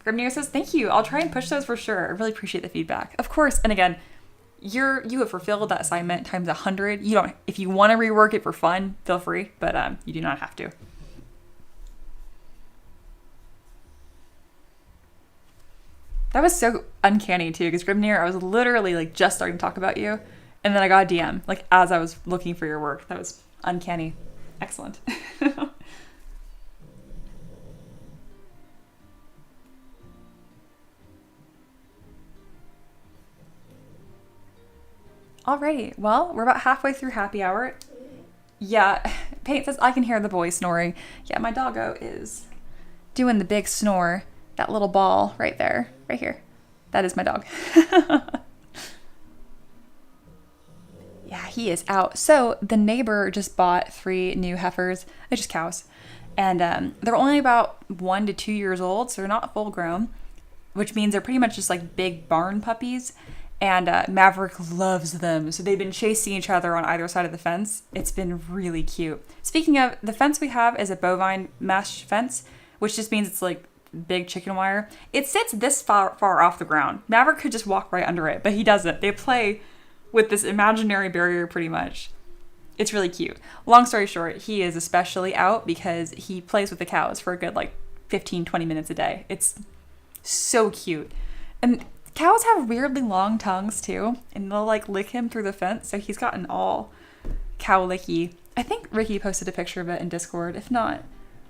Grimnir says, thank you. I'll try and push those for sure. I really appreciate the feedback. Of course, and again, you have fulfilled that assignment times 100. You don't, if you want to rework it for fun, feel free, but you do not have to. That was so uncanny too, because Grimnir, I was literally like just starting to talk about you, and then I got a DM like as I was looking for your work. That was uncanny. Excellent. Alrighty, well, we're about halfway through happy hour. Yeah, Paint says, I can hear the boy snoring. Yeah, my doggo is doing the big snore. That little ball right there, right here. That is my dog. Yeah, he is out. So the neighbor just bought 3 new heifers. They're just cows. And they're only about 1 to 2 years old, so they're not full grown, which means they're pretty much just like big barn puppies. And Maverick loves them. So they've been chasing each other on either side of the fence. It's been really cute. Speaking of, the fence we have is a bovine mesh fence, which just means it's like big chicken wire. It sits this far off the ground. Maverick could just walk right under it, but he doesn't. They play with this imaginary barrier pretty much. It's really cute. Long story short, he is especially out because he plays with the cows for a good like 15-20 minutes a day. It's so cute. And cows have weirdly long tongues too, and they'll like lick him through the fence, so he's gotten all cow licky. I think Ricky posted a picture of it in Discord. If not,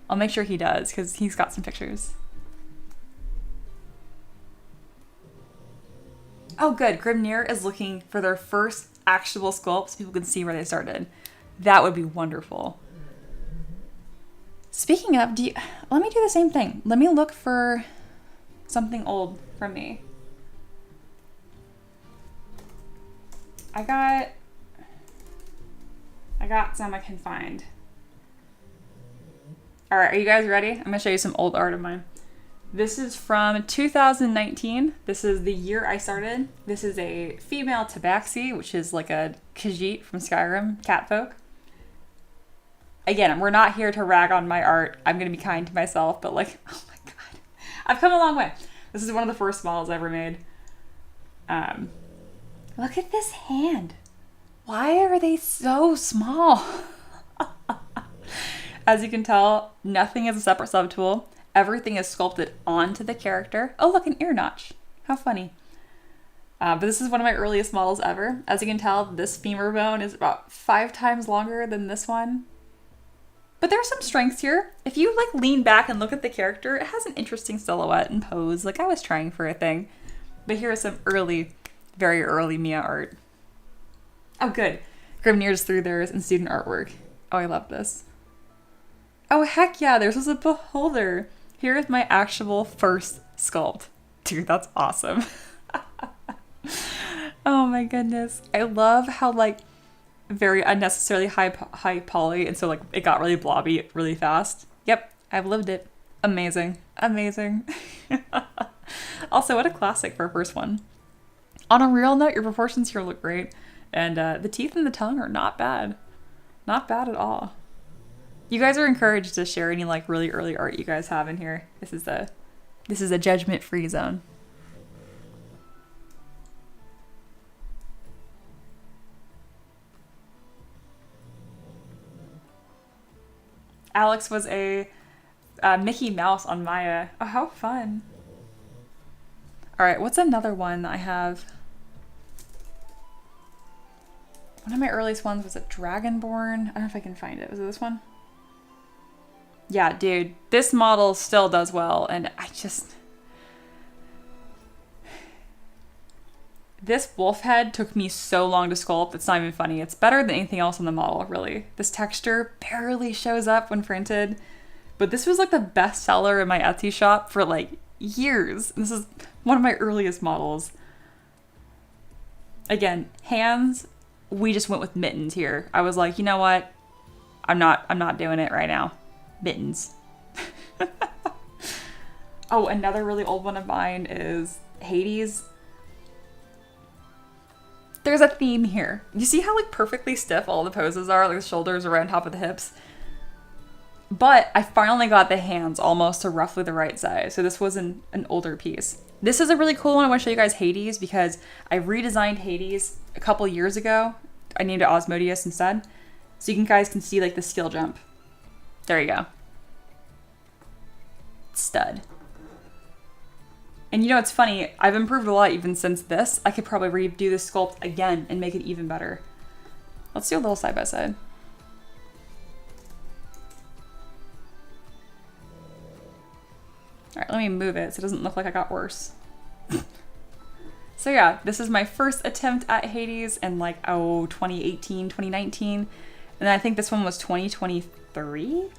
I'll make sure he does because he's got some pictures. Oh good, Grimnir is looking for their first actual sculpt so people can see where they started. That would be wonderful. Speaking of, let me do the same thing. Let me look for something old from me. I got some I can find. All right, are you guys ready? I'm gonna show you some old art of mine. This is from 2019. This is the year I started. This is a female tabaxi, which is like a Khajiit from Skyrim, catfolk. Again, we're not here to rag on my art. I'm gonna be kind to myself, but like, oh my God. I've come a long way. This is one of the first models I ever made. Look at this hand. Why are they so small? As you can tell, nothing is a separate subtool. Everything is sculpted onto the character. Oh, look, an ear notch. How funny. But this is one of my earliest models ever. As you can tell, this femur bone is about 5 times longer than this one. But there are some strengths here. If you like lean back and look at the character, it has an interesting silhouette and pose. Like I was trying for a thing. But here is some early, very early Mia art. Oh, good. Grimnir's threw theirs in student artwork. Oh, I love this. Oh, heck yeah, theirs was a beholder. Here is my actual first sculpt. Dude, that's awesome. Oh my goodness. I love how like very unnecessarily high poly, and so like it got really blobby really fast. Yep, I've lived it. Amazing. Amazing. Also, what a classic for a first one. On a real note, your proportions here look great. And the teeth and the tongue are not bad. Not bad at all. You guys are encouraged to share any like really early art you guys have in here. This is a judgment-free zone. Alex was a Mickey Mouse on Maya. Oh, how fun. All right, what's another one I have? One of my earliest ones was a Dragonborn. I don't know if I can find it. Was it this one? Yeah, dude, this model still does well, and this wolf head took me so long to sculpt, it's not even funny. It's better than anything else on the model, really. This texture barely shows up when printed, but this was like the best seller in my Etsy shop for like years. This is one of my earliest models. Again, hands, we just went with mittens here. I was like, you know what? I'm not doing it right now. Mittens. Oh, another really old one of mine is Hades. There's a theme here. You see how like perfectly stiff all the poses are? Like the shoulders around top of the hips. But I finally got the hands almost to roughly the right size. So this was an older piece. This is a really cool one. I want to show you guys Hades because I redesigned Hades a couple years ago. I named it Osmodeus instead. So you guys can see like the skill jump. There you go. Stud. And you know, it's funny, I've improved a lot even since this. I could probably redo this sculpt again and make it even better. Let's do a little side by side. All right, let me move it so it doesn't look like I got worse. So yeah, this is my first attempt at Hades in like, 2018, 2019. And then I think this one was 2023?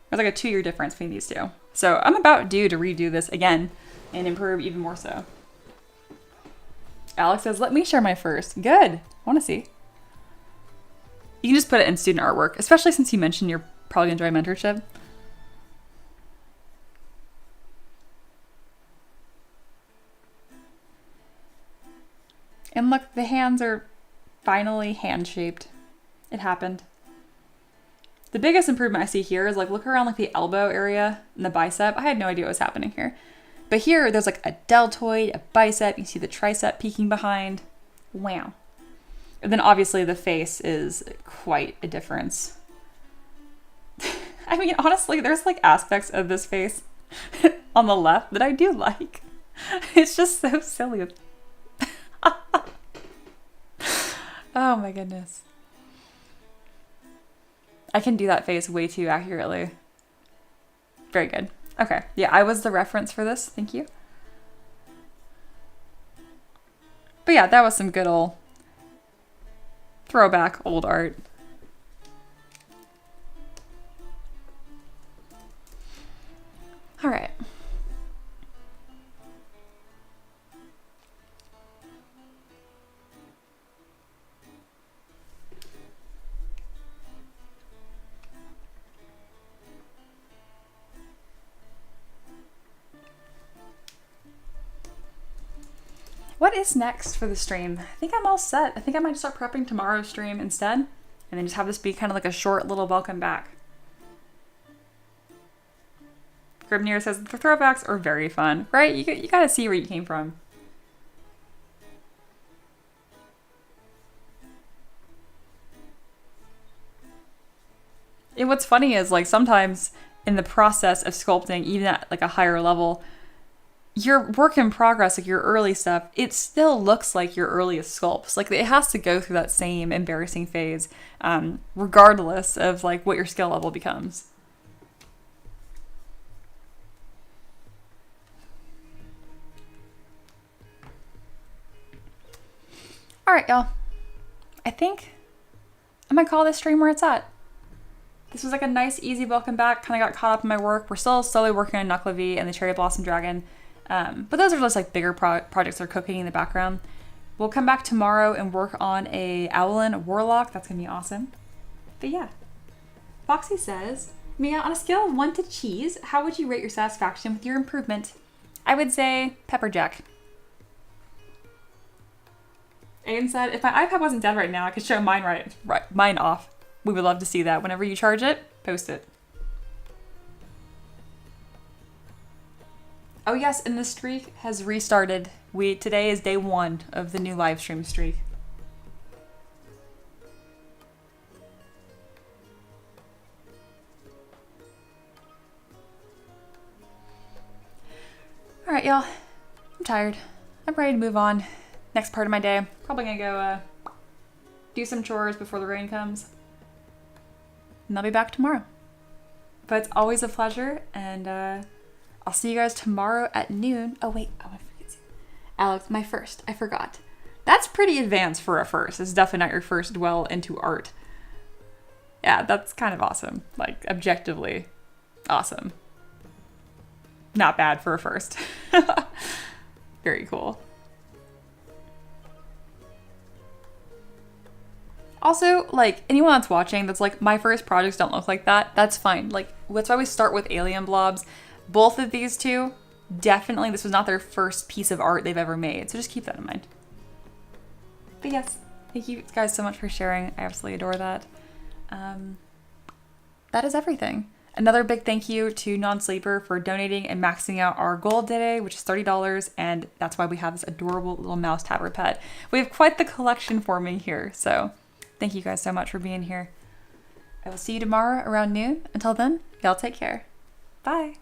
There's like a 2-year difference between these two. So I'm about due to redo this again and improve even more so. Alex says, let me share my first. Good. I want to see. You can just put it in student artwork, especially since you mentioned you're probably going to enjoy mentorship. And look, the hands are finally hand-shaped. It happened. The biggest improvement I see here is like, look around like the elbow area and the bicep. I had no idea what was happening here. But here, there's like a deltoid, a bicep. You see the tricep peeking behind. Wow. And then obviously the face is quite a difference. I mean, honestly, there's like aspects of this face on the left that I do like. It's just so silly. Oh my goodness. I can do that face way too accurately. Very good. Okay. Yeah, I was the reference for this. Thank you. But yeah, that was some good old throwback old art. All right. What is next for the stream? I think I'm all set. I think I might start prepping tomorrow's stream instead, and then just have this be kind of like a short little welcome back. Grimnir says the throwbacks are very fun, right? You gotta see where you came from. And what's funny is like sometimes in the process of sculpting, even at like a higher level, your work in progress, like your early stuff, it still looks like your earliest sculpts. Like it has to go through that same embarrassing phase, regardless of like what your skill level becomes. All right, y'all. I think I'm gonna call this stream where it's at. This was like a nice, easy welcome back. Kind of got caught up in my work. We're still slowly working on Knucklevi and the Cherry Blossom Dragon. But those are just like bigger projects that are cooking in the background. We'll come back tomorrow and work on a Owlin Warlock. That's gonna be awesome. But yeah. Foxy says, Mia, on a scale of 1 to cheese, how would you rate your satisfaction with your improvement? I would say pepper jack. Aiden said, if my iPad wasn't dead right now, I could show mine mine off. We would love to see that. Whenever you charge it, post it. Oh yes, and the streak has restarted. Today is day 1 of the new live stream streak. All right, y'all. I'm tired. I'm ready to move on. Next part of my day. Probably gonna go do some chores before the rain comes. And I'll be back tomorrow. But it's always a pleasure, and I'll see you guys tomorrow at noon. Oh wait, I forget. Alex, my first. I forgot. That's pretty advanced for a first. It's definitely not your first dwell into art. Yeah, that's kind of awesome. Like, objectively awesome. Not bad for a first. Very cool. Also, like, anyone that's watching that's like, my first projects don't look like that, that's fine. Like, that's why we start with alien blobs. Both of these two, definitely, this was not their first piece of art they've ever made. So just keep that in mind. But yes, thank you guys so much for sharing. I absolutely adore that. That is everything. Another big thank you to Non-Sleeper for donating and maxing out our goal today, which is $30. And that's why we have this adorable little mouse Tavern pet. We have quite the collection forming here. So thank you guys so much for being here. I will see you tomorrow around noon. Until then, y'all take care. Bye.